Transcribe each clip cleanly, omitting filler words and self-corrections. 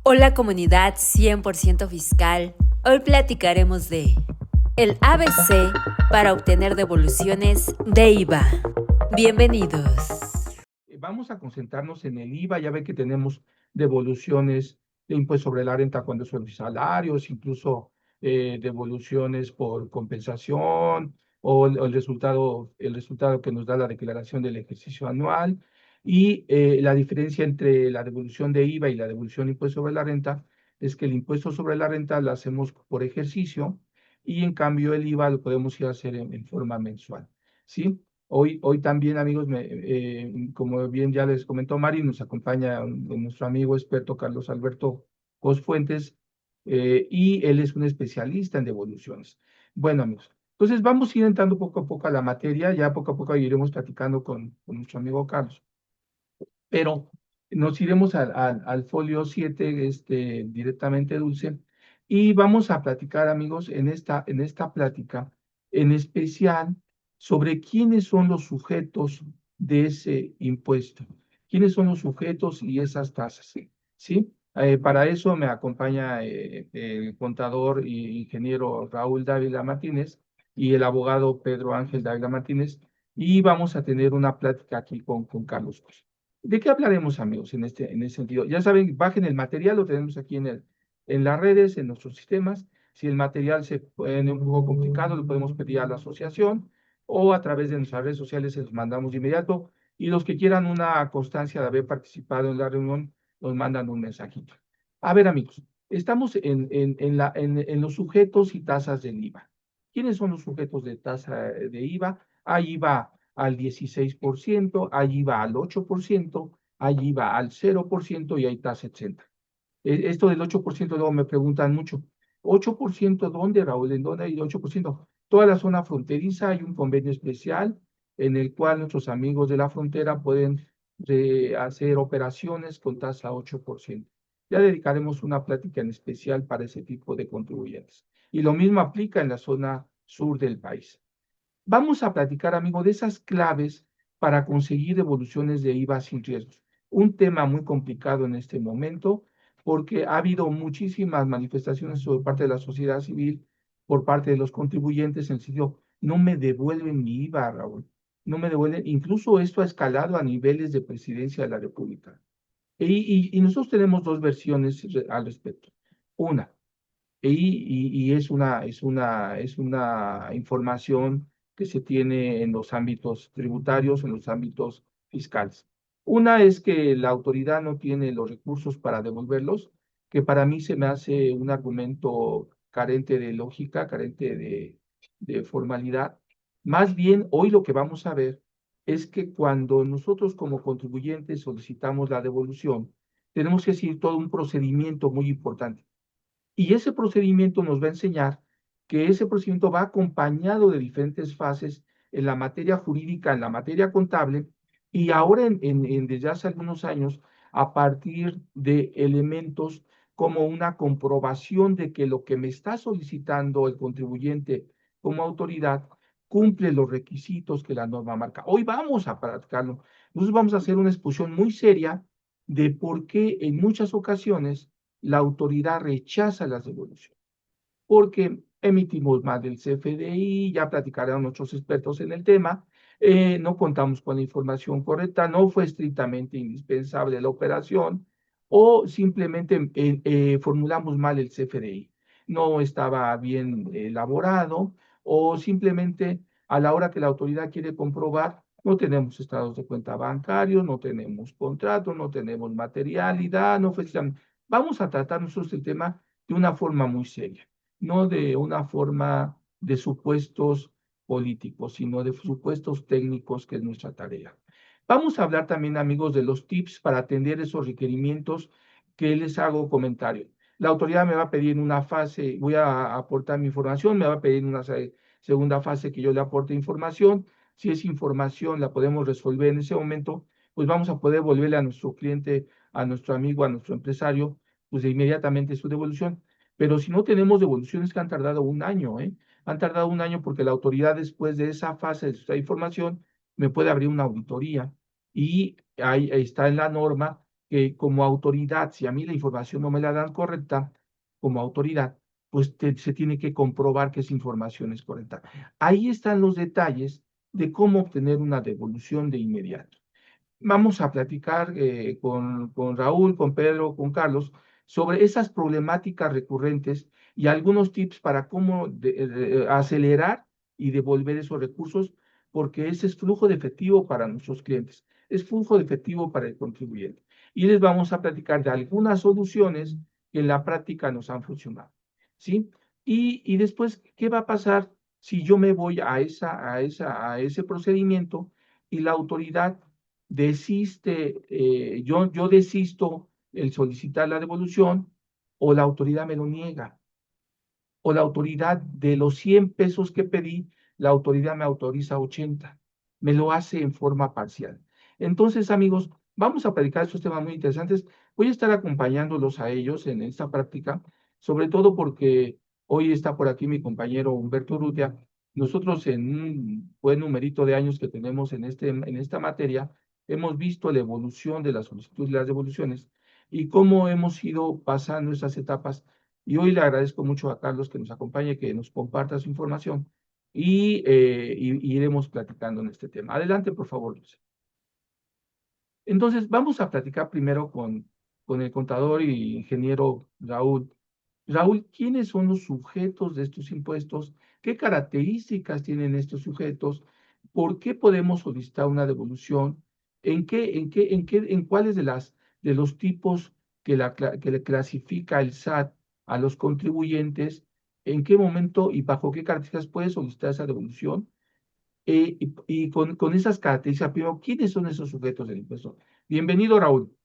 Hola comunidad 100% fiscal. Hoy platicaremos de el ABC para obtener devoluciones de IVA. Bienvenidos. Vamos a concentrarnos en el IVA. Ya ve que tenemos devoluciones de impuesto sobre la renta cuando son salarios, incluso devoluciones por compensación o el resultado que nos da la declaración del ejercicio anual. Y la diferencia entre la devolución de IVA y la devolución de impuesto sobre la renta es que el impuesto sobre la renta lo hacemos por ejercicio y en cambio el IVA lo podemos ir a hacer en forma mensual, ¿sí? Hoy también, amigos, como bien ya les comentó Mari, nos acompaña nuestro amigo experto Carlos Alberto Cosfuentes, y él es un especialista en devoluciones. Bueno, amigos, entonces vamos a ir entrando poco a poco a la materia, ya poco a poco iremos platicando con nuestro amigo Carlos, pero nos iremos al folio 7, directamente, Dulce, y vamos a platicar, amigos, en esta plática, en especial, sobre quiénes son los sujetos de ese impuesto, quiénes son los sujetos y esas tasas, ¿sí? Para eso me acompaña el contador y ingeniero Raúl Dávila Martínez y el abogado Pedro Ángel Dávila Martínez, y vamos a tener una plática aquí con Carlos Cos. ¿De qué hablaremos, amigos, en ese sentido? Ya saben, bajen el material, lo tenemos aquí en las redes, en nuestros sistemas. Si el material se pone un poco complicado, lo podemos pedir a la asociación o a través de nuestras redes sociales se los mandamos de inmediato. Y los que quieran una constancia de haber participado en la reunión, nos mandan un mensajito. A ver, amigos, estamos en los sujetos y tasas del IVA. ¿Quiénes son los sujetos de tasa de IVA? Hay IVA al 16%, allí va al 8%, allí va al 0% y hay tasa exenta. Esto del 8% luego me preguntan mucho. ¿8% dónde, Raúl? ¿En dónde hay el 8%? Toda la zona fronteriza hay un convenio especial en el cual nuestros amigos de la frontera pueden hacer operaciones con tasa 8%. Ya dedicaremos una plática en especial para ese tipo de contribuyentes. Y lo mismo aplica en la zona sur del país. Vamos a platicar, amigo, de esas claves para conseguir devoluciones de IVA sin riesgos. Un tema muy complicado en este momento porque ha habido muchísimas manifestaciones por parte de la sociedad civil, por parte de los contribuyentes, en el sentido, no me devuelven mi IVA, Raúl, no me devuelven. Incluso esto ha escalado a niveles de presidencia de la República. Y nosotros tenemos dos versiones al respecto. Una, y es una información que se tiene en los ámbitos tributarios, en los ámbitos fiscales. Una es que la autoridad no tiene los recursos para devolverlos, que para mí se me hace un argumento carente de lógica, carente de formalidad. Más bien, hoy lo que vamos a ver es que cuando nosotros como contribuyentes solicitamos la devolución, tenemos que seguir todo un procedimiento muy importante. Y ese procedimiento nos va a enseñar que ese procedimiento va acompañado de diferentes fases en la materia jurídica, en la materia contable, y ahora desde hace algunos años, a partir de elementos como una comprobación de que lo que me está solicitando el contribuyente como autoridad cumple los requisitos que la norma marca. Hoy vamos a practicarlo. Entonces vamos a hacer una exposición muy seria de por qué en muchas ocasiones la autoridad rechaza las devoluciones, porque emitimos mal del CFDI, ya platicarán nuestros expertos en el tema, no contamos con la información correcta, no fue estrictamente indispensable la operación, o simplemente formulamos mal el CFDI, no estaba bien elaborado, o simplemente a la hora que la autoridad quiere comprobar, no tenemos estados de cuenta bancarios, no tenemos contrato, no tenemos materialidad, no fue. Vamos a tratar nosotros el tema de una forma muy seria, no de una forma de supuestos políticos, sino de supuestos técnicos, que es nuestra tarea. Vamos a hablar también, amigos, de los tips para atender esos requerimientos que les hago comentario. La autoridad me va a pedir en una fase, voy a aportar mi información, me va a pedir en una segunda fase que yo le aporte información. Si esa información la podemos resolver en ese momento, pues vamos a poder volverle a nuestro cliente, a nuestro amigo, a nuestro empresario, pues de inmediatamente su devolución. Pero si no tenemos devoluciones que han tardado un año, ¿eh? Han tardado un año porque la autoridad, después de esa fase de esta información, me puede abrir una auditoría y ahí está en la norma que como autoridad, si a mí la información no me la dan correcta, como autoridad, pues se tiene que comprobar que esa información es correcta. Ahí están los detalles de cómo obtener una devolución de inmediato. Vamos a platicar con Raúl, con Pedro, con Carlos sobre esas problemáticas recurrentes y algunos tips para cómo acelerar y devolver esos recursos, porque ese es flujo de efectivo para nuestros clientes, es flujo de efectivo para el contribuyente. Y les vamos a platicar de algunas soluciones que en la práctica nos han funcionado, ¿sí? Y después, ¿qué va a pasar si yo me voy a ese procedimiento y la autoridad desiste, yo desisto el solicitar la devolución o la autoridad me lo niega? O la autoridad de los 100 pesos que pedí, la autoridad me autoriza 80, me lo hace en forma parcial. Entonces, amigos, vamos a predicar estos temas muy interesantes. Voy a estar acompañándolos a ellos en esta práctica, sobre todo porque hoy está por aquí mi compañero Humberto Urrutia. Nosotros en un buen numerito de años que tenemos en esta materia, hemos visto la evolución de las solicitudes y las devoluciones y cómo hemos ido pasando esas etapas, y hoy le agradezco mucho a Carlos que nos acompañe, que nos comparta su información y iremos platicando en este tema. Adelante, por favor, Luis. Entonces, vamos a platicar primero con el contador y ingeniero Raúl. Raúl, ¿quiénes son los sujetos de estos impuestos? ¿Qué características tienen estos sujetos? ¿Por qué podemos solicitar una devolución? ¿En cuáles de los tipos que le clasifica el SAT a los contribuyentes? ¿En qué momento y bajo qué características puede solicitar esa devolución? Y con esas características, primero, ¿quiénes son esos sujetos del impuesto? Bienvenido, Raúl.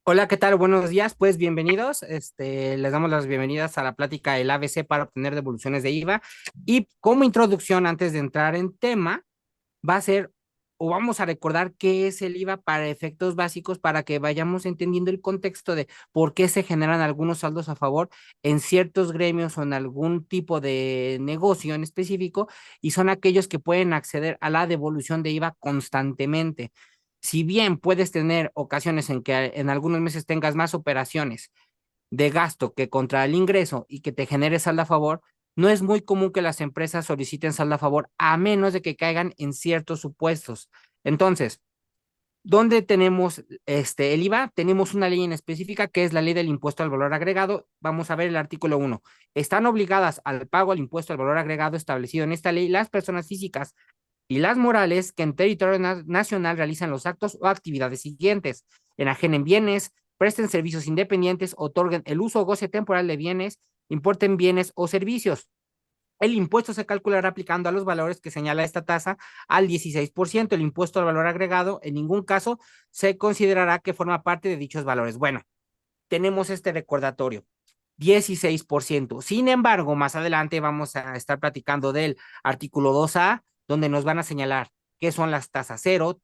Hola, ¿qué tal? Buenos días, pues bienvenidos. Les damos las bienvenidas a la plática del ABC para obtener devoluciones de IVA. Y como introducción, antes de entrar en tema, va a ser, o vamos a recordar qué es el IVA para efectos básicos para que vayamos entendiendo el contexto de por qué se generan algunos saldos a favor en ciertos gremios o en algún tipo de negocio en específico, y son aquellos que pueden acceder a la devolución de IVA constantemente. Si bien puedes tener ocasiones en que en algunos meses tengas más operaciones de gasto que contra el ingreso y que te genere saldo a favor, no es muy común que las empresas soliciten saldo a favor a menos de que caigan en ciertos supuestos. Entonces, ¿dónde tenemos el IVA? Tenemos una ley en específica que es la ley del impuesto al valor agregado. Vamos a ver el artículo 1. Están obligadas al pago al impuesto al valor agregado establecido en esta ley las personas físicas y las morales que en territorio nacional realizan los actos o actividades siguientes: enajenen bienes, presten servicios independientes, otorguen el uso o goce temporal de bienes, importen bienes o servicios. El impuesto se calculará aplicando a los valores que señala esta tasa al 16%. El impuesto al valor agregado en ningún caso se considerará que forma parte de dichos valores. Bueno, tenemos este recordatorio. 16%. Sin embargo, más adelante vamos a estar platicando del artículo 2A, donde nos van a señalar qué son las tasas cero.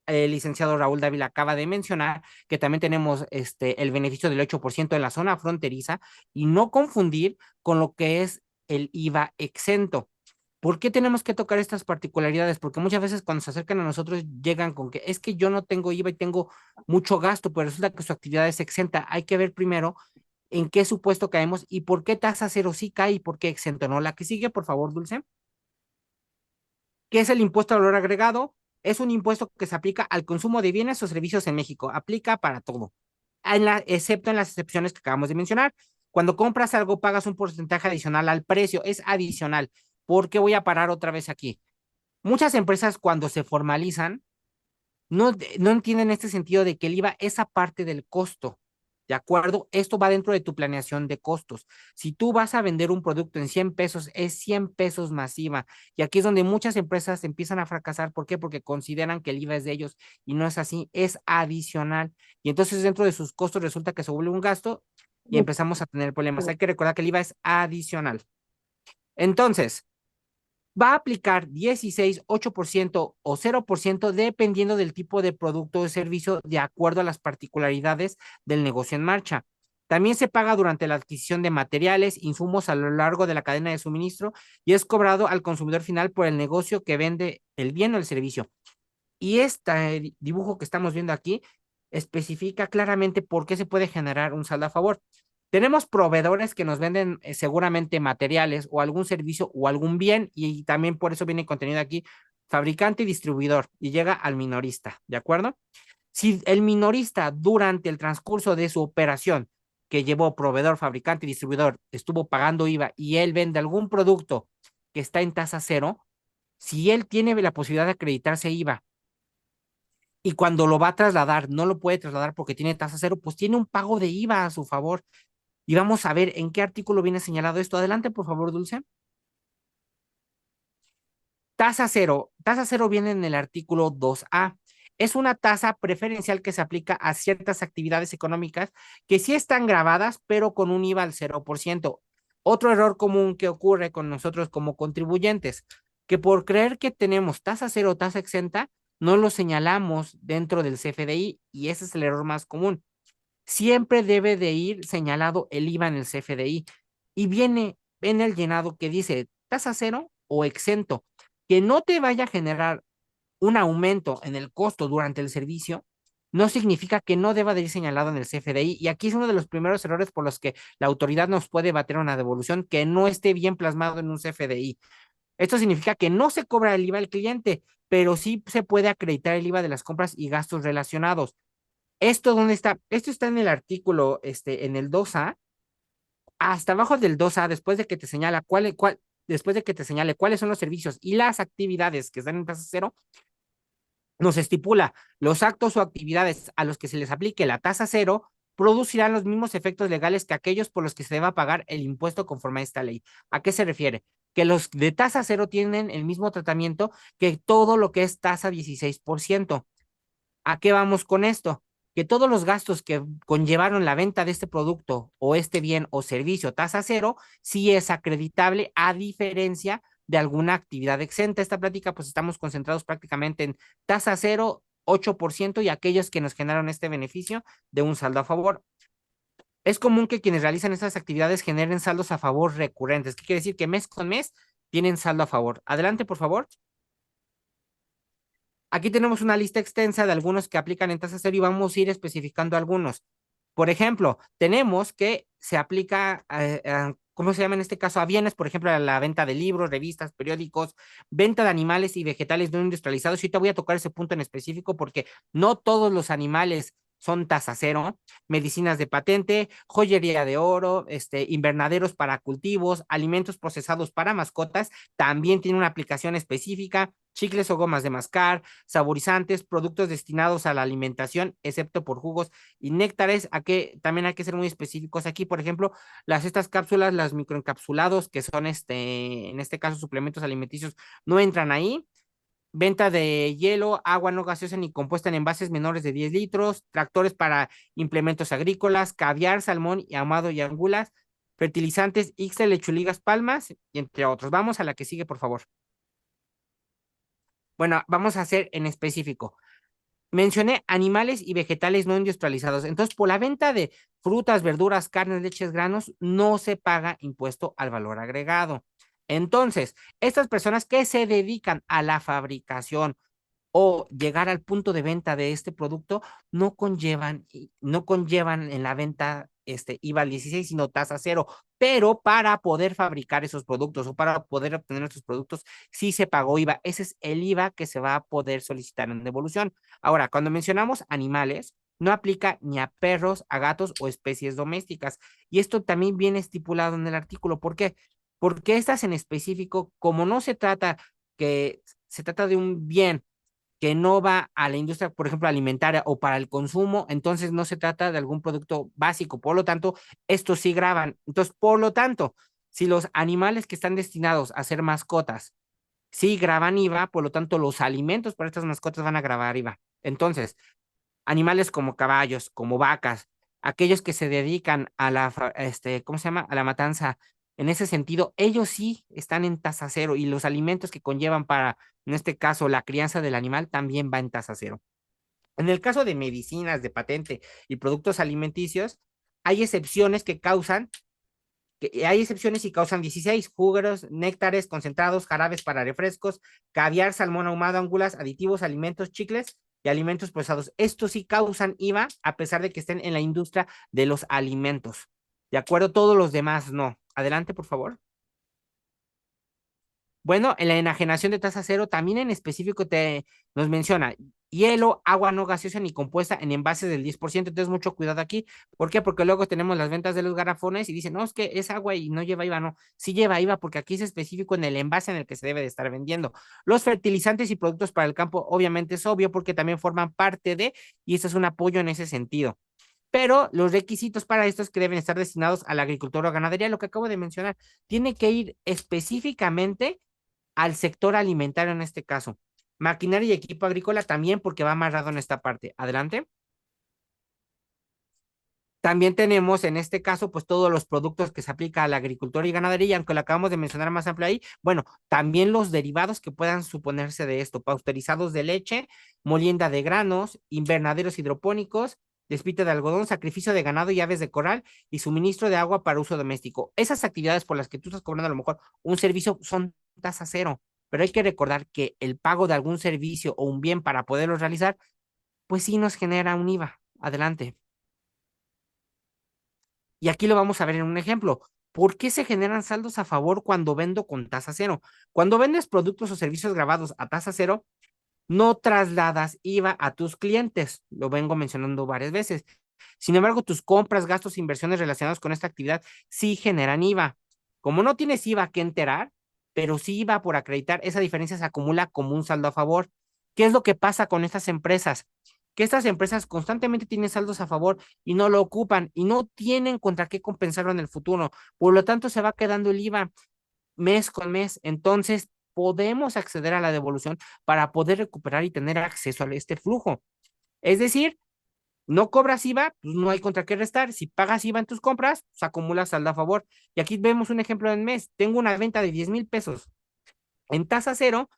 El licenciado Raúl Dávila acaba de mencionar que también tenemos el beneficio del 8% en la zona fronteriza, y no confundir con lo que es el IVA exento. ¿Por qué tenemos que tocar estas particularidades? Porque muchas veces cuando se acercan a nosotros llegan con que es que yo no tengo IVA y tengo mucho gasto, pero resulta que su actividad es exenta. Hay que ver primero en qué supuesto caemos y por qué tasa cero sí cae y por qué exento no. La que sigue, por favor, Dulce. ¿Qué es el impuesto al valor agregado? Es un impuesto que se aplica al consumo de bienes o servicios en México. Aplica para todo, excepto en las excepciones que acabamos de mencionar. Cuando compras algo, pagas un porcentaje adicional al precio. Es adicional. ¿Por qué voy a parar otra vez aquí? Muchas empresas, cuando se formalizan, no entienden este sentido de que el IVA es aparte del costo. ¿De acuerdo? Esto va dentro de tu planeación de costos. Si tú vas a vender un producto en 100 pesos, es 100 pesos más IVA. Y aquí es donde muchas empresas empiezan a fracasar. ¿Por qué? Porque consideran que el IVA es de ellos y no es así, es adicional. Y entonces dentro de sus costos resulta que se vuelve un gasto y empezamos a tener problemas. Hay que recordar que el IVA es adicional. Entonces, va a aplicar 16, 8% o 0% dependiendo del tipo de producto o servicio, de acuerdo a las particularidades del negocio en marcha. También se paga durante la adquisición de materiales, insumos a lo largo de la cadena de suministro, y es cobrado al consumidor final por el negocio que vende el bien o el servicio. Y este dibujo que estamos viendo aquí especifica claramente por qué se puede generar un saldo a favor. Tenemos proveedores que nos venden seguramente materiales o algún servicio o algún bien, y también por eso viene contenido aquí, fabricante y distribuidor, y llega al minorista, ¿de acuerdo? Si el minorista durante el transcurso de su operación que llevó proveedor, fabricante y distribuidor estuvo pagando IVA y él vende algún producto que está en tasa cero, si él tiene la posibilidad de acreditarse IVA y cuando lo va a trasladar no lo puede trasladar porque tiene tasa cero, pues tiene un pago de IVA a su favor. Y vamos a ver en qué artículo viene señalado esto. Adelante, por favor, Dulce. Tasa cero. Tasa cero viene en el artículo 2A. Es una tasa preferencial que se aplica a ciertas actividades económicas que sí están grabadas, pero con un IVA al 0%. Otro error común que ocurre con nosotros como contribuyentes, que por creer que tenemos tasa cero o tasa exenta, no lo señalamos dentro del CFDI, y ese es el error más común. Siempre debe de ir señalado el IVA en el CFDI y viene en el llenado que dice tasa cero o exento, que no te vaya a generar un aumento en el costo durante el servicio, no significa que no deba de ir señalado en el CFDI. Y aquí es uno de los primeros errores por los que la autoridad nos puede bater una devolución que no esté bien plasmado en un CFDI. Esto significa que no se cobra el IVA al cliente, pero sí se puede acreditar el IVA de las compras y gastos relacionados. ¿Esto dónde está? Esto está en el artículo, en el 2A, hasta abajo del 2A, después de que te señala después de que te señale cuáles son los servicios y las actividades que están en tasa cero, nos estipula los actos o actividades a los que se les aplique la tasa cero producirán los mismos efectos legales que aquellos por los que se deba pagar el impuesto conforme a esta ley. ¿A qué se refiere? Que los de tasa cero tienen el mismo tratamiento que todo lo que es tasa 16%. ¿A qué vamos con esto? Que todos los gastos que conllevaron la venta de este producto o este bien o servicio tasa cero, sí es acreditable, a diferencia de alguna actividad exenta. Esta plática, pues estamos concentrados prácticamente en tasa cero, 8%, y aquellos que nos generaron este beneficio de un saldo a favor. Es común que quienes realizan estas actividades generen saldos a favor recurrentes. ¿Qué quiere decir? Que mes con mes tienen saldo a favor. Adelante, por favor. Aquí tenemos una lista extensa de algunos que aplican en tasa cero y vamos a ir especificando algunos. Por ejemplo, tenemos que se aplica, ¿cómo se llama en este caso? A bienes, por ejemplo, a la venta de libros, revistas, periódicos, venta de animales y vegetales no industrializados. Y te voy a tocar ese punto en específico porque no todos los animales son tasa cero. Medicinas de patente, joyería de oro, invernaderos para cultivos, alimentos procesados para mascotas, también tiene una aplicación específica, chicles o gomas de mascar, saborizantes, productos destinados a la alimentación, excepto por jugos y néctares. También hay que ser muy específicos aquí, por ejemplo, estas cápsulas, las microencapsulados, que son en este caso suplementos alimenticios, no entran ahí. Venta de hielo, agua no gaseosa ni compuesta en envases menores de 10 litros, tractores para implementos agrícolas, caviar, salmón y ahumado y angulas, fertilizantes, ixtle, lechuligas, palmas, y entre otros. Vamos a la que sigue, por favor. Bueno, vamos a hacer en específico. Mencioné animales y vegetales no industrializados. Entonces, por la venta de frutas, verduras, carnes, leches, granos, no se paga impuesto al valor agregado. Entonces, estas personas que se dedican a la fabricación o llegar al punto de venta de este producto no conllevan en la venta IVA al 16, sino tasa cero. Pero para poder fabricar esos productos o para poder obtener estos productos, sí se pagó IVA. Ese es el IVA que se va a poder solicitar en devolución. Ahora, cuando mencionamos animales, no aplica ni a perros, a gatos o especies domésticas. Y esto también viene estipulado en el artículo. ¿Por qué? Porque estas en específico, como no se trata de un bien que no va a la industria, por ejemplo, alimentaria o para el consumo, entonces no se trata de algún producto básico. Por lo tanto, estos sí graban. Entonces, por lo tanto, si los animales que están destinados a ser mascotas sí graban IVA, por lo tanto, los alimentos para estas mascotas van a grabar IVA. Entonces, animales como caballos, como vacas, aquellos que se dedican a ¿cómo se llama? A la matanza. En ese sentido, ellos sí están en tasa cero, y los alimentos que conllevan para, en este caso, la crianza del animal también va en tasa cero. En el caso de medicinas, de patente y productos alimenticios, hay excepciones hay excepciones y causan 16: jugos, néctares, concentrados, jarabes para refrescos, caviar, salmón ahumado, angulas, aditivos, alimentos, chicles y alimentos procesados. Estos sí causan IVA a pesar de que estén en la industria de los alimentos. ¿De acuerdo? Todos los demás no. Adelante, por favor. Bueno, en la enajenación de tasa cero también en específico nos menciona hielo, agua no gaseosa ni compuesta en envases del 10%. Entonces, mucho cuidado aquí. ¿Por qué? Porque luego tenemos las ventas de los garrafones y dicen, no, es que es agua y no lleva IVA. No, sí lleva IVA porque aquí es específico en el envase en el que se debe de estar vendiendo. Los fertilizantes y productos para el campo, obviamente es obvio porque también forman parte de, y este es un apoyo en ese sentido. Pero los requisitos para esto es que deben estar destinados a la agricultura o ganadería, lo que acabo de mencionar, tiene que ir específicamente al sector alimentario en este caso. Maquinaria y equipo agrícola también porque va amarrado en esta parte. Adelante. También tenemos en este caso, pues todos los productos que se aplica a la agricultura y ganadería, aunque lo acabamos de mencionar más amplio ahí, bueno, también los derivados que puedan suponerse de esto, pasteurizados de leche, molienda de granos, invernaderos hidropónicos, despite de algodón, sacrificio de ganado y aves de corral y suministro de agua para uso doméstico. Esas actividades por las que tú estás cobrando a lo mejor un servicio son tasa cero, pero hay que recordar que el pago de algún servicio o un bien para poderlo realizar, pues sí nos genera un IVA. Adelante. Y aquí lo vamos a ver en un ejemplo. ¿Por qué se generan saldos a favor cuando vendo con tasa cero? Cuando vendes productos o servicios grabados a tasa cero, no trasladas IVA a tus clientes. Lo vengo mencionando varias veces. Sin embargo, tus compras, gastos, inversiones relacionados con esta actividad sí generan IVA. Como no tienes IVA que enterar, pero sí IVA por acreditar, esa diferencia se acumula como un saldo a favor. ¿Qué es lo que pasa con estas empresas? Que estas empresas constantemente tienen saldos a favor y no lo ocupan y no tienen contra qué compensarlo en el futuro. Por lo tanto, se va quedando el IVA mes con mes. Entonces, podemos acceder a la devolución para poder recuperar y tener acceso a este flujo. Es decir, no cobras IVA, pues no hay contra qué restar. Si pagas IVA en tus compras, pues acumulas saldo a favor. Y aquí vemos un ejemplo del mes. Tengo una venta de 10,000 pesos en tasa cero,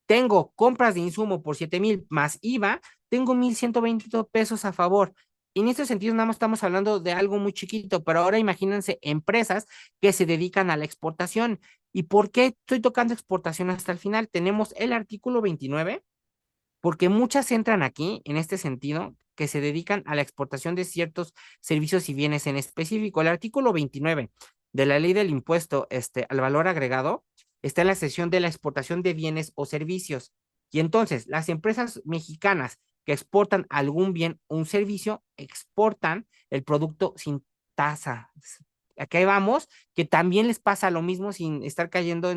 tengo compras de insumo por 7,000 más IVA, tengo 1,120 pesos a favor. Y en este sentido, nada más estamos hablando de algo muy chiquito, pero ahora imagínense empresas que se dedican a la exportación. ¿Y por qué estoy tocando exportación hasta el final? Tenemos el artículo 29 porque muchas entran aquí en este sentido que se dedican a la exportación de ciertos servicios y bienes en específico. El artículo 29 de la ley del impuesto al valor agregado está en la sección de la exportación de bienes o servicios. Y entonces, las empresas mexicanas que exportan algún bien o un servicio, exportan el producto sin tasa. Aquí vamos, que también les pasa lo mismo sin estar cayendo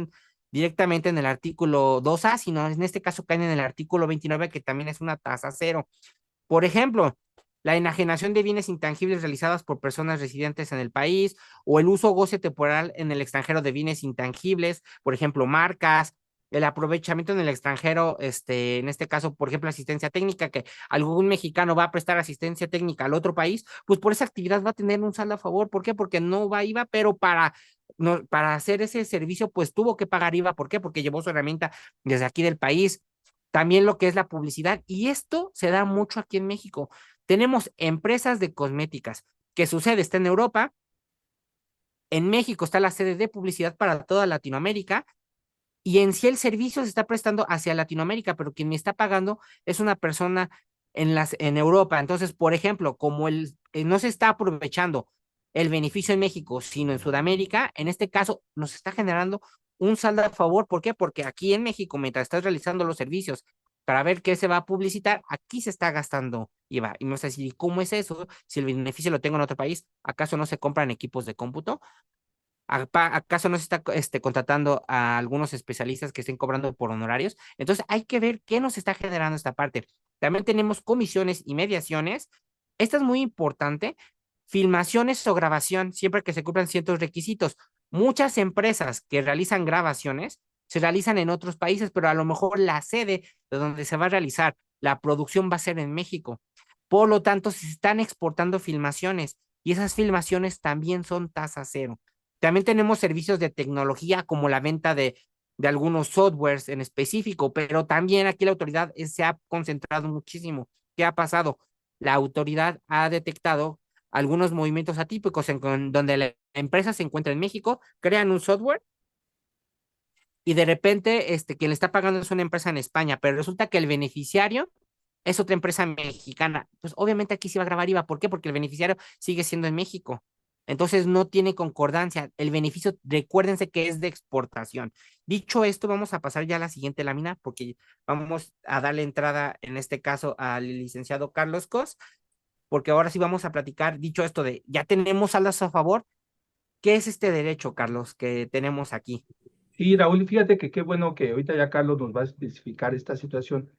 directamente en el artículo 2A, sino en este caso caen en el artículo 29, que también es una tasa cero. Por ejemplo, la enajenación de bienes intangibles realizadas por personas residentes en el país o el uso o goce temporal en el extranjero de bienes intangibles, por ejemplo, marcas, el aprovechamiento en el extranjero, en este caso, por ejemplo, asistencia técnica, que algún mexicano va a prestar asistencia técnica al otro país, pues por esa actividad va a tener un saldo a favor. ¿Por qué? Porque no va IVA, pero no, para hacer ese servicio, pues tuvo que pagar IVA. ¿Por qué? Porque llevó su herramienta desde aquí del país. También lo que es la publicidad. Y esto se da mucho aquí en México. Tenemos empresas de cosméticas. ¿Qué sucede? Está en Europa. En México está la sede de publicidad para toda Latinoamérica. Y en sí el servicio se está prestando hacia Latinoamérica, pero quien me está pagando es una persona en Europa. Entonces, por ejemplo, como no se está aprovechando el beneficio en México, sino en Sudamérica, en este caso nos está generando un saldo a favor. ¿Por qué? Porque aquí en México, mientras estás realizando los servicios para ver qué se va a publicitar, aquí se está gastando IVA. Y no sé si cómo es eso, si el beneficio lo tengo en otro país, ¿acaso no se compran equipos de cómputo? ¿Acaso no se está contratando a algunos especialistas que estén cobrando por honorarios? Entonces hay que ver qué nos está generando esta parte. También tenemos comisiones y mediaciones. Esta es muy importante. Filmaciones o grabación, siempre que se cumplan ciertos requisitos. Muchas empresas que realizan grabaciones se realizan en otros países, pero a lo mejor la sede de donde se va a realizar la producción va a ser en México. Por lo tanto, se están exportando filmaciones y esas filmaciones también son tasa cero. También tenemos servicios de tecnología como la venta de algunos softwares en específico, pero también aquí la autoridad se ha concentrado muchísimo. ¿Qué ha pasado? La autoridad ha detectado algunos movimientos atípicos donde la empresa se encuentra en México, crean un software y de repente quien le está pagando es una empresa en España, pero resulta que el beneficiario es otra empresa mexicana, pues obviamente aquí sí va a grabar IVA. ¿Por qué? Porque el beneficiario sigue siendo en México. Entonces no tiene concordancia. El beneficio, recuérdense que es de exportación. Dicho esto, vamos a pasar ya a la siguiente lámina porque vamos a darle entrada en este caso al licenciado Carlos Cos, porque ahora sí vamos a platicar, dicho esto de ya tenemos saldas a favor, ¿qué es este derecho, Carlos, que tenemos aquí? Sí, Raúl, fíjate que qué bueno que ahorita ya Carlos nos va a especificar esta situación.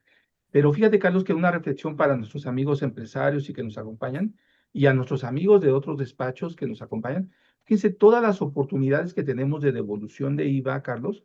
Pero fíjate, Carlos, que una reflexión para nuestros amigos empresarios y que nos acompañan, y a nuestros amigos de otros despachos que nos acompañan, fíjense todas las oportunidades que tenemos de devolución de IVA, Carlos,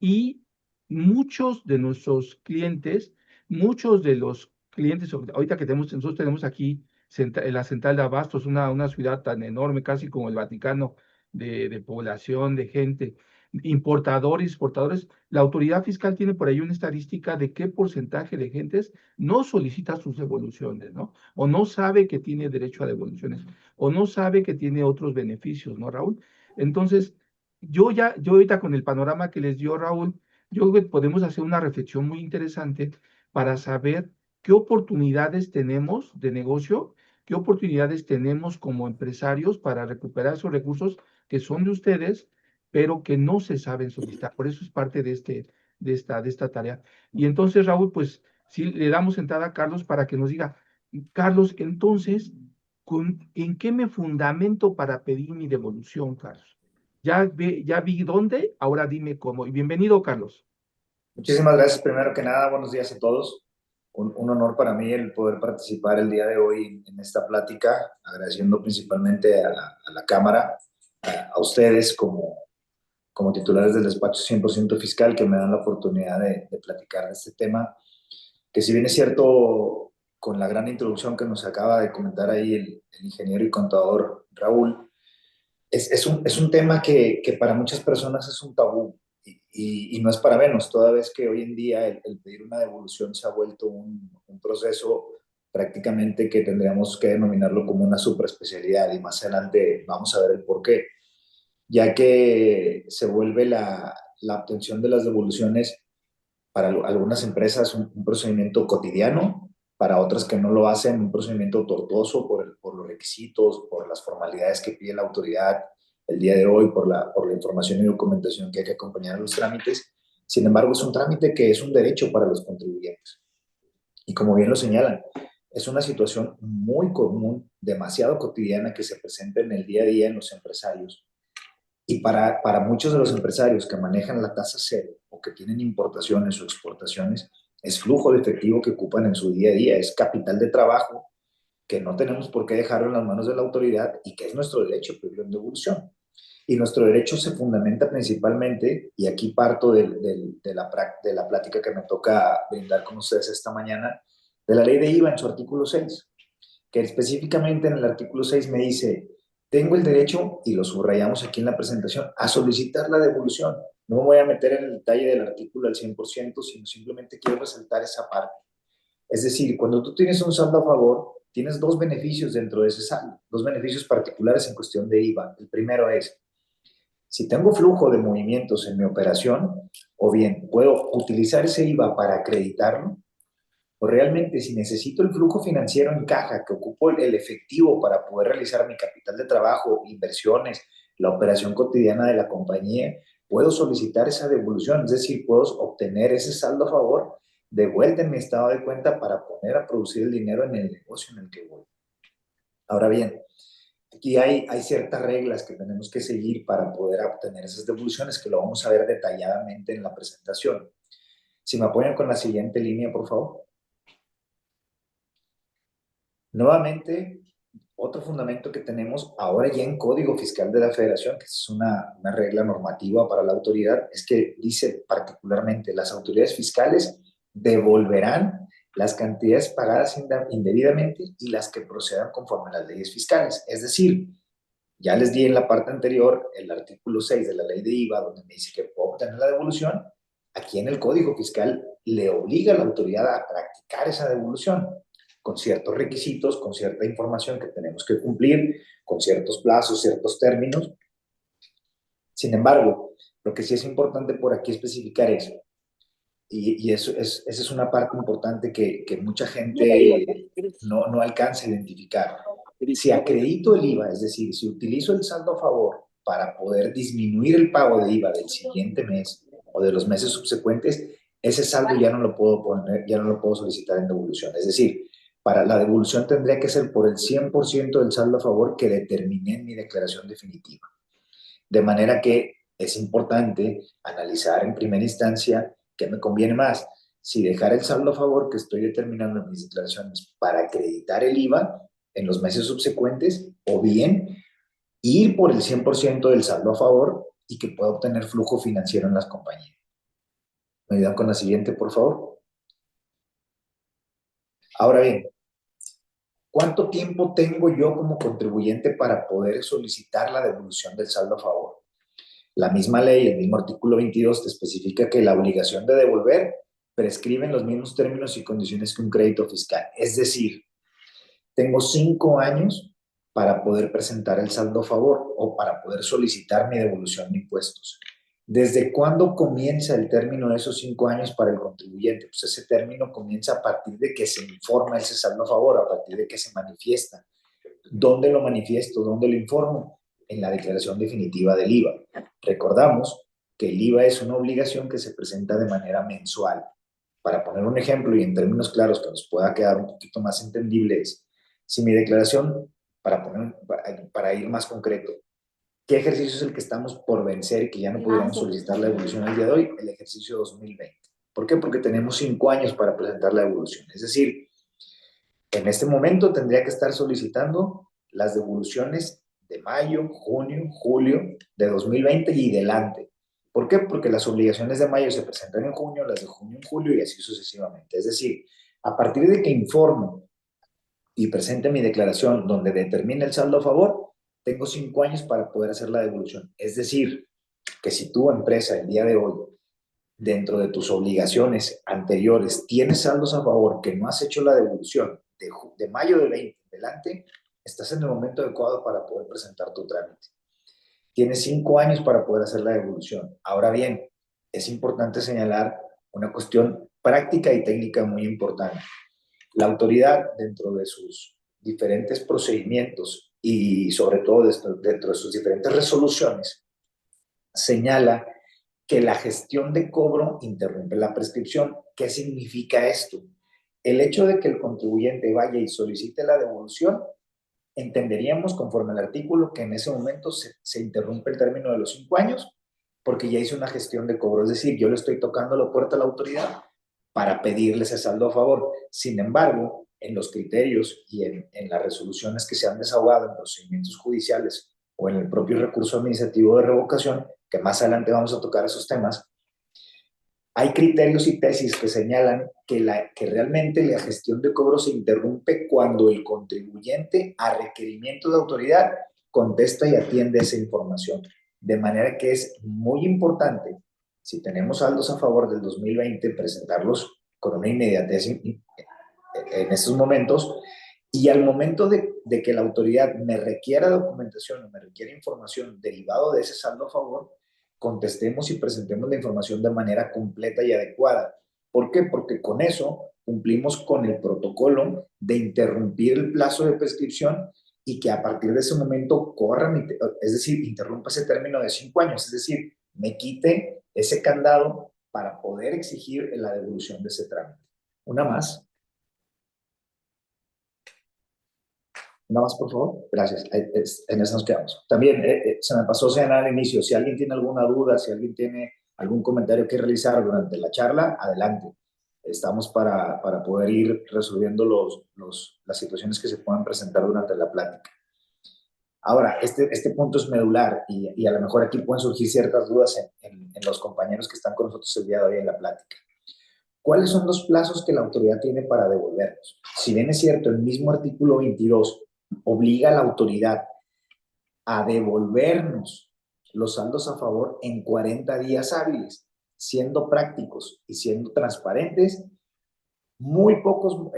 y muchos de nuestros clientes, muchos de los clientes, ahorita que tenemos, nosotros tenemos aquí en la central de Abastos, una ciudad tan enorme, casi como el Vaticano, de población, de gente, importadores, exportadores, la autoridad fiscal tiene por ahí una estadística de qué porcentaje de gentes no solicita sus devoluciones, ¿no? O no sabe que tiene derecho a devoluciones, o no sabe que tiene otros beneficios, ¿no, Raúl? Entonces, yo ahorita con el panorama que les dio Raúl, yo creo que podemos hacer una reflexión muy interesante para saber qué oportunidades tenemos de negocio, qué oportunidades tenemos como empresarios para recuperar esos recursos que son de ustedes, pero que no se saben solicitar. Por eso es parte de esta tarea. Y entonces, Raúl, pues sí, le damos entrada a Carlos para que nos diga, Carlos, entonces, ¿en qué me fundamento para pedir mi devolución, Carlos? Ya vi dónde, ahora dime cómo. Y bienvenido, Carlos. Muchísimas gracias. Primero que nada, buenos días a todos. Un honor para mí el poder participar el día de hoy en esta plática, agradeciendo principalmente a la Cámara, a ustedes como titulares del despacho 100% fiscal que me dan la oportunidad de platicar de este tema, que si bien es cierto, con la gran introducción que nos acaba de comentar ahí el ingeniero y contador Raúl, es un tema que para muchas personas es un tabú y no es para menos, toda vez que hoy en día el pedir una devolución se ha vuelto un proceso prácticamente que tendríamos que denominarlo como una superespecialidad y más adelante vamos a ver el por qué, ya que se vuelve la obtención de las devoluciones para algunas empresas un procedimiento cotidiano, para otras que no lo hacen, un procedimiento tortuoso por los requisitos, por las formalidades que pide la autoridad el día de hoy, por la información y documentación que hay que acompañar a los trámites. Sin embargo, es un trámite que es un derecho para los contribuyentes. Y como bien lo señalan, es una situación muy común, demasiado cotidiana que se presenta en el día a día en los empresarios y para muchos de los empresarios que manejan la tasa cero o que tienen importaciones o exportaciones, es flujo de efectivo que ocupan en su día a día, es capital de trabajo que no tenemos por qué dejarlo en las manos de la autoridad y que es nuestro derecho pedir en devolución. Y nuestro derecho se fundamenta principalmente, y aquí parto de la plática que me toca brindar con ustedes esta mañana, de la ley de IVA en su artículo 6, que específicamente en el artículo 6 me dice, tengo el derecho, y lo subrayamos aquí en la presentación, a solicitar la devolución. No me voy a meter en el detalle del artículo al 100%, sino simplemente quiero resaltar esa parte. Es decir, cuando tú tienes un saldo a favor, tienes dos beneficios dentro de ese saldo, dos beneficios particulares en cuestión de IVA. El primero es, si tengo flujo de movimientos en mi operación, o bien puedo utilizar ese IVA para acreditarlo, o realmente si necesito el flujo financiero en caja que ocupo el efectivo para poder realizar mi capital de trabajo, inversiones, la operación cotidiana de la compañía, puedo solicitar esa devolución, es decir, puedo obtener ese saldo a favor de vuelta en mi estado de cuenta para poner a producir el dinero en el negocio en el que voy. Ahora bien, aquí hay ciertas reglas que tenemos que seguir para poder obtener esas devoluciones, que lo vamos a ver detalladamente en la presentación. Si me apoyan con la siguiente línea, por favor. Nuevamente, otro fundamento que tenemos ahora ya en Código Fiscal de la Federación, que es una regla normativa para la autoridad, es que dice particularmente las autoridades fiscales devolverán las cantidades pagadas indebidamente y las que procedan conforme a las leyes fiscales. Es decir, ya les di en la parte anterior el artículo 6 de la ley de IVA, donde me dice que puedo obtener la devolución. Aquí en el Código Fiscal le obliga a la autoridad a practicar esa devolución con ciertos requisitos, con cierta información que tenemos que cumplir, con ciertos plazos, ciertos términos. Sin embargo, lo que sí es importante por aquí especificar es, Y esa es una parte importante que mucha gente no alcanza a identificar. Si acredito el IVA, es decir, si utilizo el saldo a favor para poder disminuir el pago de IVA del siguiente mes o de los meses subsecuentes, ese saldo ya no lo puedo poner, ya no lo puedo solicitar en devolución. Es decir, para la devolución tendría que ser por el 100% del saldo a favor que determiné en mi declaración definitiva. De manera que es importante analizar en primera instancia qué me conviene más. Si dejar el saldo a favor que estoy determinando en mis declaraciones para acreditar el IVA en los meses subsecuentes, o bien ir por el 100% del saldo a favor y que pueda obtener flujo financiero en las compañías. ¿Me ayudan con la siguiente, por favor? Ahora bien, ¿cuánto tiempo tengo yo como contribuyente para poder solicitar la devolución del saldo a favor? La misma ley, el mismo artículo 22, te especifica que la obligación de devolver prescribe en los mismos términos y condiciones que un crédito fiscal. Es decir, tengo 5 años para poder presentar el saldo a favor o para poder solicitar mi devolución de impuestos. ¿Desde cuándo comienza el término de esos 5 años para el contribuyente? Pues ese término comienza a partir de que se informa ese saldo a favor, a partir de que se manifiesta. ¿Dónde lo manifiesto? ¿Dónde lo informo? En la declaración definitiva del IVA. Recordamos que el IVA es una obligación que se presenta de manera mensual. Para poner un ejemplo y en términos claros que nos pueda quedar un poquito más entendible es, si mi declaración, para ir más concreto, ¿qué ejercicio es el que estamos por vencer y que ya no pudiéramos solicitar la devolución el día de hoy? El ejercicio 2020. ¿Por qué? Porque tenemos 5 años para presentar la devolución. Es decir, en este momento tendría que estar solicitando las devoluciones de mayo, junio, julio de 2020 y delante. ¿Por qué? Porque las obligaciones de mayo se presentan en junio, las de junio en julio y así sucesivamente. Es decir, a partir de que informo y presente mi declaración donde determine el saldo a favor, tengo 5 años para poder hacer la devolución. Es decir, que si tu empresa el día de hoy, dentro de tus obligaciones anteriores, tienes saldos a favor que no has hecho la devolución de mayo de 20 en adelante, estás en el momento adecuado para poder presentar tu trámite. Tienes 5 años para poder hacer la devolución. Ahora bien, es importante señalar una cuestión práctica y técnica muy importante. La autoridad, dentro de sus diferentes procedimientos y sobre todo dentro de sus diferentes resoluciones, señala que la gestión de cobro interrumpe la prescripción. ¿Qué significa esto? El hecho de que el contribuyente vaya y solicite la devolución, entenderíamos conforme al artículo que en ese momento se interrumpe el término de los 5 años porque ya hice una gestión de cobro. Es decir, yo le estoy tocando la puerta a la autoridad para pedirle ese saldo a favor. Sin embargo, en los criterios y en las resoluciones que se han desahogado en procedimientos judiciales o en el propio recurso administrativo de revocación, que más adelante vamos a tocar esos temas, hay criterios y tesis que señalan que realmente la gestión de cobro se interrumpe cuando el contribuyente, a requerimiento de autoridad, contesta y atiende esa información. De manera que es muy importante, si tenemos saldos a favor del 2020, presentarlos con una inmediatez en estos momentos, y al momento de que la autoridad me requiera documentación o me requiera información derivado de ese saldo a favor, contestemos y presentemos la información de manera completa y adecuada. ¿Por qué? Porque con eso cumplimos con el protocolo de interrumpir el plazo de prescripción y que a partir de ese momento corran, es decir, interrumpa ese término de 5 años, es decir, me quite ese candado para poder exigir la devolución de ese trámite. Una más. Una más, por favor. Gracias. En eso nos quedamos. También se me pasó señalar al inicio, si alguien tiene alguna duda, si alguien tiene algún comentario que realizar durante la charla, adelante. Estamos para poder ir resolviendo las situaciones que se puedan presentar durante la plática. Ahora, este punto es medular y a lo mejor aquí pueden surgir ciertas dudas en los compañeros que están con nosotros el día de hoy en la plática. ¿Cuáles son los plazos que la autoridad tiene para devolvernos? Si bien es cierto, el mismo artículo 22 obliga a la autoridad a devolvernos los saldos a favor en 40 días hábiles, siendo prácticos y siendo transparentes. Muy pocos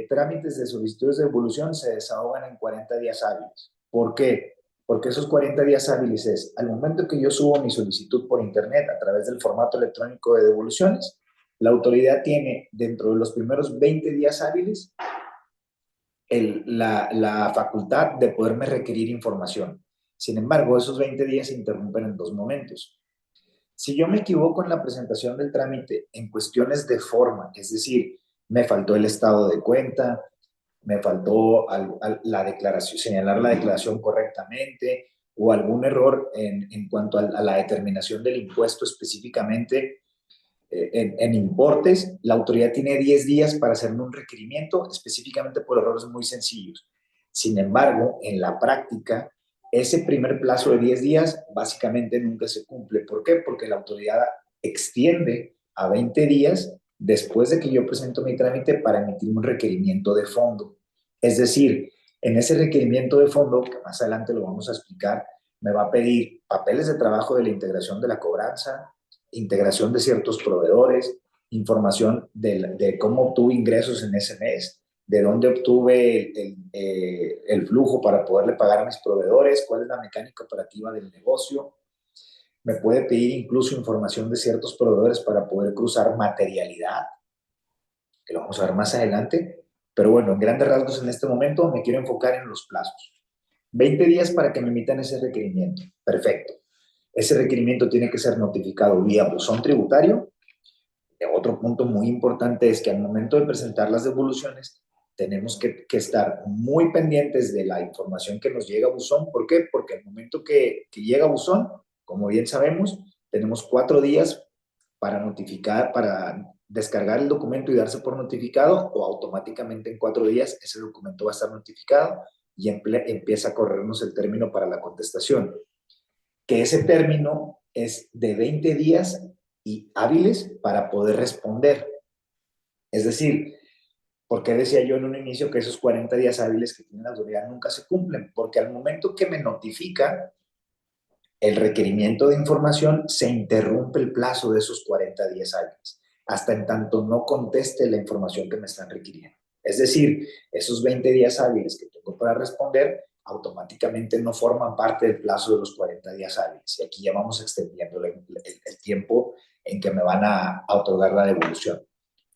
trámites de solicitudes de devolución se desahogan en 40 días hábiles. ¿Por qué? Porque esos 40 días hábiles es al momento que yo subo mi solicitud por internet a través del formato electrónico de devoluciones, La autoridad tiene dentro de los primeros 20 días hábiles la facultad de poderme requerir información. Sin embargo, esos 20 días se interrumpen en dos momentos. Si yo me equivoco en la presentación del trámite en cuestiones de forma, es decir, me faltó el estado de cuenta, me faltó la declaración, señalar la declaración correctamente, o algún error en cuanto a la determinación del impuesto específicamente en importes, la autoridad tiene 10 días para hacerme un requerimiento específicamente por errores muy sencillos. Sin embargo, en la práctica, ese primer plazo de 10 días básicamente nunca se cumple. ¿Por qué? Porque la autoridad extiende a 20 días después de que yo presento mi trámite para emitir un requerimiento de fondo. Es decir, en ese requerimiento de fondo, que más adelante lo vamos a explicar, me va a pedir papeles de trabajo de la integración de la cobranza, integración de ciertos proveedores, información de cómo obtuve ingresos en ese mes, de dónde obtuve el flujo para poderle pagar a mis proveedores, cuál es la mecánica operativa del negocio. Me puede pedir incluso información de ciertos proveedores para poder cruzar materialidad, que lo vamos a ver más adelante. Pero bueno, en grandes rasgos en este momento me quiero enfocar en los plazos. 20 días para que me emitan ese requerimiento. Perfecto. Ese requerimiento tiene que ser notificado vía buzón tributario. Otro punto muy importante es que al momento de presentar las devoluciones tenemos que estar muy pendientes de la información que nos llega a buzón. ¿Por qué? Porque al momento que llega a buzón, como bien sabemos, tenemos 4 días para notificar, para descargar el documento y darse por notificado, o automáticamente en 4 días ese documento va a estar notificado y empieza a corrernos el término para la contestación. Que ese término es de 20 días y hábiles para poder responder. Es decir, ¿por qué decía yo en un inicio que esos 40 días hábiles que tiene la autoridad nunca se cumplen? Porque al momento que me notifica el requerimiento de información, se interrumpe el plazo de esos 40 días hábiles, hasta en tanto no conteste la información que me están requiriendo. Es decir, esos 20 días hábiles que tengo para responder automáticamente no forman parte del plazo de los 40 días hábiles. Y aquí ya vamos extendiendo el tiempo en que me van a otorgar la devolución.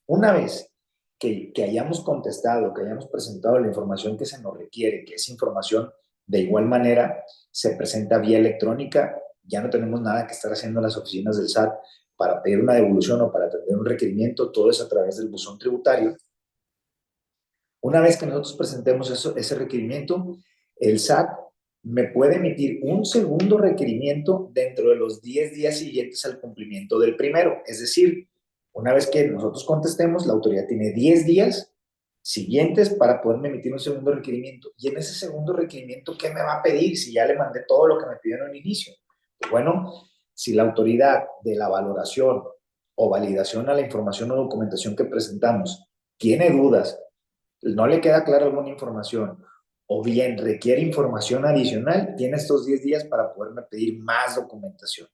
Una vez que hayamos contestado, que hayamos presentado la información que se nos requiere, que esa información de igual manera se presenta vía electrónica, ya no tenemos nada que estar haciendo en las oficinas del SAT para pedir una devolución o para atender un requerimiento, todo es a través del buzón tributario. Una vez que nosotros presentemos ese requerimiento, el SAT me puede emitir un segundo requerimiento dentro de los 10 días siguientes al cumplimiento del primero. Es decir, una vez que nosotros contestemos, la autoridad tiene 10 días siguientes para poderme emitir un segundo requerimiento. Y en ese segundo requerimiento, ¿qué me va a pedir si ya le mandé todo lo que me pidió en el inicio? Pues bueno, si la autoridad de la valoración o validación a la información o documentación que presentamos tiene dudas, no le queda clara alguna información, o bien requiere información adicional, tiene estos 10 días para poderme pedir más documentación.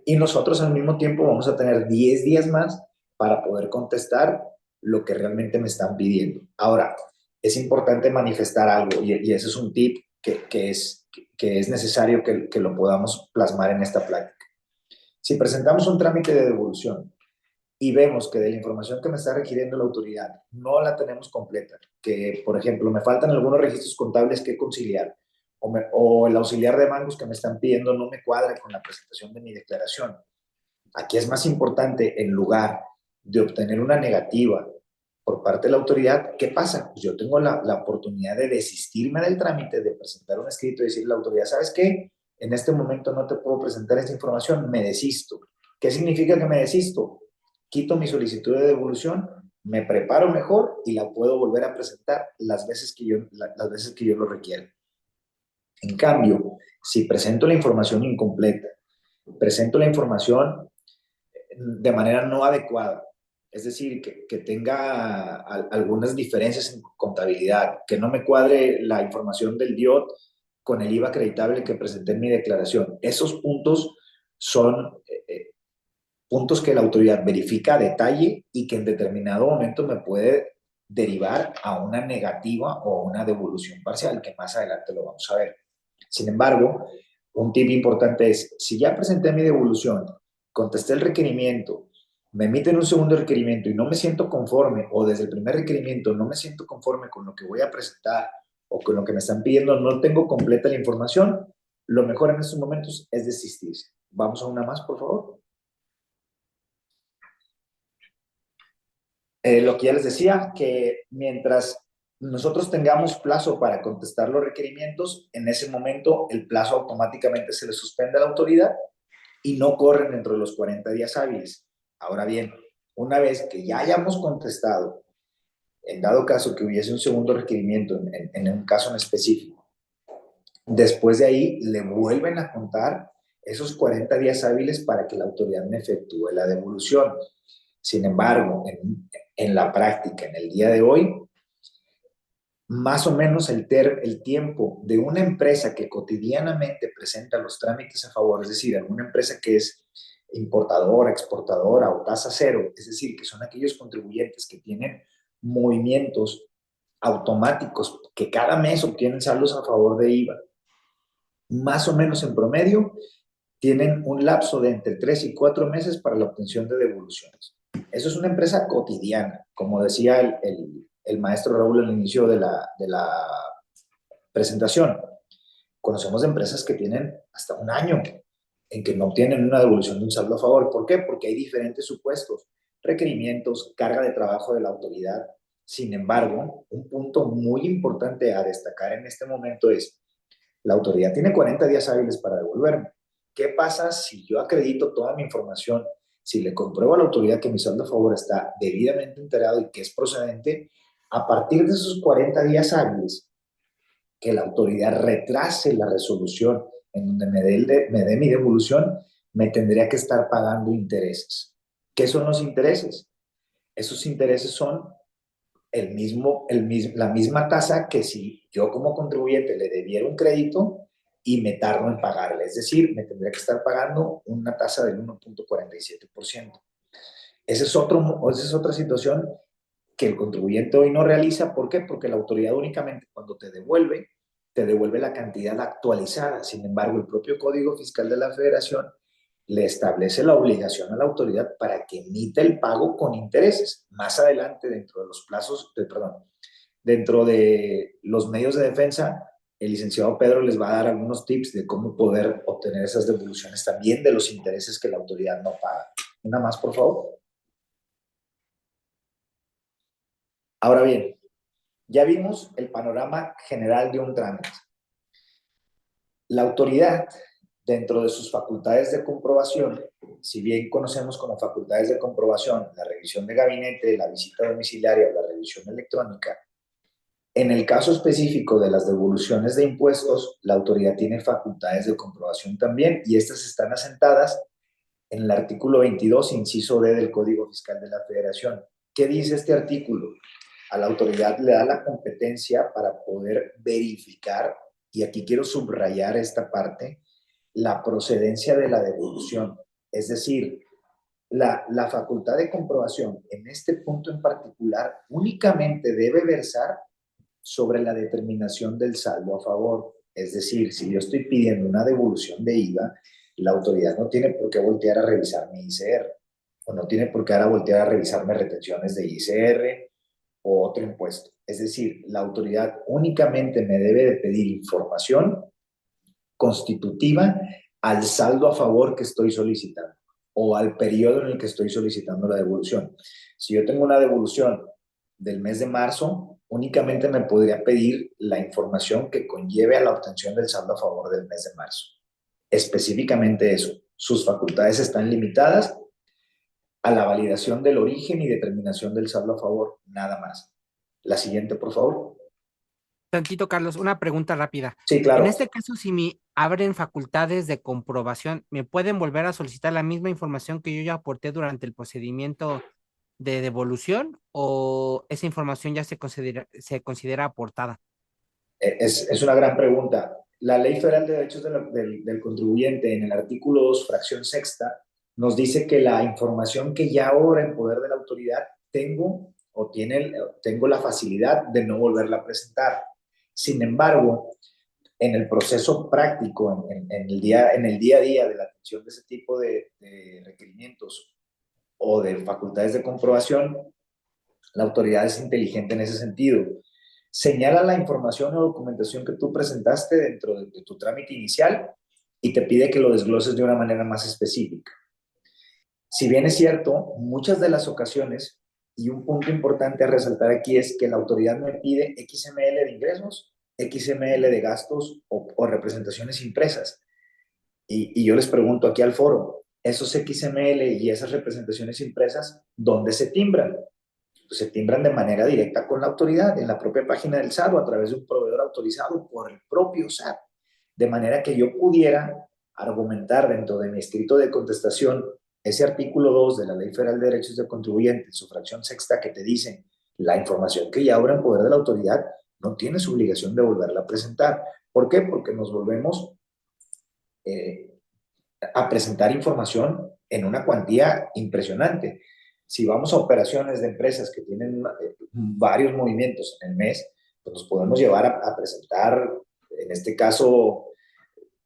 Y nosotros al mismo tiempo vamos a tener 10 días más para poder contestar lo que realmente me están pidiendo. Ahora, es importante manifestar algo, y ese es un tip que es necesario que lo podamos plasmar en esta plática. Si presentamos un trámite de devolución y vemos que de la información que me está requiriendo la autoridad no la tenemos completa, que por ejemplo me faltan algunos registros contables que conciliar, o el auxiliar de bancos que me están pidiendo no me cuadra con la presentación de mi declaración. Aquí es más importante, en lugar de obtener una negativa por parte de la autoridad, ¿qué pasa? Pues yo tengo la oportunidad de desistirme del trámite, de presentar un escrito y decirle a la autoridad, ¿sabes qué? En este momento no te puedo presentar esta información, me desisto. ¿Qué significa que me desisto? Quito mi solicitud de devolución, me preparo mejor y la puedo volver a presentar las veces que yo lo requiera. En cambio, si presento la información incompleta, presento la información de manera no adecuada, es decir, que tenga algunas diferencias en contabilidad, que no me cuadre la información del DIOT con el IVA acreditable que presenté en mi declaración. Esos puntos son puntos que la autoridad verifica a detalle y que en determinado momento me puede derivar a una negativa o una devolución parcial, que más adelante lo vamos a ver. Sin embargo, un tip importante es, si ya presenté mi devolución, contesté el requerimiento, me emiten un segundo requerimiento y no me siento conforme, o desde el primer requerimiento no me siento conforme con lo que voy a presentar o con lo que me están pidiendo, no tengo completa la información, lo mejor en estos momentos es desistir. Vamos a una más, por favor. Lo que ya les decía, que mientras nosotros tengamos plazo para contestar los requerimientos, en ese momento el plazo automáticamente se le suspende a la autoridad y no corren dentro de los 40 días hábiles. Ahora bien, una vez que ya hayamos contestado, en dado caso que hubiese un segundo requerimiento en un caso en específico, después de ahí le vuelven a contar esos 40 días hábiles para que la autoridad me efectúe la devolución. Sin embargo, en la práctica, en el día de hoy, más o menos el tiempo de una empresa que cotidianamente presenta los trámites a favor, es decir, alguna empresa que es importadora, exportadora o tasa cero, es decir, que son aquellos contribuyentes que tienen movimientos automáticos que cada mes obtienen saldos a favor de IVA, más o menos en promedio, tienen un lapso de entre 3 y 4 meses para la obtención de devoluciones. Eso es una empresa cotidiana, como decía el maestro Raúl al inicio de la presentación. Conocemos empresas que tienen hasta un año en que no obtienen una devolución de un saldo a favor. ¿Por qué? Porque hay diferentes supuestos, requerimientos, carga de trabajo de la autoridad. Sin embargo, un punto muy importante a destacar en este momento es, la autoridad tiene 40 días hábiles para devolverme. ¿Qué pasa si yo acredito toda mi información? Si le compruebo a la autoridad que mi saldo a favor está debidamente enterado y que es procedente, a partir de esos 40 días hábiles, que la autoridad retrase la resolución en donde me dé mi devolución, me tendría que estar pagando intereses. ¿Qué son los intereses? Esos intereses son la misma tasa que si yo como contribuyente le debiera un crédito y me tardo en pagarle. Es decir, me tendría que estar pagando una tasa del 1.47%. Esa es otra situación que el contribuyente hoy no realiza. ¿Por qué? Porque la autoridad únicamente cuando te devuelve la cantidad actualizada. Sin embargo, el propio Código Fiscal de la Federación le establece la obligación a la autoridad para que emita el pago con intereses. Más adelante, dentro de los dentro de los medios de defensa, el licenciado Pedro les va a dar algunos tips de cómo poder obtener esas devoluciones también de los intereses que la autoridad no paga. Una más, por favor. Ahora bien, ya vimos el panorama general de un trámite. La autoridad, dentro de sus facultades de comprobación, si bien conocemos como facultades de comprobación la revisión de gabinete, la visita domiciliaria o la revisión electrónica, en el caso específico de las devoluciones de impuestos, la autoridad tiene facultades de comprobación también, y estas están asentadas en el artículo 22, inciso D del Código Fiscal de la Federación. ¿Qué dice este artículo? A la autoridad le da la competencia para poder verificar, y aquí quiero subrayar esta parte, la procedencia de la devolución. Es decir, la facultad de comprobación en este punto en particular únicamente debe versar sobre la determinación del saldo a favor. Es decir, si yo estoy pidiendo una devolución de IVA, la autoridad no tiene por qué voltear a revisar mi ICR, o no tiene por qué ahora voltear a revisar mis retenciones de ICR o otro impuesto. Es decir, la autoridad únicamente me debe de pedir información constitutiva al saldo a favor que estoy solicitando o al periodo en el que estoy solicitando la devolución. Si yo tengo una devolución del mes de marzo, únicamente me podría pedir la información que conlleve a la obtención del saldo a favor del mes de marzo. Específicamente eso. Sus facultades están limitadas a la validación del origen y determinación del saldo a favor, nada más. La siguiente, por favor. Tantito, Carlos, una pregunta rápida. Sí, claro. En este caso, si me abren facultades de comprobación, ¿me pueden volver a solicitar la misma información que yo ya aporté durante el procedimiento de devolución, o esa información ya se considera aportada? Es una gran pregunta. La Ley Federal de Derechos del Contribuyente, en el artículo 2, fracción sexta, nos dice que la información que ya ahora en poder de la autoridad tengo la facilidad de no volverla a presentar. Sin embargo, en el proceso práctico, en el día a día de la atención de ese tipo de requerimientos o de facultades de comprobación, la autoridad es inteligente en ese sentido. Señala la información o documentación que tú presentaste dentro de tu trámite inicial y te pide que lo desgloses de una manera más específica. Si bien es cierto, muchas de las ocasiones, y un punto importante a resaltar aquí es que la autoridad me pide XML de ingresos, XML de gastos o representaciones impresas. Y yo les pregunto aquí al foro, esos XML y esas representaciones impresas, ¿dónde se timbran? Pues se timbran de manera directa con la autoridad, en la propia página del SAT o a través de un proveedor autorizado por el propio SAT. De manera que yo pudiera argumentar dentro de mi escrito de contestación ese artículo 2 de la Ley Federal de Derechos del Contribuyente, en su fracción sexta, que te dice la información que ya obra en poder de la autoridad no tiene su obligación de volverla a presentar. ¿Por qué? Porque nos volvemos a presentar información en una cuantía impresionante. Si vamos a operaciones de empresas que tienen varios movimientos en el mes, pues nos podemos llevar a presentar, en este caso,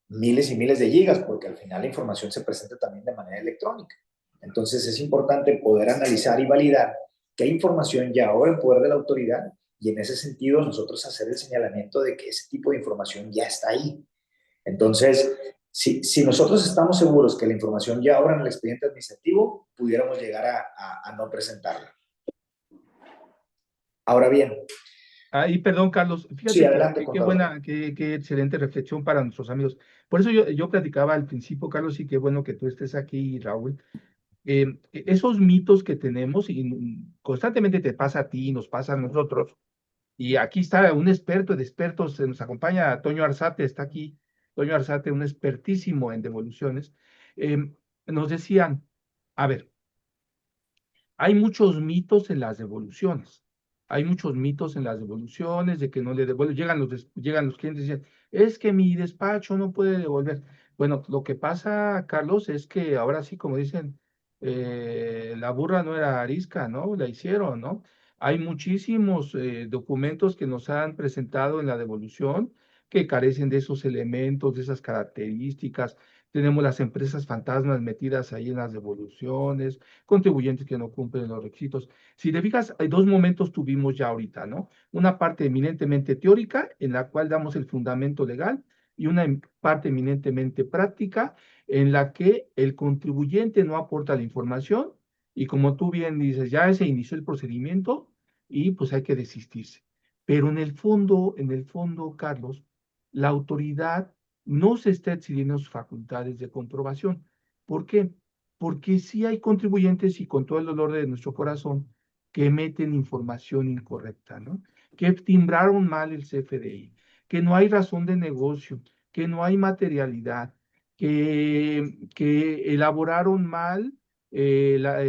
miles y miles de gigas, porque al final la información se presenta también de manera electrónica. Entonces es importante poder analizar y validar qué información ya ahora en poder de la autoridad, y en ese sentido nosotros hacer el señalamiento de que ese tipo de información ya está ahí. Entonces, si nosotros estamos seguros que la información ya ahora en el expediente administrativo, pudiéramos llegar a no presentarla. Ahora bien. Ahí, perdón, Carlos, fíjate Sí, adelante, qué buena, qué excelente reflexión para nuestros amigos. Por eso yo platicaba al principio, Carlos, y qué bueno que tú estés aquí, Raúl. Esos mitos que tenemos y constantemente te pasa a ti, nos pasa a nosotros, y aquí está un experto de expertos, nos acompaña Toño Arzate, está aquí, Toño Arzate, un expertísimo en devoluciones, nos decían, a ver, hay muchos mitos en las devoluciones. Hay muchos mitos en las devoluciones de que no le devuelven. Llegan los clientes y dicen, es que mi despacho no puede devolver. Bueno, lo que pasa, Carlos, es que ahora sí, como dicen, la burra no era arisca, ¿no? La hicieron, ¿no? Hay muchísimos documentos que nos han presentado en la devolución que carecen de esos elementos, de esas características. Tenemos las empresas fantasmas metidas ahí en las devoluciones, contribuyentes que no cumplen los requisitos. Si te fijas, hay dos momentos tuvimos ya ahorita, ¿no? Una parte eminentemente teórica, en la cual damos el fundamento legal, y una parte eminentemente práctica, en la que el contribuyente no aporta la información, y como tú bien dices, ya se inició el procedimiento, y pues hay que desistirse. Pero en el fondo, Carlos, la autoridad no se está excediendo sus facultades de comprobación. ¿Por qué? Porque sí hay contribuyentes y con todo el dolor de nuestro corazón que emiten información incorrecta, ¿no? Que timbraron mal el CFDI, que no hay razón de negocio, que no hay materialidad, que elaboraron mal la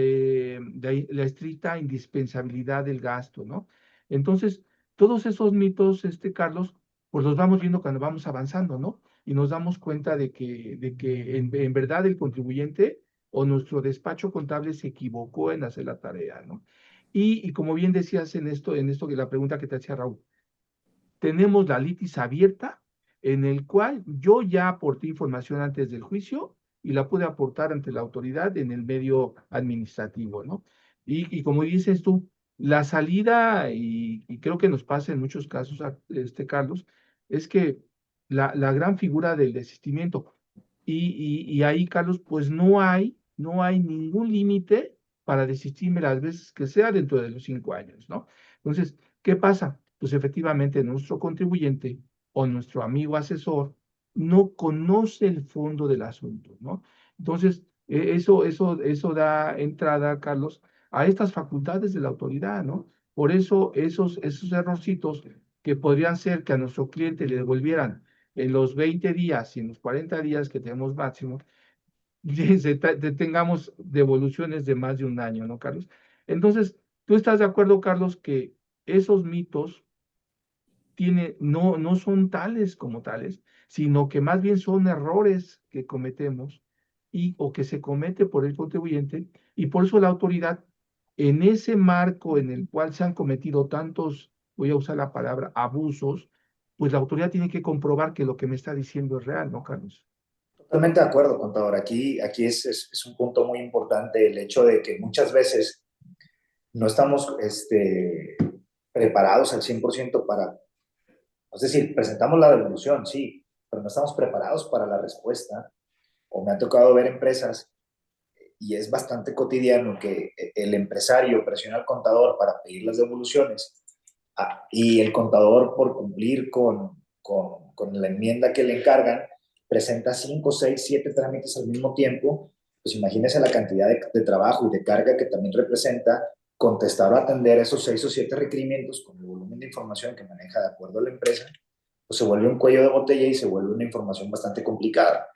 estricta indispensabilidad del gasto, ¿no? Entonces, todos esos mitos, Carlos, pues los vamos viendo cuando vamos avanzando, ¿no? Y nos damos cuenta de que en verdad el contribuyente o nuestro despacho contable se equivocó en hacer la tarea, ¿no? Y como bien decías en esto que la pregunta que te hacía Raúl, tenemos la litis abierta en el cual yo ya aporté información antes del juicio y la pude aportar ante la autoridad en el medio administrativo, ¿no? Y como dices tú, la salida, y creo que nos pasa en muchos casos, Carlos, es que la gran figura del desistimiento, y ahí, Carlos, pues no hay ningún límite para desistirme las veces que sea dentro de los 5 años, ¿no? Entonces, ¿qué pasa? Pues efectivamente nuestro contribuyente o nuestro amigo asesor no conoce el fondo del asunto, ¿no? Entonces, eso da entrada, Carlos, a estas facultades de la autoridad, ¿no? Por eso esos errorcitos que podrían ser que a nuestro cliente le devolvieran en los 20 días y en los 40 días que tenemos máximo, tengamos devoluciones de más de un año, ¿no, Carlos? Entonces, ¿tú estás de acuerdo, Carlos, que esos mitos no son tales como tales, sino que más bien son errores que cometemos o que se comete por el contribuyente, y por eso la autoridad, en ese marco en el cual se han cometido tantos, voy a usar la palabra, abusos, pues la autoridad tiene que comprobar que lo que me está diciendo es real, ¿no, Carlos? Totalmente de acuerdo, contador. Aquí es un punto muy importante el hecho de que muchas veces no estamos preparados al 100% para, es decir, presentamos la devolución, sí, pero no estamos preparados para la respuesta. O me ha tocado ver empresas, y es bastante cotidiano, que el empresario presiona al contador para pedir las devoluciones, y el contador, por cumplir con la enmienda que le encargan, presenta 5, 6, 7 trámites al mismo tiempo. Pues imagínese la cantidad de trabajo y de carga que también representa contestar o atender esos 6 o 7 requerimientos con el volumen de información que maneja de acuerdo a la empresa. Pues se vuelve un cuello de botella y se vuelve una información bastante complicada.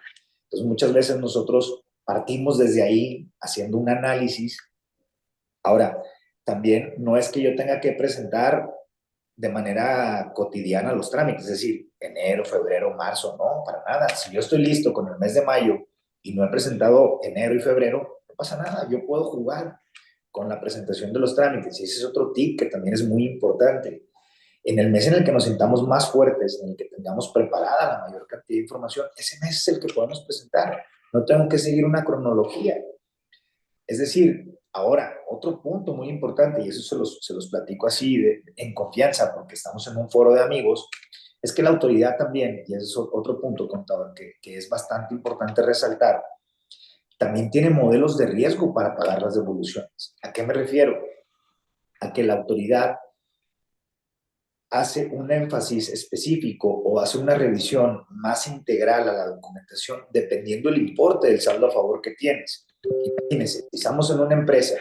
Entonces, muchas veces nosotros partimos desde ahí haciendo un análisis. Ahora, también no es que yo tenga que presentar de manera cotidiana los trámites, es decir, enero, febrero, marzo, no, para nada. Si yo estoy listo con el mes de mayo y no he presentado enero y febrero, no pasa nada, yo puedo jugar con la presentación de los trámites, y ese es otro tip que también es muy importante. En el mes en el que nos sintamos más fuertes, en el que tengamos preparada la mayor cantidad de información, ese mes es el que podemos presentar. No tengo que seguir una cronología. Es decir, ahora, otro punto muy importante, y eso se los platico así en confianza, porque estamos en un foro de amigos, es que la autoridad también, y ese es otro punto, contador, que es bastante importante resaltar, también tiene modelos de riesgo para pagar las devoluciones. ¿A qué me refiero? A que la autoridad hace un énfasis específico o hace una revisión más integral a la documentación dependiendo del importe del saldo a favor que tienes. Imagínense, si estamos en una empresa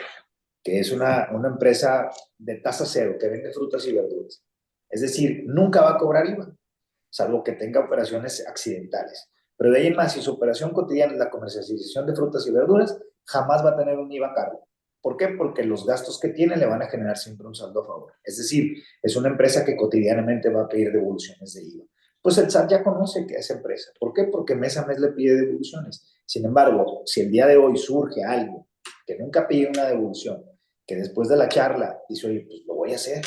que es una empresa de tasa cero, que vende frutas y verduras. Es decir, nunca va a cobrar IVA, salvo que tenga operaciones accidentales. Pero de ahí en más, si su operación cotidiana es la comercialización de frutas y verduras, jamás va a tener un IVA a cargo. ¿Por qué? Porque los gastos que tiene le van a generar siempre un saldo a favor. Es decir, es una empresa que cotidianamente va a pedir devoluciones de IVA. Pues el SAT ya conoce que es empresa. ¿Por qué? Porque mes a mes le pide devoluciones. Sin embargo, si el día de hoy surge algo que nunca pide una devolución, que después de la charla dice, oye, pues lo voy a hacer,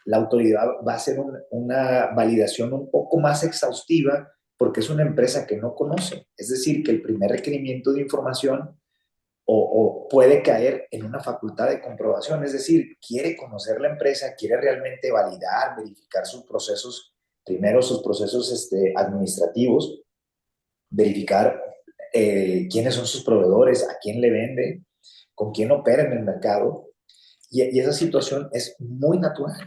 la autoridad va a hacer una validación un poco más exhaustiva porque es una empresa que no conoce. Es decir, que el primer requerimiento de información o puede caer en una facultad de comprobación, es decir, quiere conocer la empresa, quiere realmente validar, verificar sus procesos, primero sus procesos administrativos, verificar quiénes son sus proveedores, a quién le vende, con quién opera en el mercado, y esa situación es muy natural.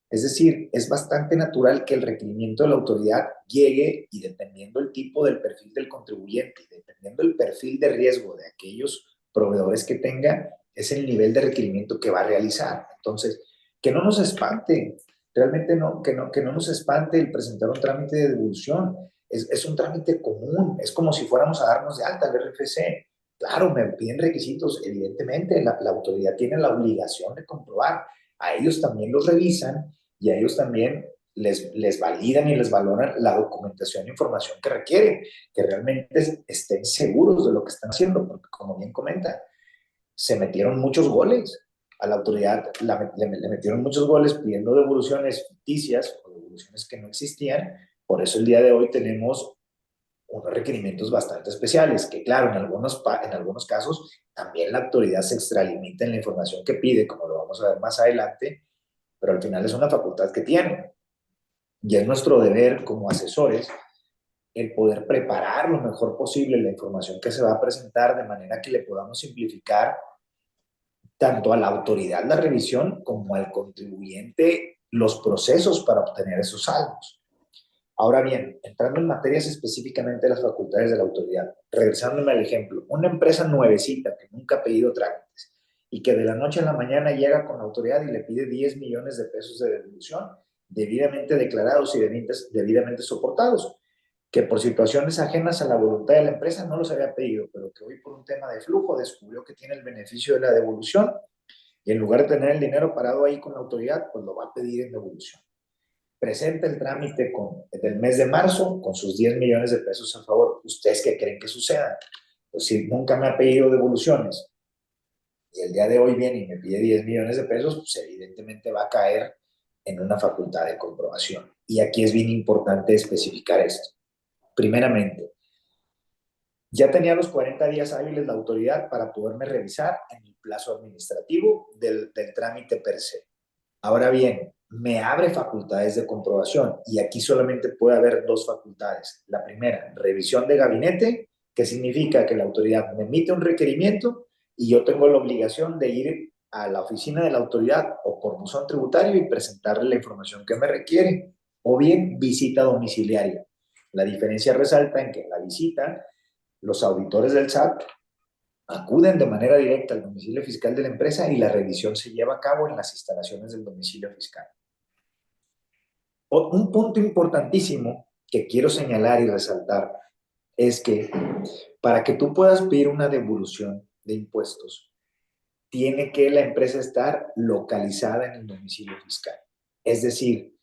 Es decir, es bastante natural que el requerimiento de la autoridad llegue y dependiendo el tipo del perfil del contribuyente, dependiendo el perfil de riesgo de aquellos proveedores que tenga, es el nivel de requerimiento que va a realizar. Entonces, que no nos espante, realmente que no nos espante el presentar un trámite de devolución. Es un trámite común, es como si fuéramos a darnos de alta al RFC. Claro, me piden requisitos, evidentemente, la autoridad tiene la obligación de comprobar. A ellos también los revisan y a ellos también les validan y les valoran la documentación e información que requieren, que realmente estén seguros de lo que están haciendo, porque como bien comenta, se metieron muchos goles. A la autoridad le metieron muchos goles pidiendo devoluciones ficticias o devoluciones que no existían. Por eso el día de hoy tenemos unos requerimientos bastante especiales, que claro, en algunos casos también la autoridad se extralimita en la información que pide, como lo vamos a ver más adelante, pero al final es una facultad que tiene. Y es nuestro deber como asesores el poder preparar lo mejor posible la información que se va a presentar de manera que le podamos simplificar tanto a la autoridad la revisión como al contribuyente los procesos para obtener esos saldos. Ahora bien, entrando en materias específicamente de las facultades de la autoridad, regresándome al ejemplo, una empresa nuevecita que nunca ha pedido trámites y que de la noche a la mañana llega con la autoridad y le pide 10 millones de pesos de devolución, debidamente declarados y debidamente soportados, que por situaciones ajenas a la voluntad de la empresa no los había pedido, pero que hoy por un tema de flujo descubrió que tiene el beneficio de la devolución y en lugar de tener el dinero parado ahí con la autoridad, pues lo va a pedir en devolución. Presenta el trámite del mes de marzo con sus 10 millones de pesos a favor. ¿Ustedes qué creen que suceda? Pues si nunca me ha pedido devoluciones y el día de hoy viene y me pide 10 millones de pesos, pues evidentemente va a caer en una facultad de comprobación. Y aquí es bien importante especificar esto. Primeramente, Ya tenía los 40 días hábiles la autoridad para poderme revisar en el plazo administrativo del trámite per se. Ahora bien, me abre facultades de comprobación y aquí solamente puede haber dos facultades. La primera, revisión de gabinete, que significa que la autoridad me emite un requerimiento y yo tengo la obligación de ir a la oficina de la autoridad o por buzón tributario y presentarle la información que me requiere, o bien visita domiciliaria. La diferencia resalta en que en la visita los auditores del SAT acuden de manera directa al domicilio fiscal de la empresa y la revisión se lleva a cabo en las instalaciones del domicilio fiscal. Un punto importantísimo que quiero señalar y resaltar es que para que tú puedas pedir una devolución de impuestos, tiene que la empresa estar localizada en el domicilio fiscal. Es decir,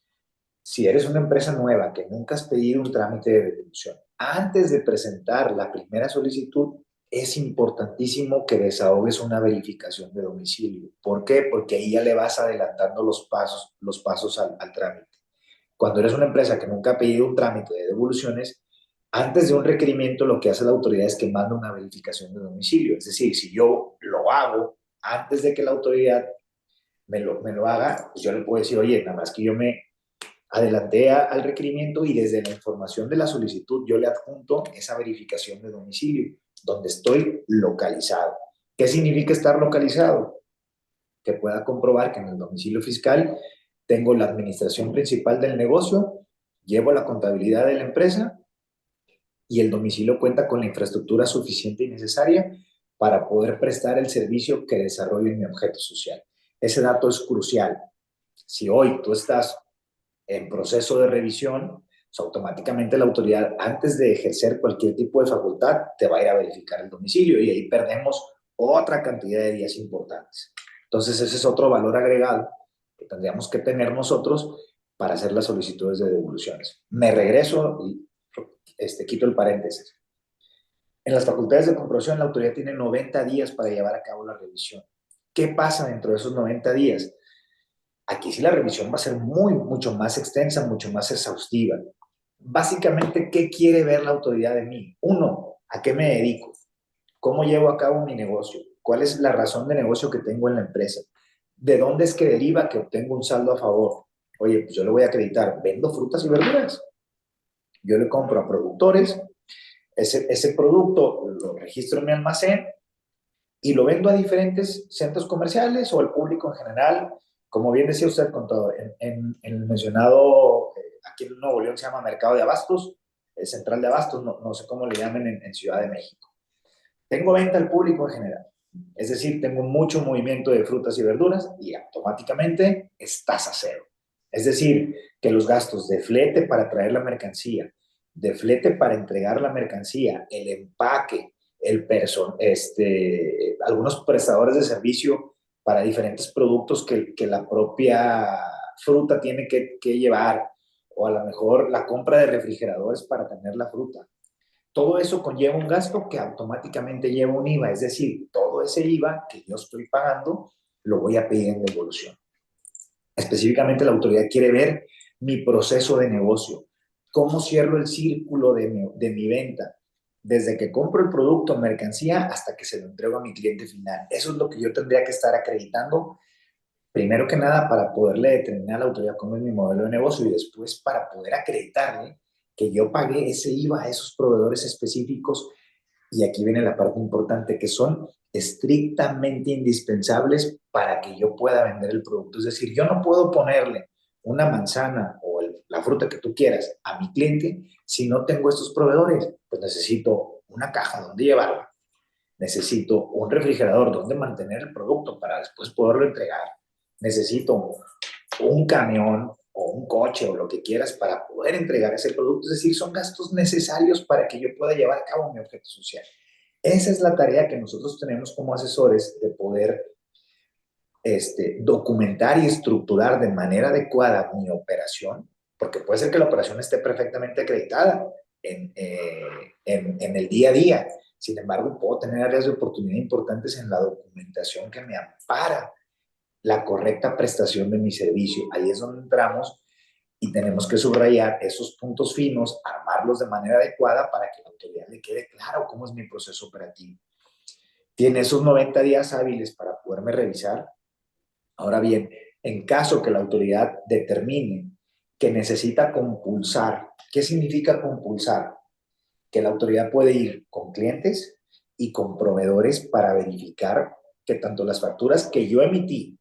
si eres una empresa nueva que nunca has pedido un trámite de devolución, antes de presentar la primera solicitud, es importantísimo que desahogues una verificación de domicilio. ¿Por qué? Porque ahí ya le vas adelantando los pasos al trámite. Cuando eres una empresa que nunca ha pedido un trámite de devoluciones, antes de un requerimiento lo que hace la autoridad es que manda una verificación de domicilio. Es decir, si yo lo hago antes de que la autoridad me lo haga, pues yo le puedo decir, oye, nada más que yo me adelanté al requerimiento y desde la información de la solicitud yo le adjunto esa verificación de domicilio, donde estoy localizado. ¿Qué significa estar localizado? Que pueda comprobar que en el domicilio fiscal tengo la administración principal del negocio, llevo la contabilidad de la empresa y el domicilio cuenta con la infraestructura suficiente y necesaria para poder prestar el servicio que desarrollo en mi objeto social. Ese dato es crucial. Si hoy tú estás en proceso de revisión, pues automáticamente la autoridad, antes de ejercer cualquier tipo de facultad, te va a ir a verificar el domicilio y ahí perdemos otra cantidad de días importantes. Entonces, ese es otro valor agregado que tendríamos que tener nosotros para hacer las solicitudes de devoluciones. Me regreso y quito el paréntesis. En las facultades de comprobación, la autoridad tiene 90 días para llevar a cabo la revisión. ¿Qué pasa dentro de esos 90 días? Aquí sí la revisión va a ser mucho más extensa, mucho más exhaustiva. Básicamente, ¿qué quiere ver la autoridad de mí? Uno, ¿a qué me dedico? ¿Cómo llevo a cabo mi negocio? ¿Cuál es la razón de negocio que tengo en la empresa? ¿De dónde es que deriva que obtengo un saldo a favor? Oye, pues yo le voy a acreditar, vendo frutas y verduras. Yo le compro a productores, ese producto lo registro en mi almacén y lo vendo a diferentes centros comerciales o al público en general. Como bien decía usted, con todo, en el mencionado, aquí en Nuevo León se llama Mercado de Abastos, Central de Abastos, no sé cómo le llamen en Ciudad de México. Tengo venta al público en general. Es decir, tengo mucho movimiento de frutas y verduras y automáticamente es tasa cero. Es decir, que los gastos de flete para traer la mercancía, de flete para entregar la mercancía, el empaque, algunos prestadores de servicio para diferentes productos que la propia fruta tiene que llevar, o a lo mejor la compra de refrigeradores para tener la fruta. Todo eso conlleva un gasto que automáticamente lleva un IVA, es decir, todo ese IVA que yo estoy pagando lo voy a pedir en devolución. Específicamente la autoridad quiere ver mi proceso de negocio, cómo cierro el círculo de mi venta, desde que compro el producto, mercancía, hasta que se lo entrego a mi cliente final. Eso es lo que yo tendría que estar acreditando, primero que nada, para poderle determinar a la autoridad cómo es mi modelo de negocio y después para poder acreditarle que yo pagué ese IVA a esos proveedores específicos. Y aquí viene la parte importante, que son estrictamente indispensables para que yo pueda vender el producto. Es decir, yo no puedo ponerle una manzana o la fruta que tú quieras a mi cliente si no tengo estos proveedores. Pues necesito una caja donde llevarla, necesito un refrigerador donde mantener el producto para después poderlo entregar, necesito un camión o un coche o lo que quieras para poder entregar ese producto. Es decir, son gastos necesarios para que yo pueda llevar a cabo mi objeto social. Esa es la tarea que nosotros tenemos como asesores, de poder documentar y estructurar de manera adecuada mi operación, porque puede ser que la operación esté perfectamente acreditada en el día a día. Sin embargo, puedo tener áreas de oportunidad importantes en la documentación que me ampara la correcta prestación de mi servicio. Ahí es donde entramos y tenemos que subrayar esos puntos finos, armarlos de manera adecuada para que a la autoridad le quede claro cómo es mi proceso operativo. Tiene esos 90 días hábiles para poderme revisar. Ahora bien, en caso que la autoridad determine que necesita compulsar, ¿qué significa compulsar? Que la autoridad puede ir con clientes y con proveedores para verificar que tanto las facturas que yo emití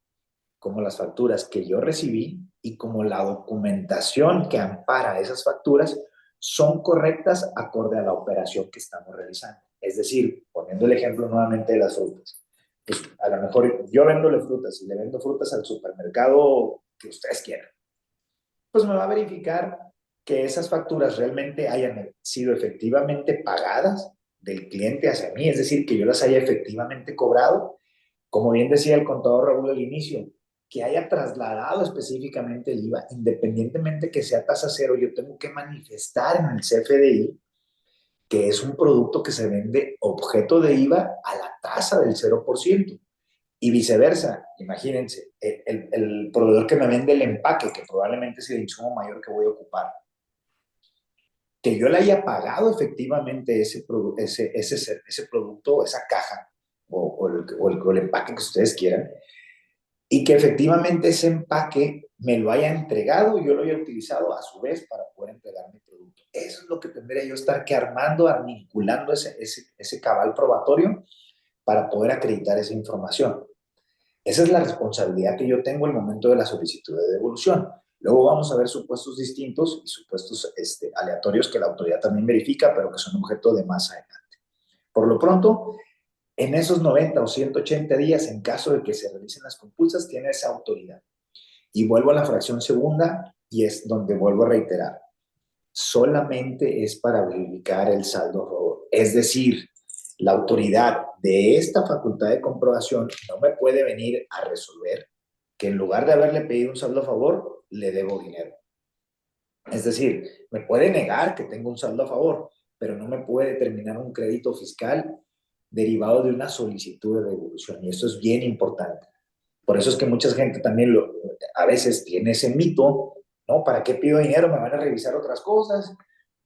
como las facturas que yo recibí y como la documentación que ampara esas facturas son correctas acorde a la operación que estamos realizando. Es decir, poniendo el ejemplo nuevamente de las frutas, pues a lo mejor yo vendo frutas y le vendo frutas al supermercado que ustedes quieran, pues me va a verificar que esas facturas realmente hayan sido efectivamente pagadas del cliente hacia mí, es decir, que yo las haya efectivamente cobrado, como bien decía el contador Raúl al inicio, que haya trasladado específicamente el IVA, independientemente que sea tasa cero, yo tengo que manifestar en el CFDI que es un producto que se vende objeto de IVA a la tasa del 0%. Y viceversa, imagínense, el proveedor que me vende el empaque, que probablemente es el insumo mayor que voy a ocupar, que yo le haya pagado efectivamente ese producto, esa caja, o el empaque que ustedes quieran, y que efectivamente ese empaque me lo haya entregado y yo lo haya utilizado a su vez para poder entregar mi producto. Eso es lo que tendría yo estar que armando, articulando ese cabal probatorio para poder acreditar esa información. Esa es la responsabilidad que yo tengo al momento de la solicitud de devolución. Luego vamos a ver supuestos distintos y supuestos aleatorios que la autoridad también verifica, pero que son objeto de más adelante. Por lo pronto, en esos 90 o 180 días, en caso de que se realicen las compulsas, tiene esa autoridad. Y vuelvo a la fracción segunda y es donde vuelvo a reiterar. Solamente es para verificar el saldo a favor. Es decir, la autoridad de esta facultad de comprobación no me puede venir a resolver que en lugar de haberle pedido un saldo a favor, le debo dinero. Es decir, me puede negar que tengo un saldo a favor, pero no me puede determinar un crédito fiscal derivado de una solicitud de devolución. Y esto es bien importante. Por eso es que mucha gente también a veces tiene ese mito, ¿no? ¿Para qué pido dinero? ¿Me van a revisar otras cosas?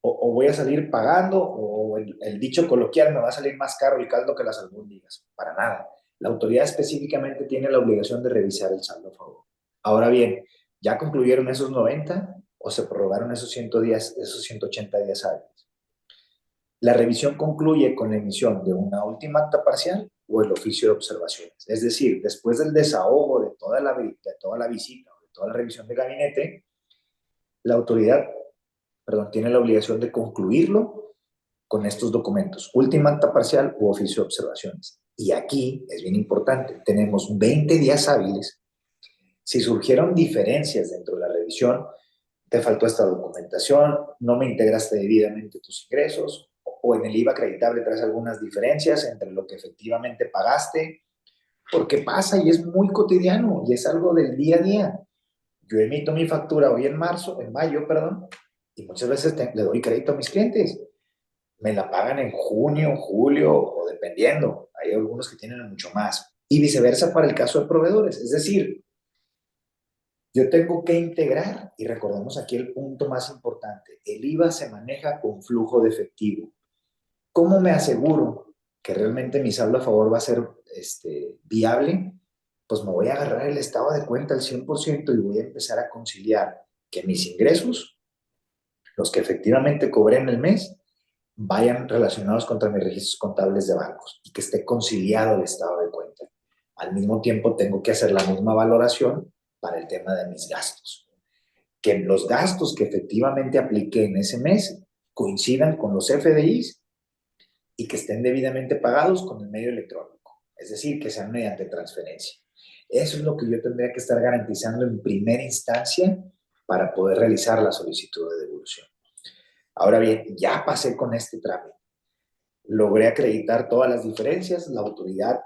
O voy a salir pagando, o el dicho coloquial, me va a salir más caro el caldo que las albóndigas. Para nada. La autoridad específicamente tiene la obligación de revisar el saldo a favor. Ahora bien, ¿ya concluyeron esos 90 o se prorrogaron esos 180 días hábiles? La revisión concluye con la emisión de una última acta parcial o el oficio de observaciones. Es decir, después del desahogo de toda la visita o de toda la revisión de gabinete, la autoridad tiene la obligación de concluirlo con estos documentos, última acta parcial u oficio de observaciones. Y aquí es bien importante, tenemos 20 días hábiles. Si surgieron diferencias dentro de la revisión, te faltó esta documentación, no me integraste debidamente tus ingresos, o en el IVA acreditable traes algunas diferencias entre lo que efectivamente pagaste, porque pasa y es muy cotidiano y es algo del día a día. Yo emito mi factura hoy en mayo, y muchas veces le doy crédito a mis clientes. Me la pagan en junio, julio o dependiendo. Hay algunos que tienen mucho más. Y viceversa para el caso de proveedores. Es decir, yo tengo que integrar, y recordemos aquí el punto más importante, el IVA se maneja con flujo de efectivo. ¿Cómo me aseguro que realmente mi saldo a favor va a ser viable? Pues me voy a agarrar el estado de cuenta al 100% y voy a empezar a conciliar que mis ingresos, los que efectivamente cobré en el mes, vayan relacionados contra mis registros contables de bancos y que esté conciliado el estado de cuenta. Al mismo tiempo tengo que hacer la misma valoración para el tema de mis gastos. Que los gastos que efectivamente apliqué en ese mes coincidan con los FDIs y que estén debidamente pagados con el medio electrónico, es decir, que sean mediante transferencia. Eso es lo que yo tendría que estar garantizando en primera instancia para poder realizar la solicitud de devolución. Ahora bien, ya pasé con este trámite. Logré acreditar todas las diferencias, la autoridad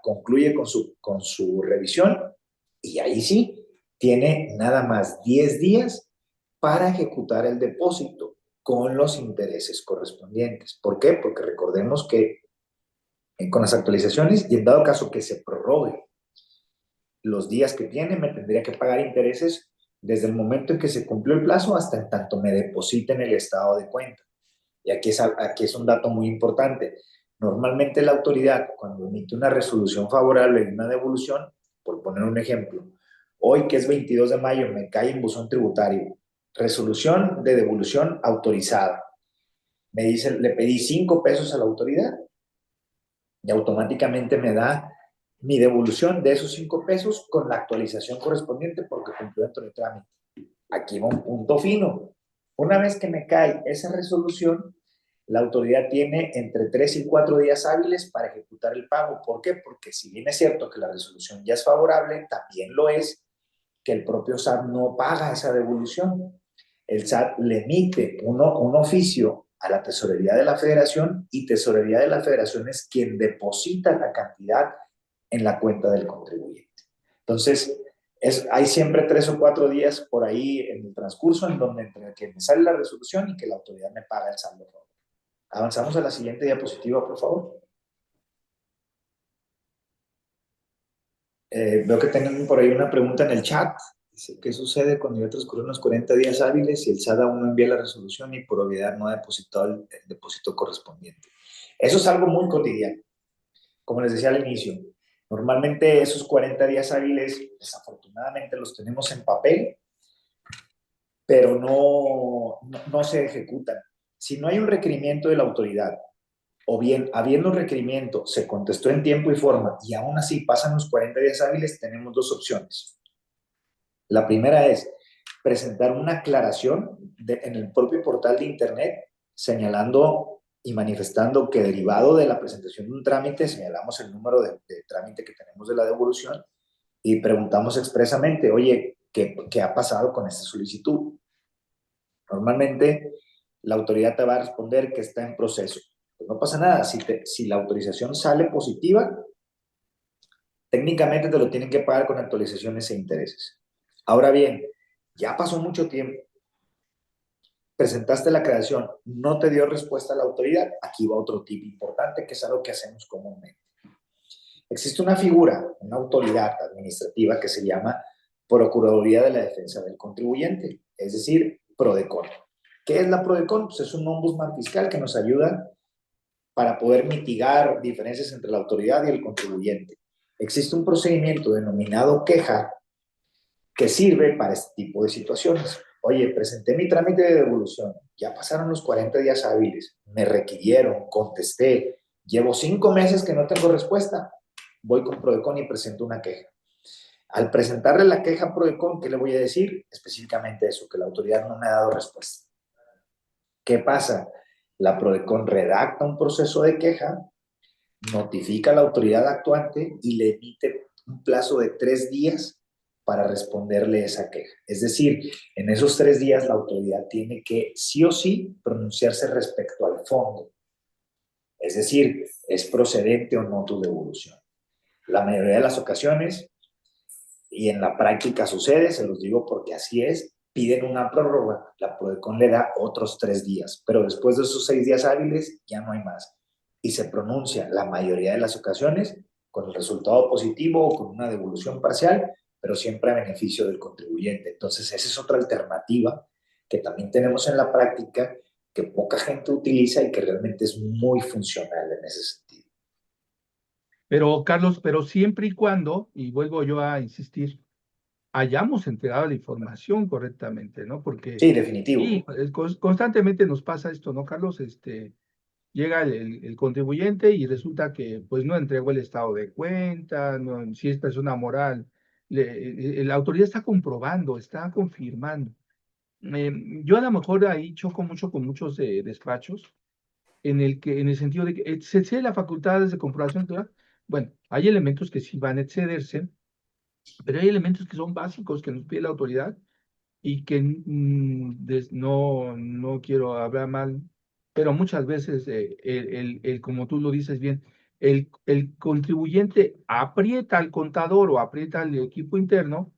concluye con su revisión y ahí sí, tiene nada más 10 días para ejecutar el depósito con los intereses correspondientes. ¿Por qué? Porque recordemos que con las actualizaciones, y en dado caso que se prorrogue los días que tiene, me tendría que pagar intereses desde el momento en que se cumplió el plazo hasta en tanto me depositen el estado de cuenta. Y aquí es un dato muy importante. Normalmente la autoridad, cuando emite una resolución favorable y una devolución, por poner un ejemplo, hoy que es 22 de mayo me cae en buzón tributario, resolución de devolución autorizada. Me dice, le pedí 5 pesos a la autoridad y automáticamente me da mi devolución de esos 5 pesos con la actualización correspondiente porque cumplió dentro del trámite. Aquí va un punto fino. Una vez que me cae esa resolución, la autoridad tiene entre 3 y 4 días hábiles para ejecutar el pago. ¿Por qué? Porque si bien es cierto que la resolución ya es favorable, también lo es que el propio SAT no paga esa devolución. El SAT le emite un oficio a la Tesorería de la Federación y Tesorería de la Federación es quien deposita la cantidad en la cuenta del contribuyente. Entonces, hay siempre 3 o 4 días por ahí en el transcurso en donde entre que me sale la resolución y que la autoridad me paga el saldo. Avanzamos a la siguiente diapositiva, por favor. Veo que tienen por ahí una pregunta en el chat. Dice, ¿qué sucede cuando ya transcurren unos 40 días hábiles y el SAT aún no envía la resolución y por obviedad no ha depositado el depósito correspondiente? Eso es algo muy cotidiano. Como les decía al inicio, normalmente esos 40 días hábiles, desafortunadamente los tenemos en papel, pero no se ejecutan. Si no hay un requerimiento de la autoridad, o bien, habiendo un requerimiento, se contestó en tiempo y forma, y aún así pasan los 40 días hábiles, tenemos 2 opciones. La primera es presentar una aclaración en el propio portal de Internet, señalando y manifestando que derivado de la presentación de un trámite, señalamos el número de trámite que tenemos de la devolución y preguntamos expresamente, oye, ¿qué ha pasado con esta solicitud? Normalmente la autoridad te va a responder que está en proceso. Pues no pasa nada, si la autorización sale positiva, técnicamente te lo tienen que pagar con actualizaciones e intereses. Ahora bien, ya pasó mucho tiempo, presentaste la creación, no te dio respuesta a la autoridad, aquí va otro tip importante que es algo que hacemos comúnmente. Existe una figura, una autoridad administrativa que se llama Procuraduría de la Defensa del Contribuyente, es decir, PRODECON. ¿Qué es la PRODECON? Pues es un ombudsman fiscal que nos ayuda para poder mitigar diferencias entre la autoridad y el contribuyente. Existe un procedimiento denominado queja que sirve para este tipo de situaciones. Oye, presenté mi trámite de devolución, ya pasaron los 40 días hábiles, me requirieron, contesté, llevo 5 meses que no tengo respuesta, voy con PRODECON y presento una queja. Al presentarle la queja a PRODECON, ¿qué le voy a decir? Específicamente eso, que la autoridad no me ha dado respuesta. ¿Qué pasa? La PRODECON redacta un proceso de queja, notifica a la autoridad actuante y le emite un plazo de 3 días para responderle esa queja. Es decir, en esos 3 días la autoridad tiene que sí o sí pronunciarse respecto al fondo. Es decir, ¿es procedente o no tu devolución? La mayoría de las ocasiones, y en la práctica sucede, se los digo porque así es, piden una prórroga, la PRODECON le da otros 3 días, pero después de esos 6 días hábiles ya no hay más. Y se pronuncia la mayoría de las ocasiones con el resultado positivo o con una devolución parcial, pero siempre a beneficio del contribuyente. Entonces, esa es otra alternativa que también tenemos en la práctica, que poca gente utiliza y que realmente es muy funcional en ese sentido. Pero, Carlos, pero siempre y cuando, y vuelvo yo a insistir, hayamos entregado la información correctamente, ¿no? Porque Sí, definitivo. sí, constantemente nos pasa esto, ¿no, Carlos? Llega el contribuyente y resulta que pues no entregó el estado de cuenta, no, si es persona moral, la autoridad está comprobando, está confirmando. Yo a lo mejor ahí choco mucho con muchos despachos en el sentido de que se excede las facultades de comprobación, ¿verdad? Bueno, hay elementos que sí van a excederse, pero hay elementos que son básicos que nos pide la autoridad y que no quiero hablar mal, pero muchas veces, como tú lo dices bien, el contribuyente aprieta al contador o aprieta al equipo interno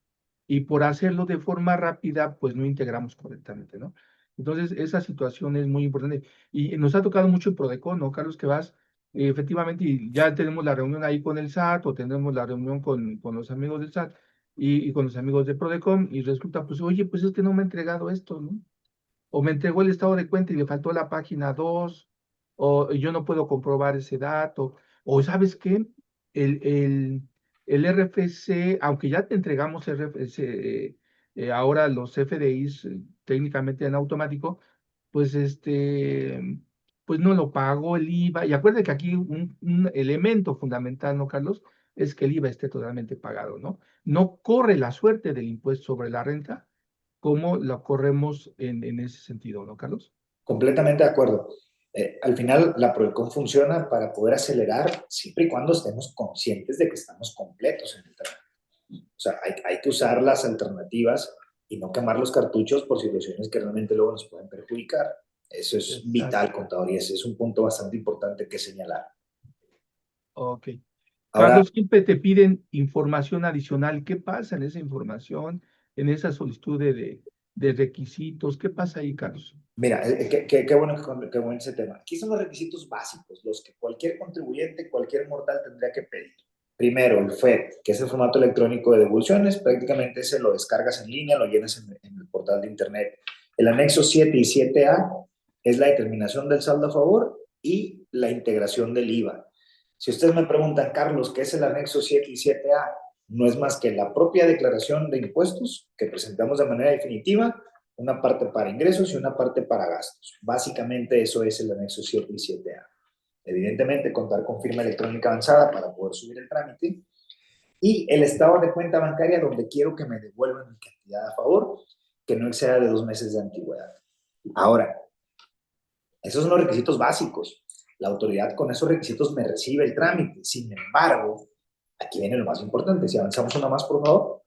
y por hacerlo de forma rápida, pues no integramos correctamente, ¿no? Entonces, esa situación es muy importante. Y nos ha tocado mucho en Prodecon, ¿no, Carlos? Que vas, efectivamente, y ya tenemos la reunión ahí con el SAT o tenemos la reunión con los amigos del SAT y con los amigos de Prodecom, y resulta, pues, oye, pues es que no me ha entregado esto, ¿no? O me entregó el estado de cuenta y le faltó la página 2, o yo no puedo comprobar ese dato, o ¿sabes qué? El, el, el RFC, aunque ya te entregamos RFC, ahora los FDIs técnicamente en automático, pues pues no lo pagó el IVA, y acuérdate que aquí un elemento fundamental, ¿no, Carlos? Es que el IVA esté totalmente pagado, ¿no? No corre la suerte del impuesto sobre la renta, cómo lo corremos en ese sentido, ¿no, Carlos? Completamente de acuerdo. Al final, la Prodecon funciona para poder acelerar siempre y cuando estemos conscientes de que estamos completos en el trabajo. O sea, hay que usar las alternativas y no quemar los cartuchos por situaciones que realmente luego nos pueden perjudicar. Eso es Exacto. vital, contador, y ese es un punto bastante importante que señalar. Ok. Ahora, Carlos, siempre te piden información adicional. ¿Qué pasa en esa información, en esa solicitud de requisitos? ¿Qué pasa ahí, Carlos? mira, qué bueno que bueno ese tema. Aquí son los requisitos básicos, los que cualquier contribuyente, cualquier mortal tendría que pedir. Primero, el FED, que es el formato electrónico de devoluciones, prácticamente se lo descargas en línea, lo llenas en el portal de internet. El anexo 7 y 7A es la determinación del saldo a favor y la integración del IVA. Si ustedes me preguntan, Carlos, ¿qué es el anexo 7 y 7A? No es más que la propia declaración de impuestos que presentamos de manera definitiva, una parte para ingresos y una parte para gastos. Básicamente eso es el anexo 7 y 7A. Evidentemente, contar con firma electrónica avanzada para poder subir el trámite y el estado de cuenta bancaria donde quiero que me devuelvan mi cantidad a favor, que no exceda de 2 meses de antigüedad. Ahora, esos son los requisitos básicos. La autoridad con esos requisitos me recibe el trámite. Sin embargo, aquí viene lo más importante. Si avanzamos una más, por favor.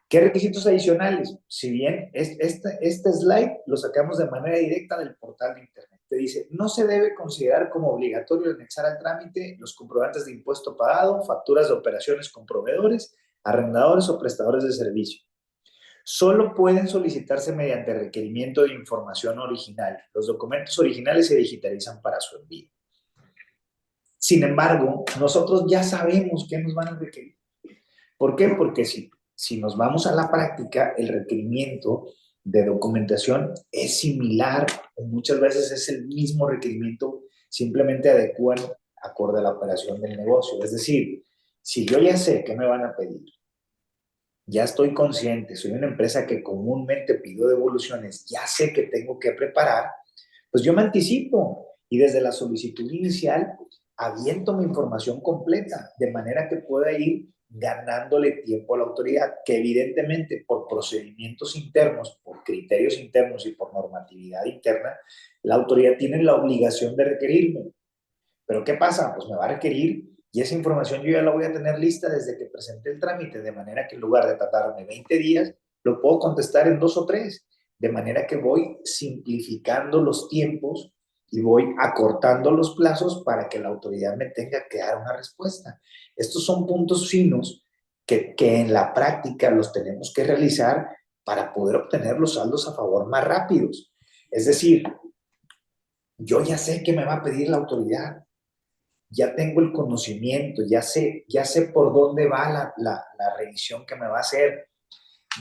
¿Qué requisitos adicionales? Si bien este slide lo sacamos de manera directa del portal de Internet. Te dice, no se debe considerar como obligatorio anexar al trámite los comprobantes de impuesto pagado, facturas de operaciones con proveedores, arrendadores o prestadores de servicio. Solo pueden solicitarse mediante requerimiento de información original. Los documentos originales se digitalizan para su envío. Sin embargo, nosotros ya sabemos qué nos van a requerir. ¿Por qué? Porque si nos vamos a la práctica, el requerimiento de documentación es similar o muchas veces es el mismo requerimiento, simplemente adecuan acorde a la operación del negocio. Es decir, si yo ya sé qué me van a pedir, ya estoy consciente, soy una empresa que comúnmente pido devoluciones, ya sé que tengo que preparar, pues yo me anticipo y desde la solicitud inicial aviento mi información completa, de manera que pueda ir ganándole tiempo a la autoridad, que evidentemente por procedimientos internos, por criterios internos y por normatividad interna, la autoridad tiene la obligación de requerirme. Pero ¿qué pasa? Pues me va a requerir y esa información yo ya la voy a tener lista desde que presenté el trámite, de manera que en lugar de tardarme 20 días, lo puedo contestar en 2 o 3, de manera que voy simplificando los tiempos y voy acortando los plazos para que la autoridad me tenga que dar una respuesta. Estos son puntos finos que en la práctica los tenemos que realizar para poder obtener los saldos a favor más rápidos. Es decir, yo ya sé qué me va a pedir la autoridad, ya tengo el conocimiento, ya sé por dónde va la revisión que me va a hacer.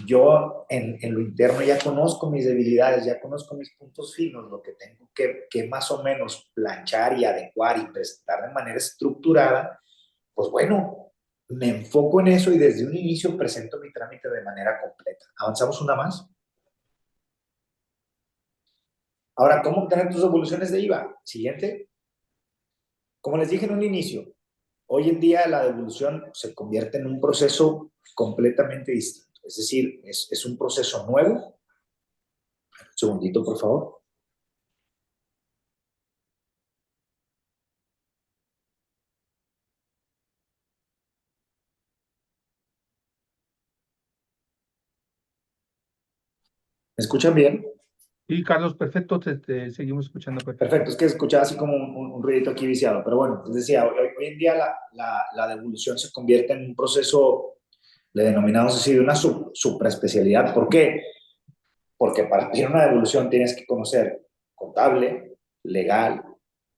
Yo en lo interno ya conozco mis debilidades, ya conozco mis puntos finos, lo que tengo que más o menos planchar y adecuar y presentar de manera estructurada, pues bueno, me enfoco en eso y desde un inicio presento mi trámite de manera completa. ¿Avanzamos una más? Ahora, ¿cómo obtener tus devoluciones de IVA? Siguiente. Como les dije en un inicio, hoy en día la devolución se convierte en un proceso completamente distinto. Es decir, es un proceso nuevo. Un segundito, por favor. ¿Me escuchan bien? Sí, Carlos, perfecto, te seguimos escuchando Perfecto, es perfectamente. que escuchaba así como un ruidito aquí viciado, pero bueno, les decía, hoy en día la devolución se convierte en un proceso, le denominamos así, de una supraespecialidad. ¿Por qué? Porque para pedir una devolución tienes que conocer contable, legal,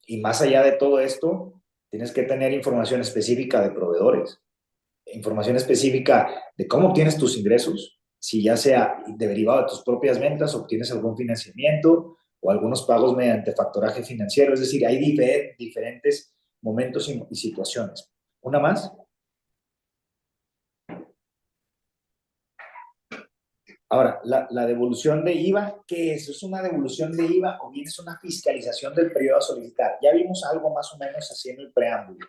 y más allá de todo esto, tienes que tener información específica de proveedores. información específica de cómo obtienes tus ingresos, si ya sea derivado de tus propias ventas, obtienes algún financiamiento o algunos pagos mediante factoraje financiero. Es decir, hay diferentes momentos y situaciones. Una más. Ahora, la devolución de IVA, ¿qué es? ¿Es una devolución de IVA o bien es una fiscalización del periodo a solicitar? Ya vimos algo más o menos así en el preámbulo.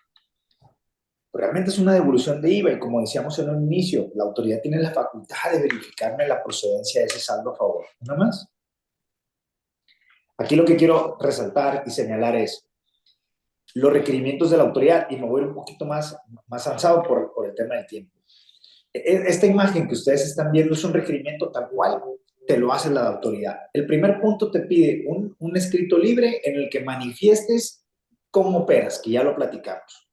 Realmente es una devolución de IVA y como decíamos en un inicio, la autoridad tiene la facultad de verificarme la procedencia de ese saldo a favor. ¿Una más? Aquí lo que quiero resaltar y señalar es los requerimientos de la autoridad, y me voy un poquito más avanzado por el tema del tiempo. Esta imagen que ustedes están viendo es un requerimiento tal cual te lo hace la autoridad. El primer punto te pide un escrito libre en el que manifiestes cómo operas, que ya lo platicamos.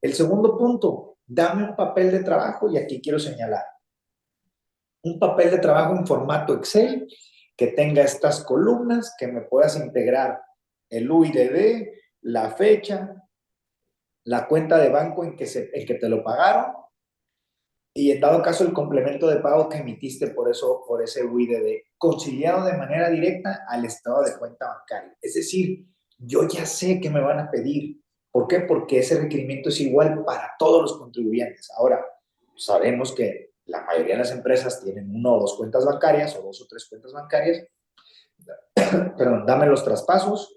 El segundo punto, dame un papel de trabajo, y aquí quiero señalar, un papel de trabajo en formato Excel que tenga estas columnas, que me puedas integrar el UIDD, la fecha, la cuenta de banco en que te lo pagaron, y en dado caso el complemento de pago que emitiste por ese UIDD, conciliado de manera directa al estado de cuenta bancaria. Es decir, yo ya sé que me van a pedir. ¿Por qué? Porque ese requerimiento es igual para todos los contribuyentes. Ahora, sabemos que la mayoría de las empresas tienen 1 o 2 cuentas bancarias o 2 o 3 cuentas bancarias. Perdón, dame los traspasos.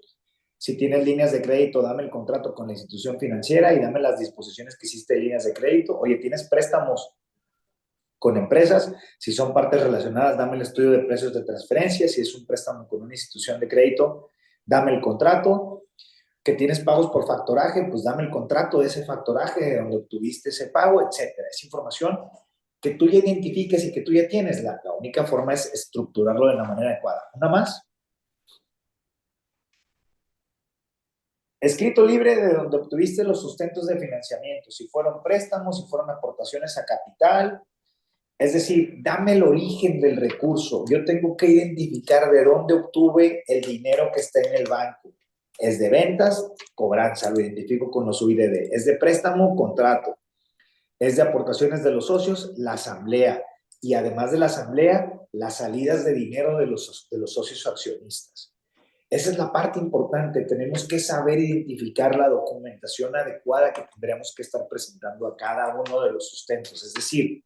Si tienes líneas de crédito, dame el contrato con la institución financiera y dame las disposiciones que hiciste de líneas de crédito. Oye, ¿tienes préstamos con empresas? Si son partes relacionadas, dame el estudio de precios de transferencia. Si es un préstamo con una institución de crédito, dame el contrato. Que tienes pagos por factoraje, pues dame el contrato de ese factoraje, de donde obtuviste ese pago, etcétera. Es información que tú ya identifiques y que tú ya tienes. La única forma es estructurarlo de la manera adecuada. Una más. Escrito libre de donde obtuviste los sustentos de financiamiento, si fueron préstamos, si fueron aportaciones a capital. Es decir, dame el origen del recurso. Yo tengo que identificar de dónde obtuve el dinero que está en el banco. ¿Es de ventas? Cobranza, lo identifico con los UIDD. ¿Es de préstamo? Contrato. ¿Es de aportaciones de los socios? La asamblea. Y además de la asamblea, las salidas de dinero de los socios accionistas. Esa es la parte importante. Tenemos que saber identificar la documentación adecuada que tendremos que estar presentando a cada uno de los sustentos. Es decir,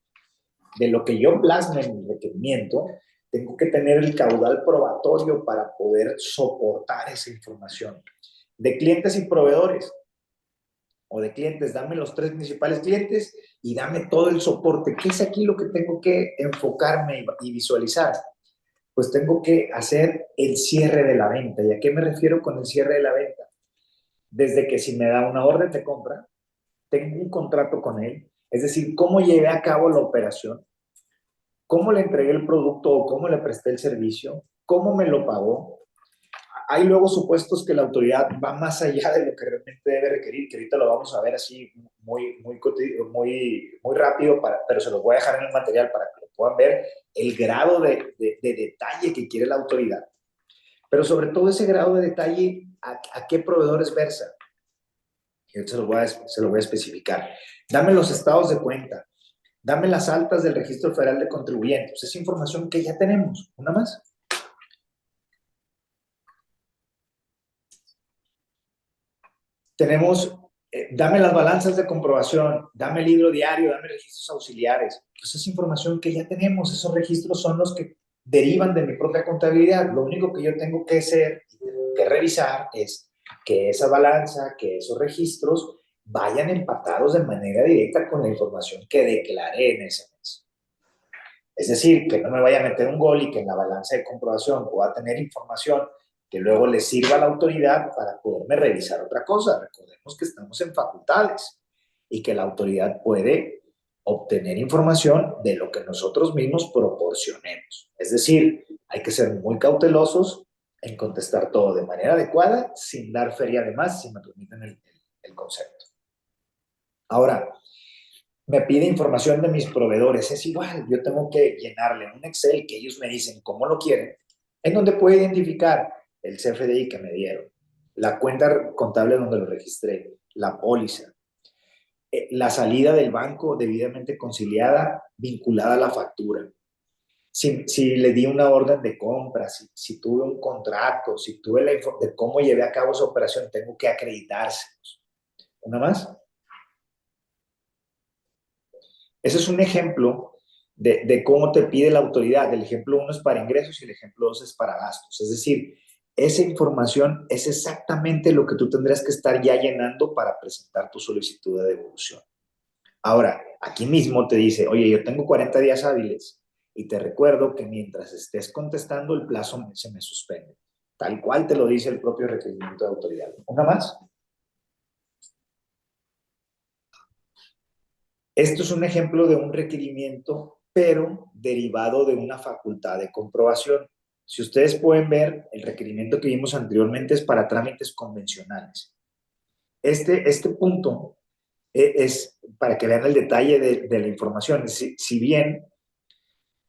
de lo que yo plasme en mi requerimiento, tengo que tener el caudal probatorio para poder soportar esa información. De clientes y proveedores, o de clientes, dame los 3 principales clientes y dame todo el soporte. ¿Qué es aquí lo que tengo que enfocarme y visualizar? Pues tengo que hacer el cierre de la venta. ¿Y a qué me refiero con el cierre de la venta? Desde que si me da una orden de compra, tengo un contrato con él, es decir, cómo llevé a cabo la operación, cómo le entregué el producto o cómo le presté el servicio, cómo me lo pagó. Hay luego supuestos que la autoridad va más allá de lo que realmente debe requerir, que ahorita lo vamos a ver así muy rápido, pero se los voy a dejar en el material para que lo puedan ver, el grado de detalle que quiere la autoridad. Pero sobre todo ese grado de detalle, ¿a qué proveedores versa? Yo se lo voy a especificar. Dame los estados de cuenta. Dame las altas del Registro Federal de Contribuyentes. Es información que ya tenemos. ¿Una más? Tenemos, dame las balanzas de comprobación, dame el libro diario, dame registros auxiliares. Pues es información que ya tenemos. Esos registros son los que derivan de mi propia contabilidad. Lo único que yo tengo que hacer, que revisar, es que esa balanza, que esos registros vayan empatados de manera directa con la información que declaré en ese mes. Es decir, que no me vaya a meter un gol y que en la balanza de comprobación pueda tener información que luego le sirva a la autoridad para poderme revisar otra cosa. Recordemos que estamos en facultades y que la autoridad puede obtener información de lo que nosotros mismos proporcionemos. Es decir, hay que ser muy cautelosos en contestar todo de manera adecuada, sin dar feria de más, si me permiten el concepto. Ahora, me pide información de mis proveedores. Es igual, yo tengo que llenarle un Excel que ellos me dicen cómo lo quieren, en donde puedo identificar el CFDI que me dieron, la cuenta contable donde lo registré, la póliza, La salida del banco debidamente conciliada, vinculada a la factura. Si le di una orden de compra, si tuve un contrato, si tuve de cómo llevé a cabo esa operación, tengo que acreditárselos. ¿Una más? Ese es un ejemplo de cómo te pide la autoridad. El ejemplo 1 es para ingresos y el ejemplo 2 es para gastos. Es decir, esa información es exactamente lo que tú tendrías que estar ya llenando para presentar tu solicitud de devolución. Ahora, aquí mismo te dice, oye, yo tengo 40 días hábiles y te recuerdo que mientras estés contestando el plazo se me suspende. Tal cual te lo dice el propio requerimiento de autoridad. ¿Una más? Esto es un ejemplo de un requerimiento, pero derivado de una facultad de comprobación. Si ustedes pueden ver, el requerimiento que vimos anteriormente es para trámites convencionales. Este punto es para que vean el detalle de la información. Si bien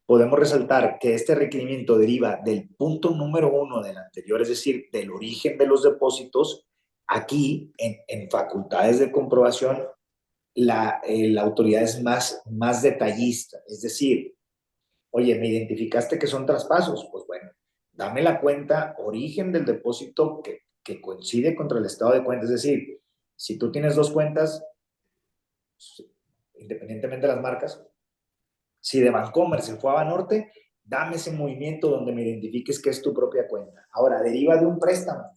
podemos resaltar que este requerimiento deriva del punto número 1 del anterior, es decir, del origen de los depósitos, aquí en facultades de comprobación la autoridad es más detallista, es decir, oye, me identificaste que son traspasos, pues bueno, dame la cuenta origen del depósito que coincide contra el estado de cuenta, es decir, si tú tienes dos cuentas, independientemente de las marcas, si de Bancomer se fue a Banorte, dame ese movimiento donde me identifiques que es tu propia cuenta. Ahora, deriva de un préstamo.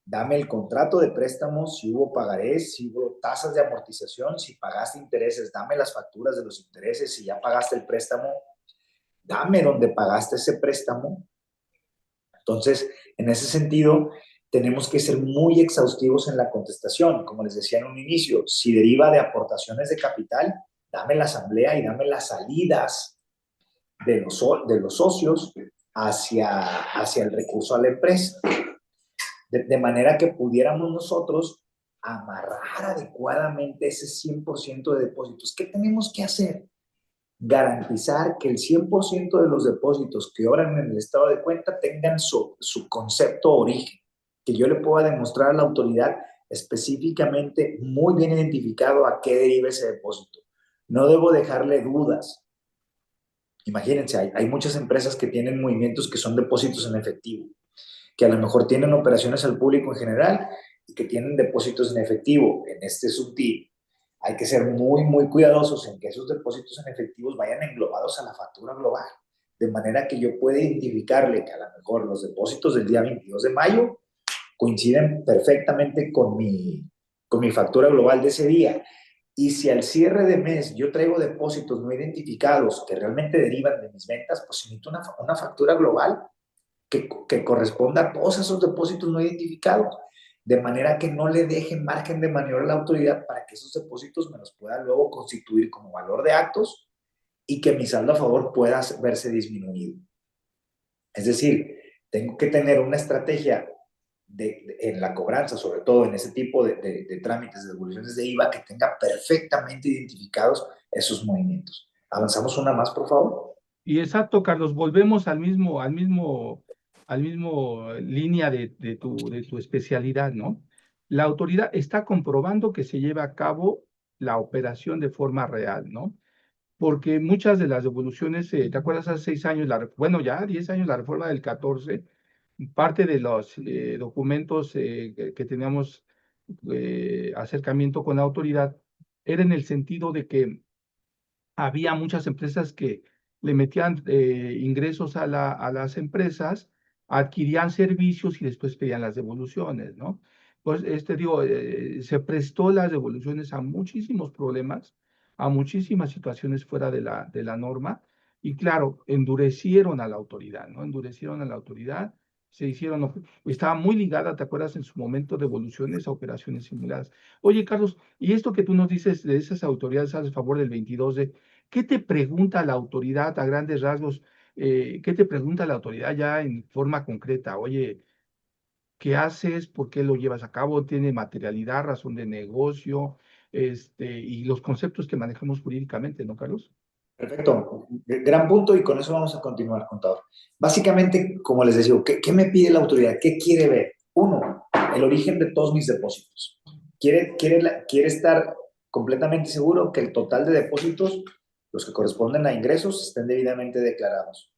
Dame el contrato de préstamo, si hubo pagarés, si hubo tasas de amortización, si pagaste intereses, dame las facturas de los intereses, si ya pagaste el préstamo, dame donde pagaste ese préstamo. Entonces, en ese sentido, tenemos que ser muy exhaustivos en la contestación. Como les decía en un inicio, si deriva de aportaciones de capital, dame la asamblea y dame las salidas de los socios hacia el recurso a la empresa. De manera que pudiéramos nosotros amarrar adecuadamente ese 100% de depósitos. ¿Qué tenemos que hacer? Garantizar que el 100% de los depósitos que oran en el estado de cuenta tengan su concepto origen, que yo le pueda demostrar a la autoridad específicamente muy bien identificado a qué deriva ese depósito. No debo dejarle dudas. Imagínense, hay muchas empresas que tienen movimientos que son depósitos en efectivo, que a lo mejor tienen operaciones al público en general y que tienen depósitos en efectivo. En este subtip hay que ser muy cuidadosos en que esos depósitos en efectivos vayan englobados a la factura global, de manera que yo pueda identificarle que a lo mejor los depósitos del día 22 de mayo coinciden perfectamente con mi factura global de ese día. Y si al cierre de mes yo traigo depósitos no identificados que realmente derivan de mis ventas, pues emito una factura global que corresponda a todos esos depósitos no identificados, de manera que no le dejen margen de maniobra a la autoridad para que esos depósitos me los pueda luego constituir como valor de actos y que mi saldo a favor pueda verse disminuido. Es decir, tengo que tener una estrategia en la cobranza, sobre todo en ese tipo de trámites de devoluciones de IVA, que tenga perfectamente identificados esos movimientos. ¿Avanzamos una más, por favor? Y exacto, Carlos, volvemos al mismo línea de tu especialidad, ¿no? La autoridad está comprobando que se lleva a cabo la operación de forma real, ¿no? Porque muchas de las devoluciones, ¿te acuerdas hace 6 años, bueno, ya 10 años, la reforma del 14, parte de los documentos que teníamos acercamiento con la autoridad era en el sentido de que había muchas empresas que le metían ingresos a las empresas, adquirían servicios y después pedían las devoluciones, ¿no? Pues, digo, se prestó las devoluciones a muchísimos problemas, a muchísimas situaciones fuera de la norma, y claro, endurecieron a la autoridad, ¿no? Endurecieron a la autoridad, estaba muy ligada, ¿te acuerdas? En su momento, devoluciones a operaciones simuladas. Oye, Carlos, y esto que tú nos dices de esas autoridades a favor del 22 de ¿qué te pregunta la autoridad a grandes rasgos? ¿Qué te pregunta la autoridad ya en forma concreta? Oye, ¿qué haces? ¿Por qué lo llevas a cabo? ¿Tiene materialidad, razón de negocio? Y los conceptos que manejamos jurídicamente, ¿no, Carlos? Perfecto, gran punto y con eso vamos a continuar, contador. Básicamente, como les decía, ¿qué me pide la autoridad? ¿Qué quiere ver? Uno, el origen de todos mis depósitos. Quiere estar completamente seguro que el total de depósitos, los que corresponden a ingresos, estén debidamente declarados.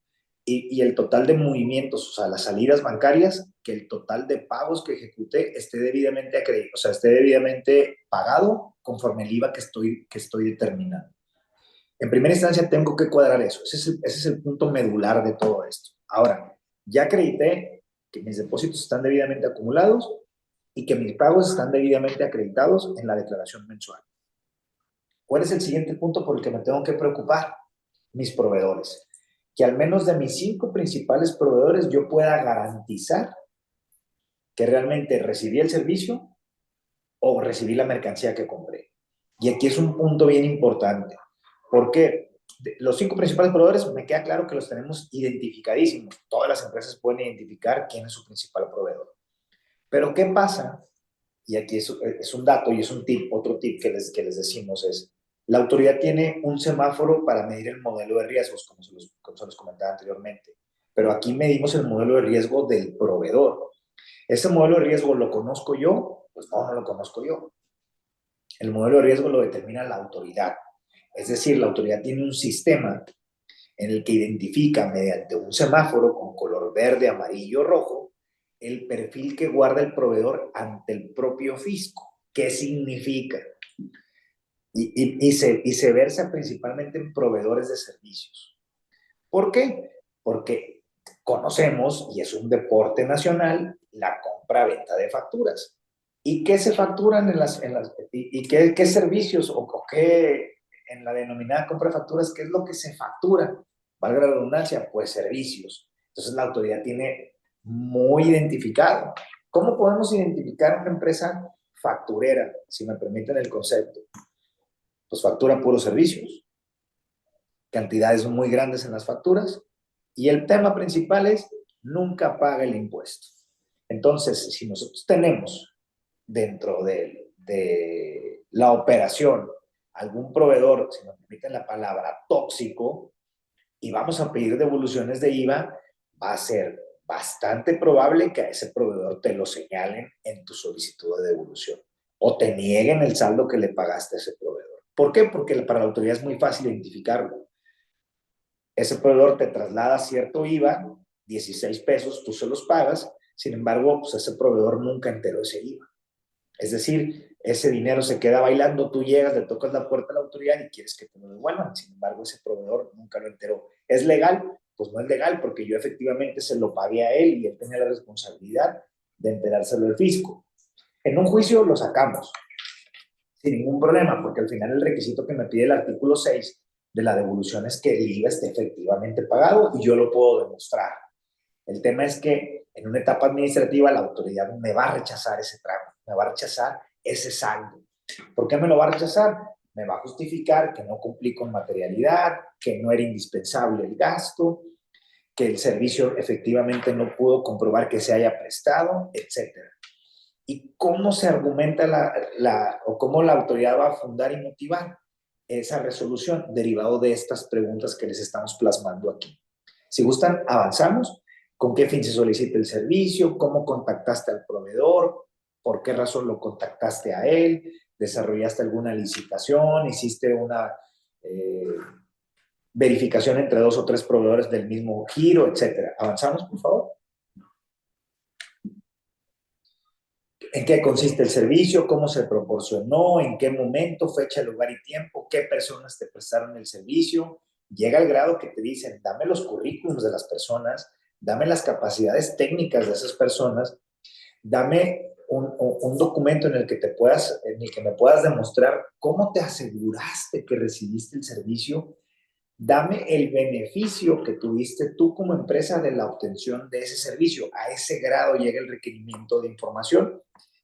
Y el total de movimientos, o sea, las salidas bancarias, que el total de pagos que ejecuté esté debidamente acreditado, o sea, esté debidamente pagado conforme el IVA que estoy determinando. En primera instancia tengo que cuadrar eso. Ese es el punto medular de todo esto. Ahora, ya acredité que mis depósitos están debidamente acumulados y que mis pagos están debidamente acreditados en la declaración mensual. ¿Cuál es el siguiente punto por el que me tengo que preocupar? Mis proveedores. Que al menos de mis 5 principales proveedores yo pueda garantizar que realmente recibí el servicio o recibí la mercancía que compré. Y aquí es un punto bien importante, porque los 5 principales proveedores me queda claro que los tenemos identificadísimos. Todas las empresas pueden identificar quién es su principal proveedor. Pero ¿qué pasa? Y aquí es un dato y es un tip, otro tip que les decimos es, la autoridad tiene un semáforo para medir el modelo de riesgos, como se los comentaba anteriormente. Pero aquí medimos el modelo de riesgo del proveedor. ¿Ese modelo de riesgo lo conozco yo? Pues no lo conozco yo. El modelo de riesgo lo determina la autoridad. Es decir, la autoridad tiene un sistema en el que identifica mediante un semáforo con color verde, amarillo, rojo, el perfil que guarda el proveedor ante el propio fisco. ¿Qué significa? Y se versa principalmente en proveedores de servicios. ¿Por qué? Porque conocemos, y es un deporte nacional, la compra-venta de facturas. ¿Y qué se facturan y qué servicios o qué en la denominada compra de facturas, qué es lo que se factura? Valga la redundancia, pues servicios. Entonces la autoridad tiene muy identificado. ¿Cómo podemos identificar una empresa facturera, si me permiten el concepto? Pues factura puros servicios, cantidades muy grandes en las facturas, y el tema principal es nunca paga el impuesto. Entonces, si nosotros tenemos dentro de la operación algún proveedor, si me permiten la palabra, tóxico, y vamos a pedir devoluciones de IVA, va a ser bastante probable que a ese proveedor te lo señalen en tu solicitud de devolución o te nieguen el saldo que le pagaste a ese proveedor. ¿Por qué? Porque para la autoridad es muy fácil identificarlo. Ese proveedor te traslada cierto IVA, 16 pesos, tú se los pagas, sin embargo, pues ese proveedor nunca enteró ese IVA. Es decir, ese dinero se queda bailando, tú llegas, le tocas la puerta a la autoridad y quieres que te lo devuelvan. Sin embargo, ese proveedor nunca lo enteró. ¿Es legal? Pues no es legal porque yo efectivamente se lo pagué a él y él tenía la responsabilidad de enterárselo al fisco. En un juicio lo sacamos sin ningún problema porque al final el requisito que me pide el artículo 6 de la devolución es que el IVA esté efectivamente pagado y yo lo puedo demostrar. El tema es que en una etapa administrativa la autoridad me va a rechazar ese trámite, me va a rechazar ese saldo. ¿Por qué me lo va a rechazar? Me va a justificar que no cumplí con materialidad, que no era indispensable el gasto, que el servicio efectivamente no pudo comprobar que se haya prestado, etc. ¿Y cómo se argumenta o cómo la autoridad va a fundar y motivar esa resolución derivado de estas preguntas que les estamos plasmando aquí? Si gustan, avanzamos. ¿Con qué fin se solicita el servicio? ¿Cómo contactaste al proveedor? ¿Por qué razón lo contactaste a él? ¿Desarrollaste alguna licitación? ¿Hiciste una verificación entre 2 o 3 proveedores del mismo giro, etcétera? Avanzamos, por favor. ¿En qué consiste el servicio? ¿Cómo se proporcionó? ¿En qué momento? Fecha, lugar y tiempo. ¿Qué personas te prestaron el servicio? Llega al grado que te dicen, dame los currículums de las personas, dame las capacidades técnicas de esas personas, dame un documento en el que me puedas demostrar cómo te aseguraste que recibiste el servicio, dame el beneficio que tuviste tú como empresa de la obtención de ese servicio. A ese grado llega el requerimiento de información.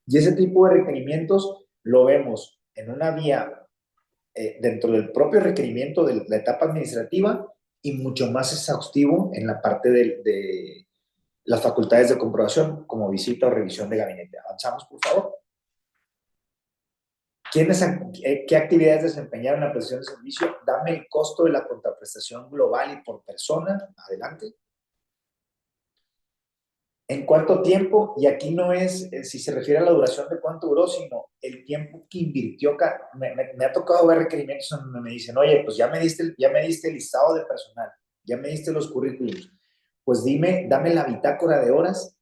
Y ese tipo de requerimientos lo vemos en una vía dentro del propio requerimiento de la etapa administrativa y mucho más exhaustivo en la parte de las facultades de comprobación, como visita o revisión de gabinete. Avanzamos, por favor. ¿Qué actividades desempeñaron en la prestación de servicio? Dame el costo de la contraprestación global y por persona. Adelante. ¿En cuánto tiempo? Y aquí no es si se refiere a la duración de cuánto duró, sino el tiempo que invirtió. Me ha tocado ver requerimientos donde me dicen, oye, pues ya me diste el listado de personal, ya me diste los currículums, pues dame la bitácora de horas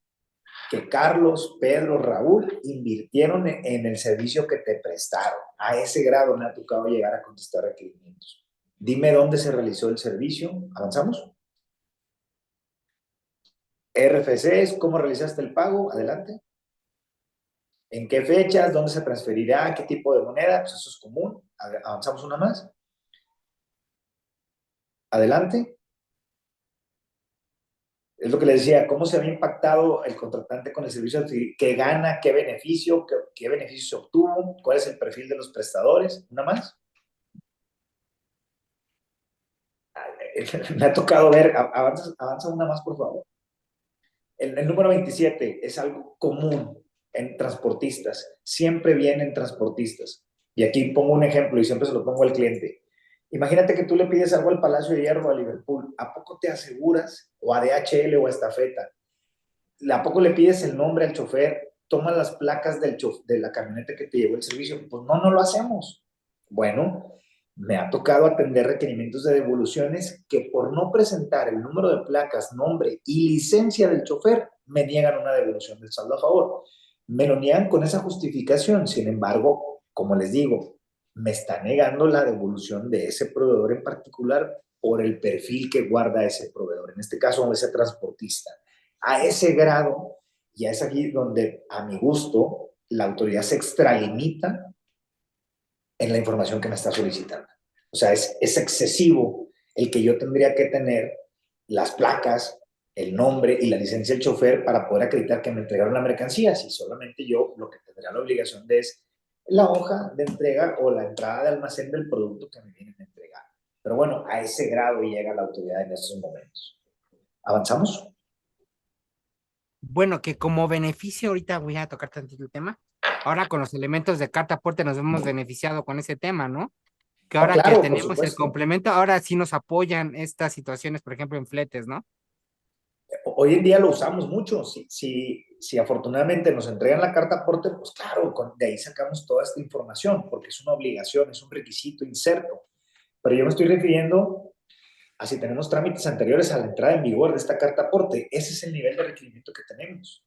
que Carlos, Pedro, Raúl invirtieron en el servicio que te prestaron. A ese grado me ha tocado llegar a contestar requerimientos. Dime dónde se realizó el servicio. ¿Avanzamos? RFC es cómo realizaste el pago. Adelante. ¿En qué fechas? ¿Dónde se transferirá? ¿Qué tipo de moneda? Pues eso es común. Avanzamos una más. Adelante. Es lo que les decía, cómo se había impactado el contratante con el servicio, qué gana, qué beneficio se obtuvo, cuál es el perfil de los prestadores. Una más. Me ha tocado ver, avanza una más, por favor. El número 27 es algo común en transportistas, siempre vienen transportistas. Y aquí pongo un ejemplo y siempre se lo pongo al cliente. Imagínate que tú le pides algo al Palacio de Hierro, a Liverpool, ¿a poco te aseguras? O a DHL o a Estafeta. ¿A poco le pides el nombre al chofer? ¿Tomas las placas de la camioneta que te llevó el servicio? Pues no lo hacemos. Bueno, me ha tocado atender requerimientos de devoluciones que por no presentar el número de placas, nombre y licencia del chofer, me niegan una devolución del saldo a favor. Me lo niegan con esa justificación. Sin embargo, como les digo, me está negando la devolución de ese proveedor en particular por el perfil que guarda ese proveedor, en este caso ese transportista. A ese grado, ya es aquí donde a mi gusto la autoridad se extralimita en la información que me está solicitando. O sea, es excesivo el que yo tendría que tener las placas, el nombre y la licencia del chofer para poder acreditar que me entregaron la mercancía, si solamente yo lo que tendría la obligación de es la hoja de entrega o la entrada de almacén del producto que me vienen a entregar. Pero bueno, a ese grado llega la autoridad en estos momentos. ¿Avanzamos? Bueno, que como beneficio, ahorita voy a tocar tantito el tema. Ahora con los elementos de carta aporte nos hemos beneficiado con ese tema, ¿no? Que Oh, ahora que claro, por tenemos el supuesto. complemento, ahora sí nos apoyan estas situaciones, por ejemplo, en fletes, ¿no? Hoy en día lo usamos mucho. Si afortunadamente nos entregan la carta aporte, pues claro, de ahí sacamos toda esta información, porque es una obligación, es un requisito inserto. Pero yo me estoy refiriendo a si tenemos trámites anteriores a la entrada en vigor de esta carta aporte. Ese es el nivel de requerimiento que tenemos.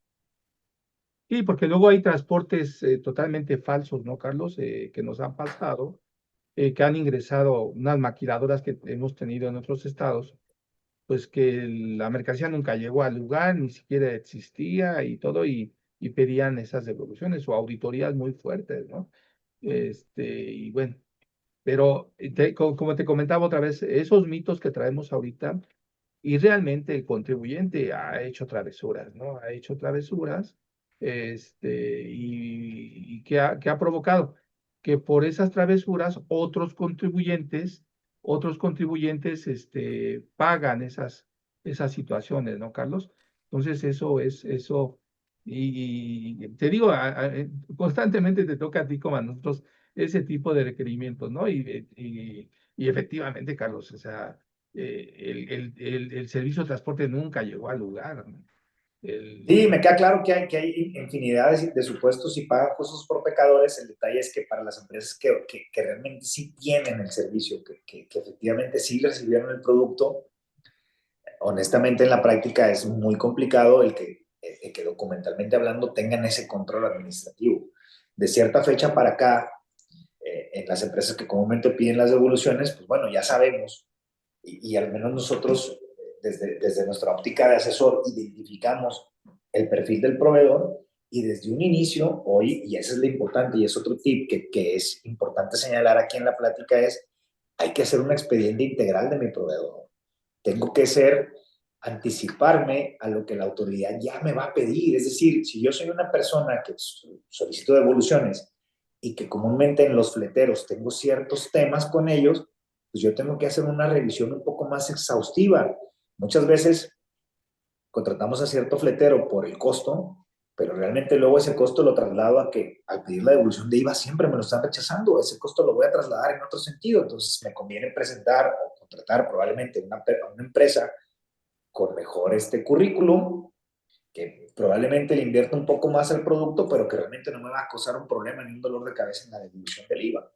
Sí, porque luego hay transportes totalmente falsos, ¿no, Carlos? Que nos han pasado, que han ingresado unas maquiladoras que hemos tenido en otros estados, pues que la mercancía nunca llegó al lugar, ni siquiera existía y todo, y pedían esas devoluciones o auditorías muy fuertes, ¿no? Y bueno, pero como te comentaba otra vez, esos mitos que traemos ahorita, y realmente el contribuyente ha hecho travesuras, ¿no? Ha hecho travesuras, y que ha provocado que por esas travesuras otros contribuyentes, pagan esas situaciones, ¿no, Carlos? Entonces eso, y te digo, constantemente te toca a ti como a nosotros ese tipo de requerimientos, ¿no? Y efectivamente, Carlos, o sea, el servicio de transporte nunca llegó al lugar, ¿no? Sí, El, me queda claro que hay infinidad de supuestos y pagan justos por pecadores. El detalle es que para las empresas que realmente sí tienen el servicio, que efectivamente sí recibieron el producto, honestamente en la práctica es muy complicado el que documentalmente hablando tengan ese control administrativo. De cierta fecha para acá, en las empresas que comúnmente piden las devoluciones, pues bueno, ya sabemos, y al menos nosotros, desde nuestra óptica de asesor, identificamos el perfil del proveedor y desde un inicio, hoy, y eso es lo importante, y es otro tip que es importante señalar aquí en la plática, es hay que hacer un expediente integral de mi proveedor. Tengo que anticiparme a lo que la autoridad ya me va a pedir. Es decir, si yo soy una persona que solicito devoluciones y que comúnmente en los fleteros tengo ciertos temas con ellos, pues yo tengo que hacer una revisión un poco más exhaustiva. Muchas veces contratamos a cierto fletero por el costo, pero realmente luego ese costo lo traslado a que al pedir la devolución de IVA siempre me lo están rechazando. Ese costo lo voy a trasladar en otro sentido. Entonces me conviene presentar o contratar probablemente a una empresa con mejor currículum, que probablemente le invierta un poco más al producto, pero que realmente no me va a causar un problema ni un dolor de cabeza en la devolución del IVA.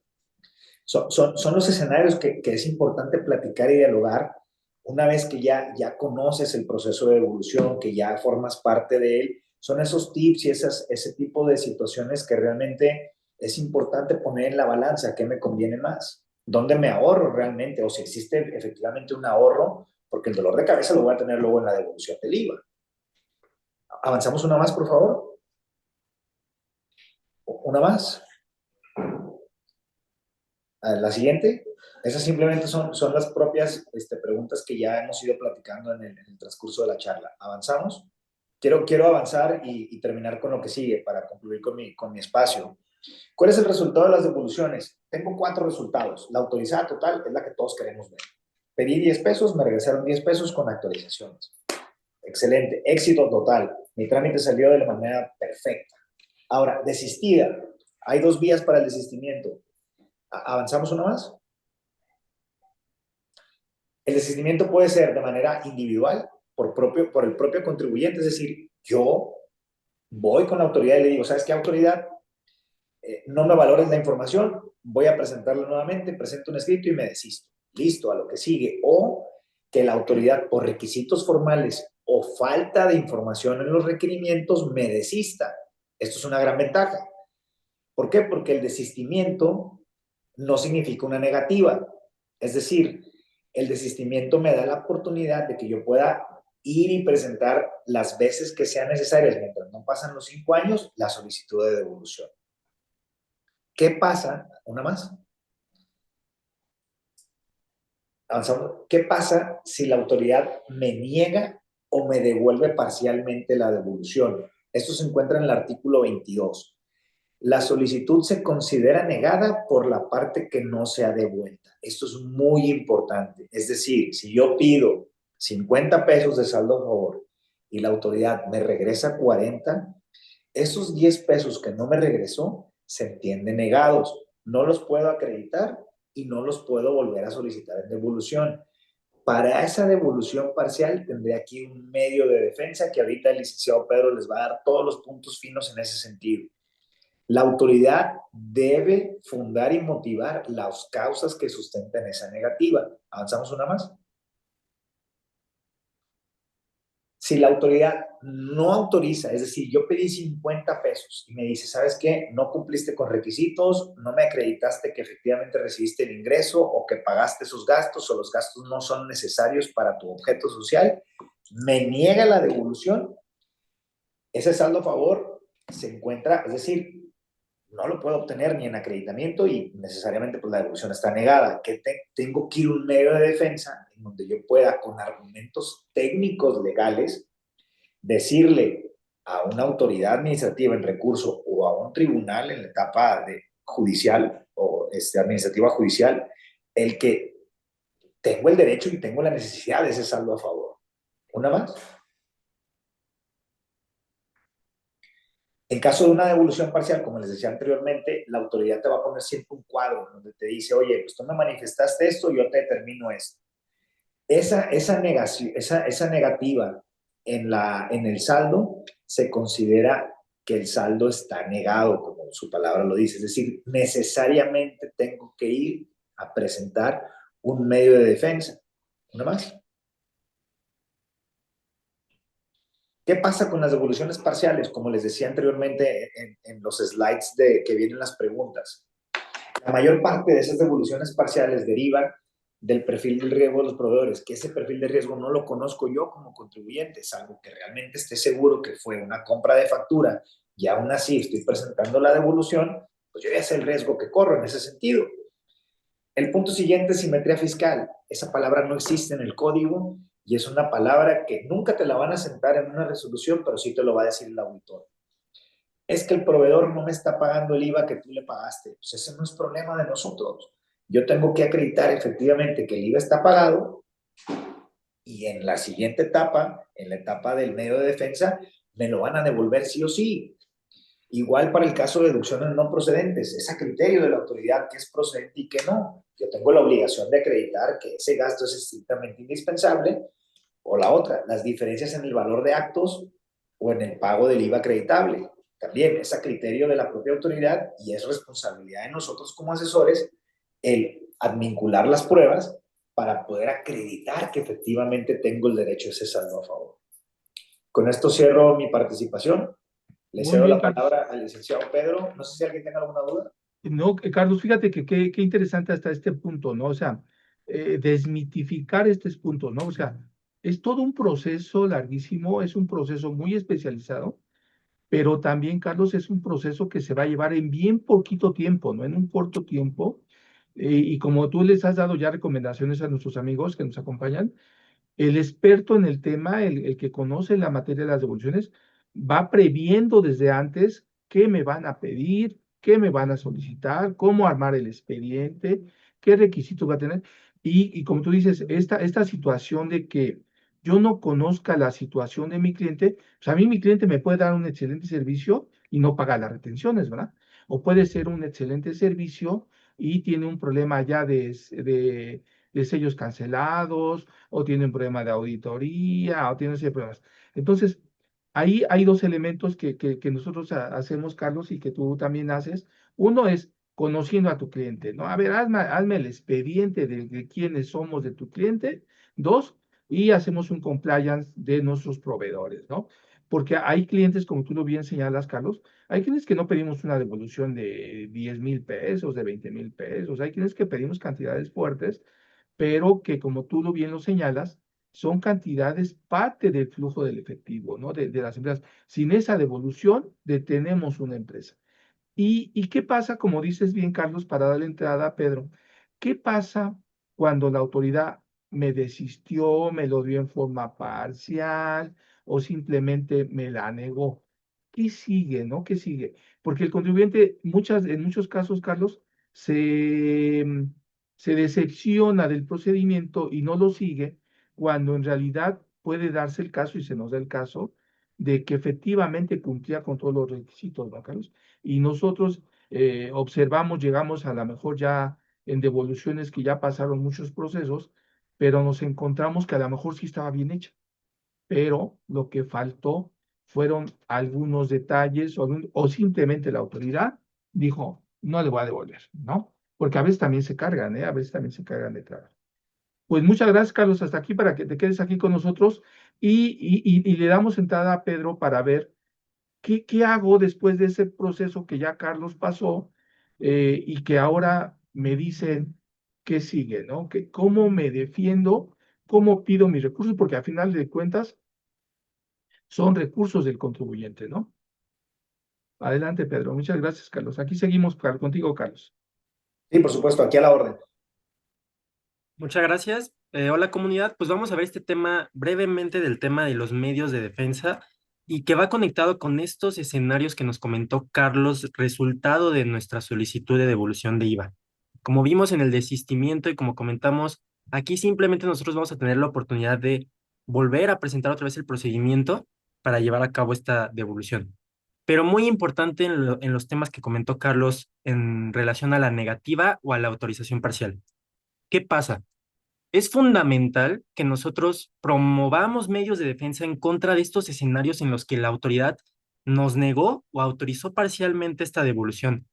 Son los escenarios que es importante platicar y dialogar una vez que ya conoces el proceso de devolución, que ya formas parte de él. Son esos tips y ese tipo de situaciones que realmente es importante poner en la balanza qué me conviene más, dónde me ahorro realmente, o si existe efectivamente un ahorro, porque el dolor de cabeza lo voy a tener luego en la devolución del IVA. ¿Avanzamos una más, por favor? ¿Una más? La siguiente. Esas simplemente son las propias preguntas que ya hemos ido platicando en el transcurso de la charla. ¿Avanzamos? Quiero avanzar y terminar con lo que sigue para concluir con mi espacio. ¿Cuál es el resultado de las devoluciones? Tengo 4 resultados. La autorizada total es la que todos queremos ver. Pedí 10 pesos, me regresaron 10 pesos con actualizaciones. Excelente, éxito total. Mi trámite salió de la manera perfecta. Ahora, desistida. Hay 2 vías para el desistimiento. ¿Avanzamos una más? El desistimiento puede ser de manera individual, por el propio contribuyente, es decir, yo voy con la autoridad y le digo, ¿sabes qué, autoridad? No me valores la información, voy a presentarlo nuevamente, presento un escrito y me desisto. Listo, a lo que sigue. O que la autoridad, por requisitos formales o falta de información en los requerimientos, me desista. Esto es una gran ventaja. ¿Por qué? Porque el desistimiento no significa una negativa. Es decir, el desistimiento me da la oportunidad de que yo pueda ir y presentar las veces que sean necesarias, mientras no pasan los 5 años, la solicitud de devolución. ¿Qué pasa? Una más. Avanzamos. ¿Qué pasa si la autoridad me niega o me devuelve parcialmente la devolución? Esto se encuentra en el artículo 22. La solicitud se considera negada por la parte que no sea devuelta. Esto es muy importante. Es decir, si yo pido 50 pesos de saldo a favor y la autoridad me regresa 40, esos 10 pesos que no me regresó se entienden negados. No los puedo acreditar y no los puedo volver a solicitar en devolución. Para esa devolución parcial tendré aquí un medio de defensa que ahorita el licenciado Pedro les va a dar todos los puntos finos en ese sentido. La autoridad debe fundar y motivar las causas que sustenten esa negativa. ¿Avanzamos una más? Si la autoridad no autoriza, es decir, yo pedí 50 pesos y me dice, ¿sabes qué? No cumpliste con requisitos, no me acreditaste que efectivamente recibiste el ingreso o que pagaste esos gastos o los gastos no son necesarios para tu objeto social, me niega la devolución, ese saldo a favor se encuentra, es decir, no lo puedo obtener ni en acreditamiento y necesariamente pues la devolución está negada. Que tengo que ir a un medio de defensa en donde yo pueda, con argumentos técnicos legales, decirle a una autoridad administrativa en recurso o a un tribunal en la etapa judicial o administrativa judicial, el que tengo el derecho y tengo la necesidad de ese saldo a favor. ¿Una más? En caso de una devolución parcial, como les decía anteriormente, la autoridad te va a poner siempre un cuadro donde te dice, oye, pues tú me manifestaste esto, yo te determino esto. Esa negativa en el saldo se considera que el saldo está negado, como su palabra lo dice. Es decir, necesariamente tengo que ir a presentar un medio de defensa. ¿Una más? ¿Qué pasa con las devoluciones parciales? Como les decía anteriormente en los slides que vienen las preguntas. La mayor parte de esas devoluciones parciales derivan del perfil del riesgo de los proveedores, que ese perfil de riesgo no lo conozco yo como contribuyente, salvo que realmente esté seguro que fue una compra de factura y aún así estoy presentando la devolución, pues yo ya sé el riesgo que corro en ese sentido. El punto siguiente es simetría fiscal. Esa palabra no existe en el código y es una palabra que nunca te la van a sentar en una resolución, pero sí te lo va a decir el auditor. Es que el proveedor no me está pagando el IVA que tú le pagaste. Pues ese no es problema de nosotros. Yo tengo que acreditar efectivamente que el IVA está pagado y en la siguiente etapa, en la etapa del medio de defensa, me lo van a devolver sí o sí. Igual para el caso de deducciones no procedentes, es a criterio de la autoridad que es procedente y que no. Yo tengo la obligación de acreditar que ese gasto es estrictamente indispensable. O la otra, las diferencias en el valor de actos o en el pago del IVA acreditable. También es a criterio de la propia autoridad y es responsabilidad de nosotros como asesores el advincular las pruebas para poder acreditar que efectivamente tengo el derecho a ese saldo a favor. Con esto cierro mi participación. Le Muy cedo bien, la Carlos. palabra al licenciado Pedro. No sé si alguien tenga alguna duda. No, Carlos, fíjate que qué interesante hasta este punto, ¿no? O sea, desmitificar este punto, ¿no? O sea, es todo un proceso larguísimo, es un proceso muy especializado, pero también, Carlos, es un proceso que se va a llevar en bien poquito tiempo, ¿no? En un corto tiempo. Y como tú les has dado ya recomendaciones a nuestros amigos que nos acompañan, el experto en el tema, el que conoce la materia de las devoluciones, va previendo desde antes qué me van a pedir, qué me van a solicitar, cómo armar el expediente, qué requisitos va a tener. Y como tú dices, esta situación de que yo no conozca la situación de mi cliente, pues a mí mi cliente me puede dar un excelente servicio y no paga las retenciones, ¿verdad? O puede ser un excelente servicio y tiene un problema ya de sellos cancelados o tiene un problema de auditoría, o tiene ese problemas. Entonces, ahí hay dos elementos que nosotros hacemos, Carlos, y que tú también haces. Uno es conociendo a tu cliente, ¿no? A ver, hazme el expediente de quiénes somos de tu cliente. Dos, y hacemos un compliance de nuestros proveedores, ¿no? Porque hay clientes, como tú lo bien señalas, Carlos, hay clientes que no pedimos una devolución de 10,000 pesos, de 20,000 pesos, hay clientes que pedimos cantidades fuertes, pero que como tú lo bien lo señalas, son cantidades parte del flujo del efectivo, ¿no? De las empresas. Sin esa devolución, detenemos una empresa. ¿Y qué pasa, como dices bien, Carlos, para darle entrada a Pedro? ¿Qué pasa cuando la autoridad me desistió, me lo dio en forma parcial o simplemente me la negó? ¿Qué sigue, no? ¿Qué sigue? Porque el contribuyente, en muchos casos, Carlos, se, se decepciona del procedimiento y no lo sigue, cuando en realidad puede darse el caso, y se nos da el caso, de que efectivamente cumplía con todos los requisitos, ¿no, Carlos? Y nosotros observamos, llegamos a lo mejor ya en devoluciones que ya pasaron muchos procesos, pero nos encontramos que a lo mejor sí estaba bien hecha, pero lo que faltó fueron algunos detalles o simplemente la autoridad dijo, no le voy a devolver, ¿no? Porque a veces también se cargan, ¿eh? A veces también se cargan de trabajo. Pues muchas gracias, Carlos, hasta aquí para que te quedes aquí con nosotros y le damos entrada a Pedro para ver qué hago después de ese proceso que ya Carlos pasó y que ahora me dicen qué sigue, ¿no? ¿Cómo me defiendo? ¿Cómo pido mis recursos? Porque al final de cuentas son recursos del contribuyente, ¿no? Adelante, Pedro. Muchas gracias, Carlos. Aquí seguimos contigo, Carlos. Sí, por supuesto, aquí a la orden. Muchas gracias. Hola comunidad, pues vamos a ver este tema brevemente del tema de los medios de defensa y que va conectado con estos escenarios que nos comentó Carlos, resultado de nuestra solicitud de devolución de IVA. Como vimos en el desistimiento y como comentamos, aquí simplemente nosotros vamos a tener la oportunidad de volver a presentar otra vez el procedimiento para llevar a cabo esta devolución. Pero muy importante en los temas que comentó Carlos en relación a la negativa o a la autorización parcial. ¿Qué pasa? Es fundamental que nosotros promovamos medios de defensa en contra de estos escenarios en los que la autoridad nos negó o autorizó parcialmente esta devolución,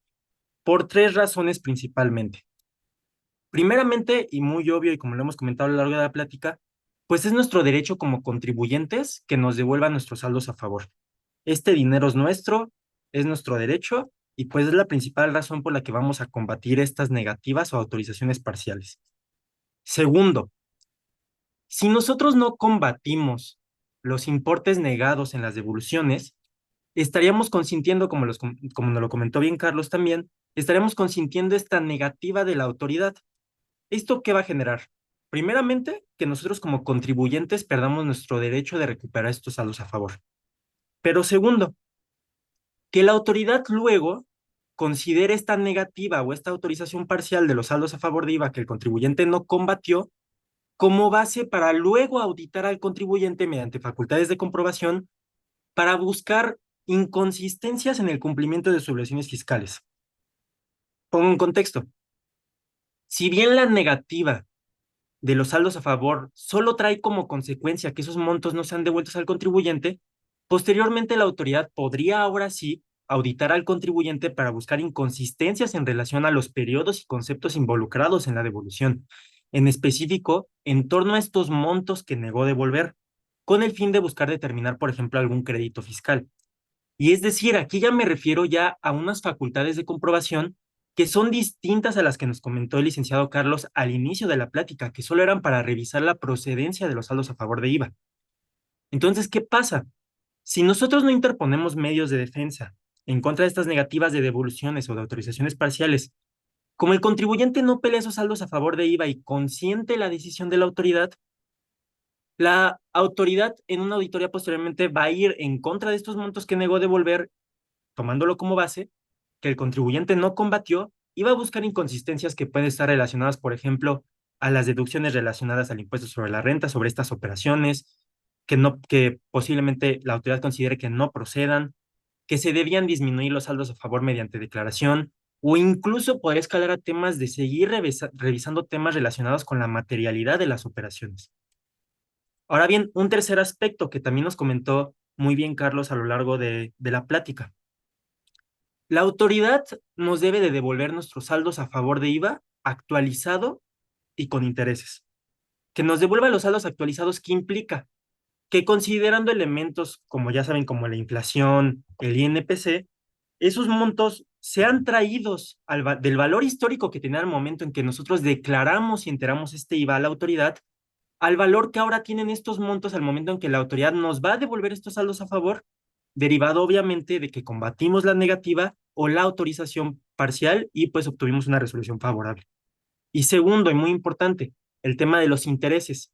por tres razones principalmente. Primeramente, y muy obvio, y como lo hemos comentado a lo largo de la plática, pues es nuestro derecho como contribuyentes que nos devuelvan nuestros saldos a favor. Este dinero es nuestro derecho, y pues es la principal razón por la que vamos a combatir estas negativas o autorizaciones parciales. Segundo, si nosotros no combatimos los importes negados en las devoluciones, estaríamos consintiendo, como nos lo comentó bien Carlos también, estaríamos consintiendo esta negativa de la autoridad. ¿Esto qué va a generar? Primeramente, que nosotros como contribuyentes perdamos nuestro derecho de recuperar estos saldos a favor. Pero segundo, que la autoridad luego considere esta negativa o esta autorización parcial de los saldos a favor de IVA que el contribuyente no combatió como base para luego auditar al contribuyente mediante facultades de comprobación para buscar inconsistencias en el cumplimiento de sus obligaciones fiscales. Pongo un contexto. Si bien la negativa de los saldos a favor solo trae como consecuencia que esos montos no sean devueltos al contribuyente, Posteriormente, la autoridad podría ahora sí auditar al contribuyente para buscar inconsistencias en relación a los periodos y conceptos involucrados en la devolución, en específico, en torno a estos montos que negó devolver, con el fin de buscar determinar, por ejemplo, algún crédito fiscal. Y es decir, aquí ya me refiero ya a unas facultades de comprobación que son distintas a las que nos comentó el licenciado Carlos al inicio de la plática, que solo eran para revisar la procedencia de los saldos a favor de IVA. Entonces, ¿qué pasa? Si nosotros no interponemos medios de defensa en contra de estas negativas de devoluciones o de autorizaciones parciales, como el contribuyente no pelea esos saldos a favor de IVA y consiente la decisión de la autoridad en una auditoría posteriormente va a ir en contra de estos montos que negó devolver, tomándolo como base, que el contribuyente no combatió y va a buscar inconsistencias que pueden estar relacionadas, por ejemplo, a las deducciones relacionadas al impuesto sobre la renta, sobre estas operaciones, que posiblemente la autoridad considere que no procedan, que se debían disminuir los saldos a favor mediante declaración, o incluso poder escalar a temas de seguir revisando temas relacionados con la materialidad de las operaciones. Ahora bien, un tercer aspecto que también nos comentó muy bien Carlos a lo largo de la plática. La autoridad nos debe de devolver nuestros saldos a favor de IVA actualizado y con intereses. Que nos devuelva los saldos actualizados, ¿qué implica? Que considerando elementos como ya saben, como la inflación, el INPC, esos montos sean traídos del valor histórico que tenía al momento en que nosotros declaramos y enteramos este IVA a la autoridad, al valor que ahora tienen estos montos al momento en que la autoridad nos va a devolver estos saldos a favor, derivado obviamente de que combatimos la negativa o la autorización parcial y pues obtuvimos una resolución favorable. Y segundo, y muy importante, el tema de los intereses.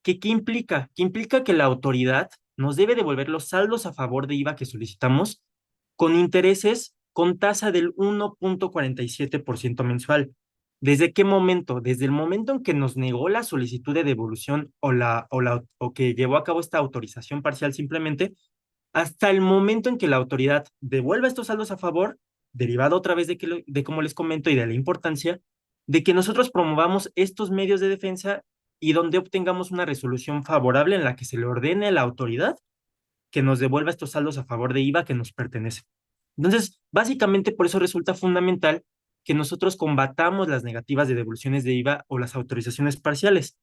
¿Qué implica? ¿Qué implica que la autoridad nos debe devolver los saldos a favor de IVA que solicitamos con intereses con tasa del 1.47% mensual? ¿Desde qué momento? Desde el momento en que nos negó la solicitud de devolución o que llevó a cabo esta autorización parcial simplemente, hasta el momento en que la autoridad devuelva estos saldos a favor, derivado otra vez de como les comento y de la importancia de que nosotros promovamos estos medios de defensa y donde obtengamos una resolución favorable en la que se le ordene a la autoridad que nos devuelva estos saldos a favor de IVA que nos pertenecen. Entonces, básicamente por eso resulta fundamental que nosotros combatamos las negativas de devoluciones de IVA o las autorizaciones parciales.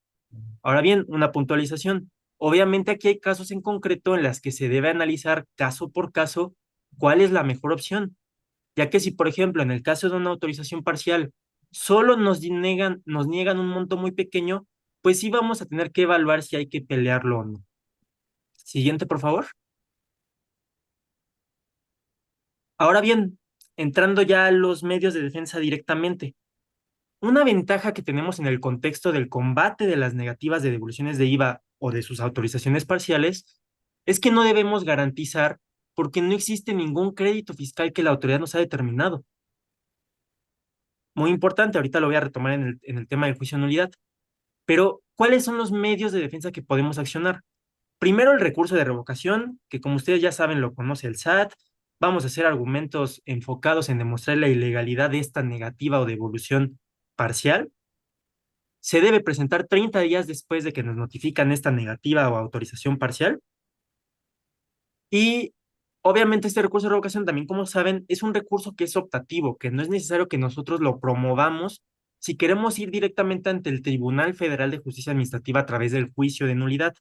Ahora bien, una puntualización. Obviamente aquí hay casos en concreto en las que se debe analizar caso por caso cuál es la mejor opción, ya que si, por ejemplo, en el caso de una autorización parcial, solo nos niegan un monto muy pequeño, pues sí vamos a tener que evaluar si hay que pelearlo o no. Siguiente, por favor. Ahora bien, entrando ya a los medios de defensa directamente. Una ventaja que tenemos en el contexto del combate de las negativas de devoluciones de IVA o de sus autorizaciones parciales es que no debemos garantizar porque no existe ningún crédito fiscal que la autoridad nos ha determinado. Muy importante, ahorita lo voy a retomar en el tema del juicio de nulidad. Pero, ¿cuáles son los medios de defensa que podemos accionar? Primero, el recurso de revocación, que como ustedes ya saben lo conoce el SAT. Vamos a hacer argumentos enfocados en demostrar la ilegalidad de esta negativa o devolución parcial. Se debe presentar 30 días después de que nos notifican esta negativa o autorización parcial. Y obviamente este recurso de revocación también, como saben, es un recurso que es optativo, que no es necesario que nosotros lo promovamos si queremos ir directamente ante el Tribunal Federal de Justicia Administrativa a través del juicio de nulidad.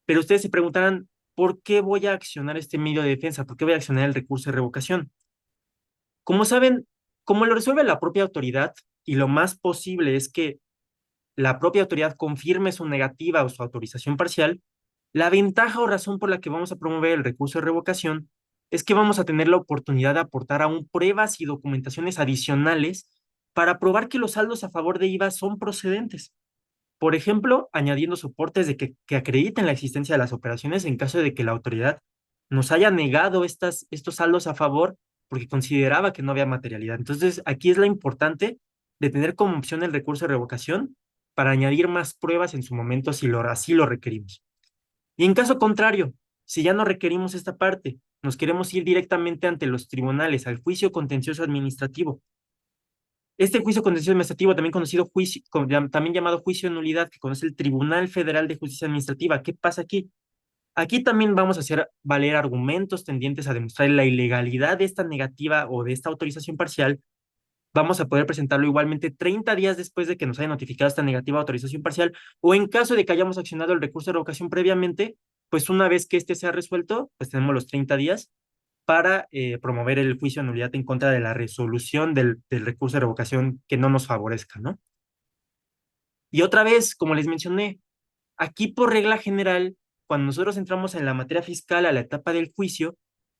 Pero ustedes se preguntarán, ¿por qué voy a accionar este medio de defensa? ¿Por qué voy a accionar el recurso de revocación? Como saben, como lo resuelve la propia autoridad, y lo más posible es que la propia autoridad confirme su negativa o su autorización parcial, la ventaja o razón por la que vamos a promover el recurso de revocación es que vamos a tener la oportunidad de aportar aún pruebas y documentaciones adicionales para probar que los saldos a favor de IVA son procedentes. Por ejemplo, añadiendo soportes que acrediten la existencia de las operaciones en caso de que la autoridad nos haya negado estos saldos a favor porque consideraba que no había materialidad. Entonces, aquí es la importante de tener como opción el recurso de revocación para añadir más pruebas en su momento si así lo requerimos. Y en caso contrario, si ya no requerimos esta parte, nos queremos ir directamente ante los tribunales al juicio contencioso administrativo. Este juicio contencioso administrativo, también conocido también llamado juicio de nulidad, que conoce el Tribunal Federal de Justicia Administrativa. ¿Qué pasa aquí? Aquí también vamos a hacer valer argumentos tendientes a demostrar la ilegalidad de esta negativa o de esta autorización parcial. Vamos a poder presentarlo igualmente 30 días después de que nos haya notificado esta negativa autorización parcial, o en caso de que hayamos accionado el recurso de revocación previamente, pues una vez que este sea resuelto, pues tenemos los 30 días para promover el juicio de nulidad en contra de la resolución del recurso de revocación que no nos favorezca, ¿no? Y otra vez, como les mencioné, aquí por regla general, cuando nosotros entramos en la materia fiscal a la etapa del juicio,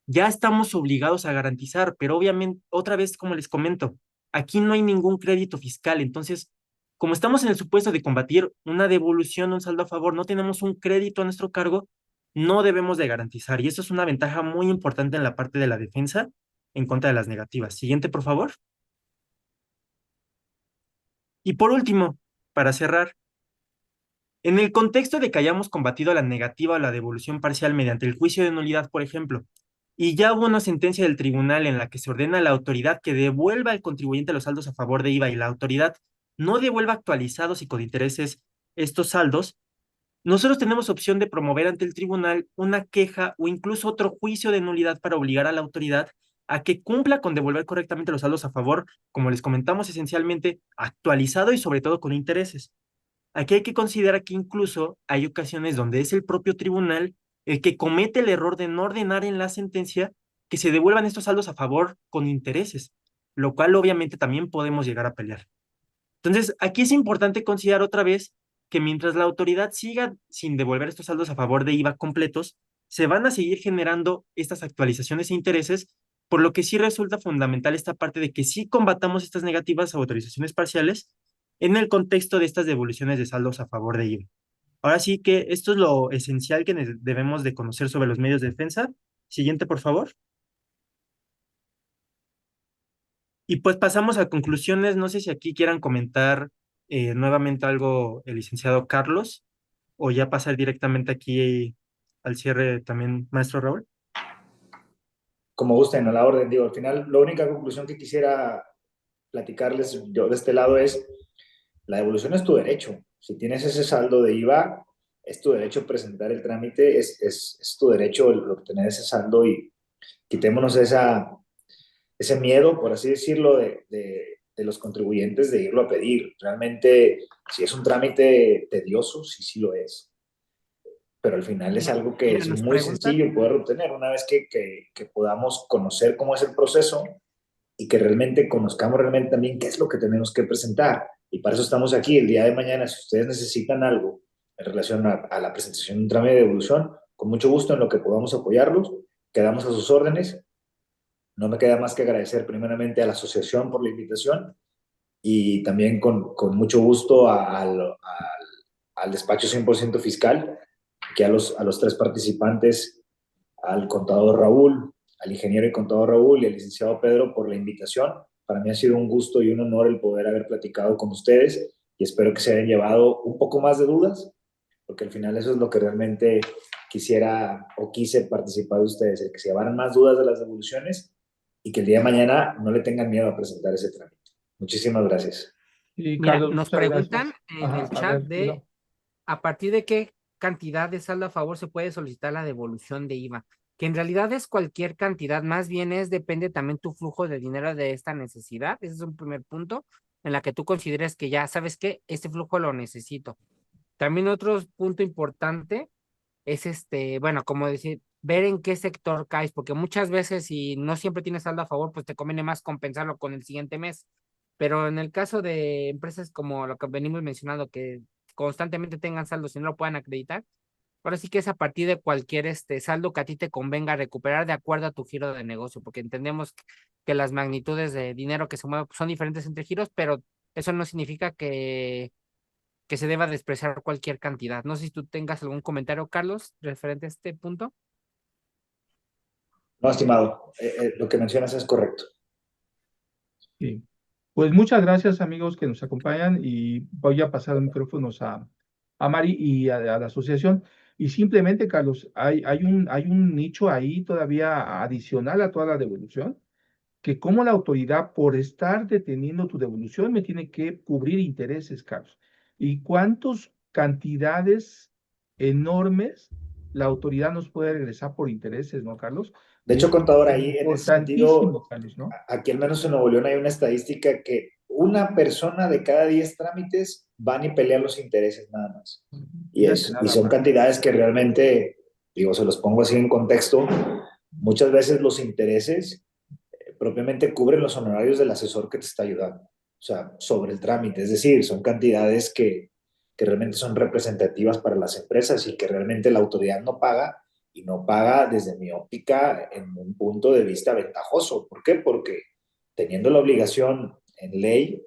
ya estamos obligados a garantizar, pero obviamente, otra vez, como les comento, aquí no hay ningún crédito fiscal, entonces, como estamos en el supuesto de combatir una devolución, un saldo a favor, no tenemos un crédito a nuestro cargo, no debemos de garantizar, y eso es una ventaja muy importante en la parte de la defensa en contra de las negativas. Siguiente, por favor. Y por último, para cerrar, en el contexto de que hayamos combatido la negativa o la devolución parcial mediante el juicio de nulidad, por ejemplo, y ya hubo una sentencia del tribunal en la que se ordena a la autoridad que devuelva al contribuyente los saldos a favor de IVA y la autoridad no devuelva actualizados y con intereses estos saldos, nosotros tenemos opción de promover ante el tribunal una queja o incluso otro juicio de nulidad para obligar a la autoridad a que cumpla con devolver correctamente los saldos a favor, como les comentamos, esencialmente actualizado y sobre todo con intereses. Aquí hay que considerar que incluso hay ocasiones donde es el propio tribunal el que comete el error de no ordenar en la sentencia que se devuelvan estos saldos a favor con intereses, lo cual obviamente también podemos llegar a pelear. Entonces, aquí es importante considerar otra vez que mientras la autoridad siga sin devolver estos saldos a favor de IVA completos, se van a seguir generando estas actualizaciones e intereses, por lo que sí resulta fundamental esta parte de que sí combatamos estas negativas autorizaciones parciales en el contexto de estas devoluciones de saldos a favor de IVA. Ahora sí que esto es lo esencial que debemos de conocer sobre los medios de defensa. Siguiente, por favor. Y pues pasamos a conclusiones. No sé si aquí quieran comentar nuevamente algo el licenciado Carlos o ya pasar directamente aquí al cierre también, maestro Raúl. Como gusten, a la orden. Digo, al final, la única conclusión que quisiera platicarles yo de este lado es, la devolución es tu derecho. Si tienes ese saldo de IVA, es tu derecho presentar el trámite, es tu derecho el obtener ese saldo y quitémonos ese miedo, por así decirlo, de los contribuyentes de irlo a pedir. Realmente, si es un trámite tedioso, sí, sí lo es, pero al final es algo que Mira, es nos muy preguntan, sencillo poder obtener una vez que podamos conocer cómo es el proceso y que realmente conozcamos realmente también qué es lo que tenemos que presentar. Y para eso estamos aquí. El día de mañana, si ustedes necesitan algo en relación a la presentación de un trámite de devolución, con mucho gusto en lo que podamos apoyarlos, quedamos a sus órdenes. No me queda más que agradecer primeramente a la asociación por la invitación y también con mucho gusto al despacho 100% fiscal, que a los tres participantes, al contador Raúl, al ingeniero y contador Raúl y al licenciado Pedro por la invitación. Para mí ha sido un gusto y un honor el poder haber platicado con ustedes y espero que se hayan llevado un poco más de dudas, porque al final eso es lo que realmente quisiera o quise participar de ustedes, el que se llevaran más dudas de las devoluciones y que el día de mañana no le tengan miedo a presentar ese trámite. Muchísimas gracias. Y mira, Carlos, nos muchas preguntan gracias. en Ajá, el a chat ver, de dilo. a partir de qué cantidad de saldo a favor se puede solicitar la devolución de IVA, que en realidad es cualquier cantidad, más bien depende también tu flujo de dinero de esta necesidad. Ese es un primer punto en la que tú consideres que ya sabes que este flujo lo necesito. También otro punto importante es bueno, como decir, ver en qué sector caes, porque muchas veces si no siempre tienes saldo a favor, pues te conviene más compensarlo con el siguiente mes. Pero en el caso de empresas como lo que venimos mencionando, que constantemente tengan saldos y no lo puedan acreditar, ahora sí que es a partir de cualquier saldo que a ti te convenga recuperar de acuerdo a tu giro de negocio, porque entendemos que las magnitudes de dinero que se mueven son diferentes entre giros, pero eso no significa que se deba despreciar cualquier cantidad. No sé si tú tengas algún comentario, Carlos, referente a este punto. No, estimado, lo que mencionas es correcto. Sí. Pues muchas gracias, amigos que nos acompañan, y voy a pasar los micrófonos a Mari y a la asociación. Y simplemente, Carlos, hay un nicho ahí todavía adicional a toda la devolución, que como la autoridad, por estar deteniendo tu devolución, me tiene que cubrir intereses, Carlos. ¿Y cuántas cantidades enormes la autoridad nos puede regresar por intereses, ¿no, Carlos? De hecho, contador, ahí en ese sentido, Importantísimo, Carlos, ¿no? aquí al menos en Nuevo León hay una estadística que una persona de cada 10 trámites van y pelean los intereses nada más. Fíjate Y nada son más. cantidades que realmente, digo, se los pongo así en contexto, muchas veces los intereses propiamente cubren los honorarios del asesor que te está ayudando, o sea, sobre el trámite. Es decir, son cantidades que realmente son representativas para las empresas y que realmente la autoridad no paga, y no paga desde mi óptica en un punto de vista ventajoso. ¿Por qué? Porque teniendo la obligación en ley,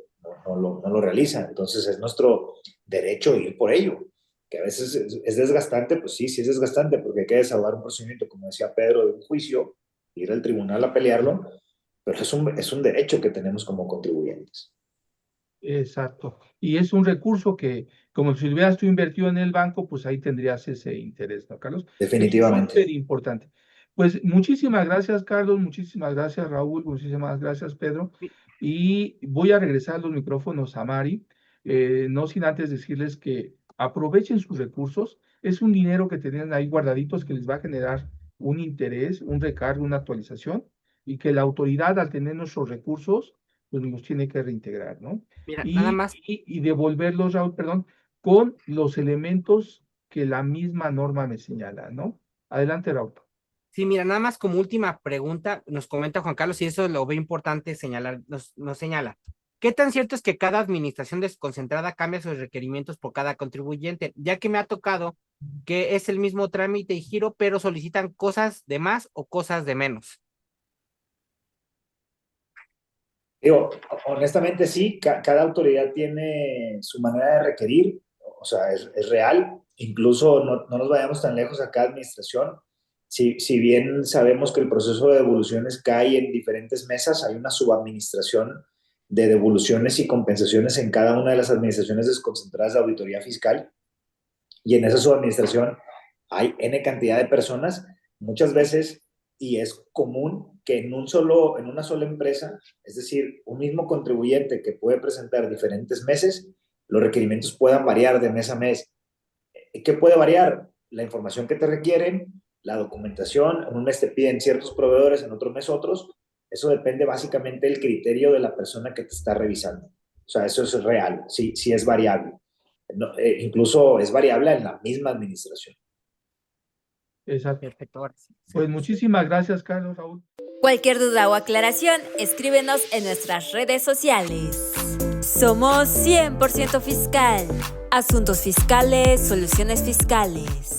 no lo realizan. Entonces es nuestro derecho ir por ello. Que a veces es desgastante, pues sí es desgastante, porque hay que desahogar un procedimiento, como decía Pedro, de un juicio, ir al tribunal a pelearlo, pero es un derecho que tenemos como contribuyentes. Exacto. Y es un recurso que, como si lo hubieras tú invertido en el banco, pues ahí tendrías ese interés, ¿no, Carlos? Es Definitivamente. súper importante. Pues muchísimas gracias, Carlos, muchísimas gracias, Raúl, muchísimas gracias, Pedro. Y voy a regresar los micrófonos a Mari, no sin antes decirles que aprovechen sus recursos. Es un dinero que tienen ahí guardaditos que les va a generar un interés, un recargo, una actualización, y que la autoridad, al tener nuestros recursos, pues nos tiene que reintegrar, ¿no? Mira, nada más, Y devolverlos, Raúl, perdón, con los elementos que la misma norma me señala, ¿no? Adelante, Raúl. sí, mira, nada más como última pregunta, nos comenta Juan Carlos, y eso lo ve importante señalar, nos señala. ¿Qué tan cierto es que cada administración desconcentrada cambia sus requerimientos por cada contribuyente? Ya que me ha tocado que es el mismo trámite y giro, pero solicitan cosas de más o cosas de menos. Digo, honestamente sí, cada autoridad tiene su manera de requerir, o sea, es real. Incluso no nos vayamos tan lejos a cada administración. Si bien sabemos que el proceso de devoluciones cae en diferentes mesas, hay una subadministración de devoluciones y compensaciones en cada una de las administraciones desconcentradas de auditoría fiscal. Y en esa subadministración hay N cantidad de personas, muchas veces, y es común que en una sola empresa, es decir, un mismo contribuyente que puede presentar diferentes meses, los requerimientos puedan variar de mes a mes. ¿Qué puede variar? La información que te requieren, la documentación. En un mes te piden ciertos proveedores, en otro mes otros. Eso depende básicamente del criterio de la persona que te está revisando. O sea, eso es real, sí es variable. No, incluso es variable en la misma administración. Exacto. Perfecto, ahora sí. Pues muchísimas gracias, Carlos, Raúl. Cualquier duda o aclaración, escríbenos en nuestras redes sociales. Somos 100% Fiscal. Asuntos fiscales, soluciones fiscales.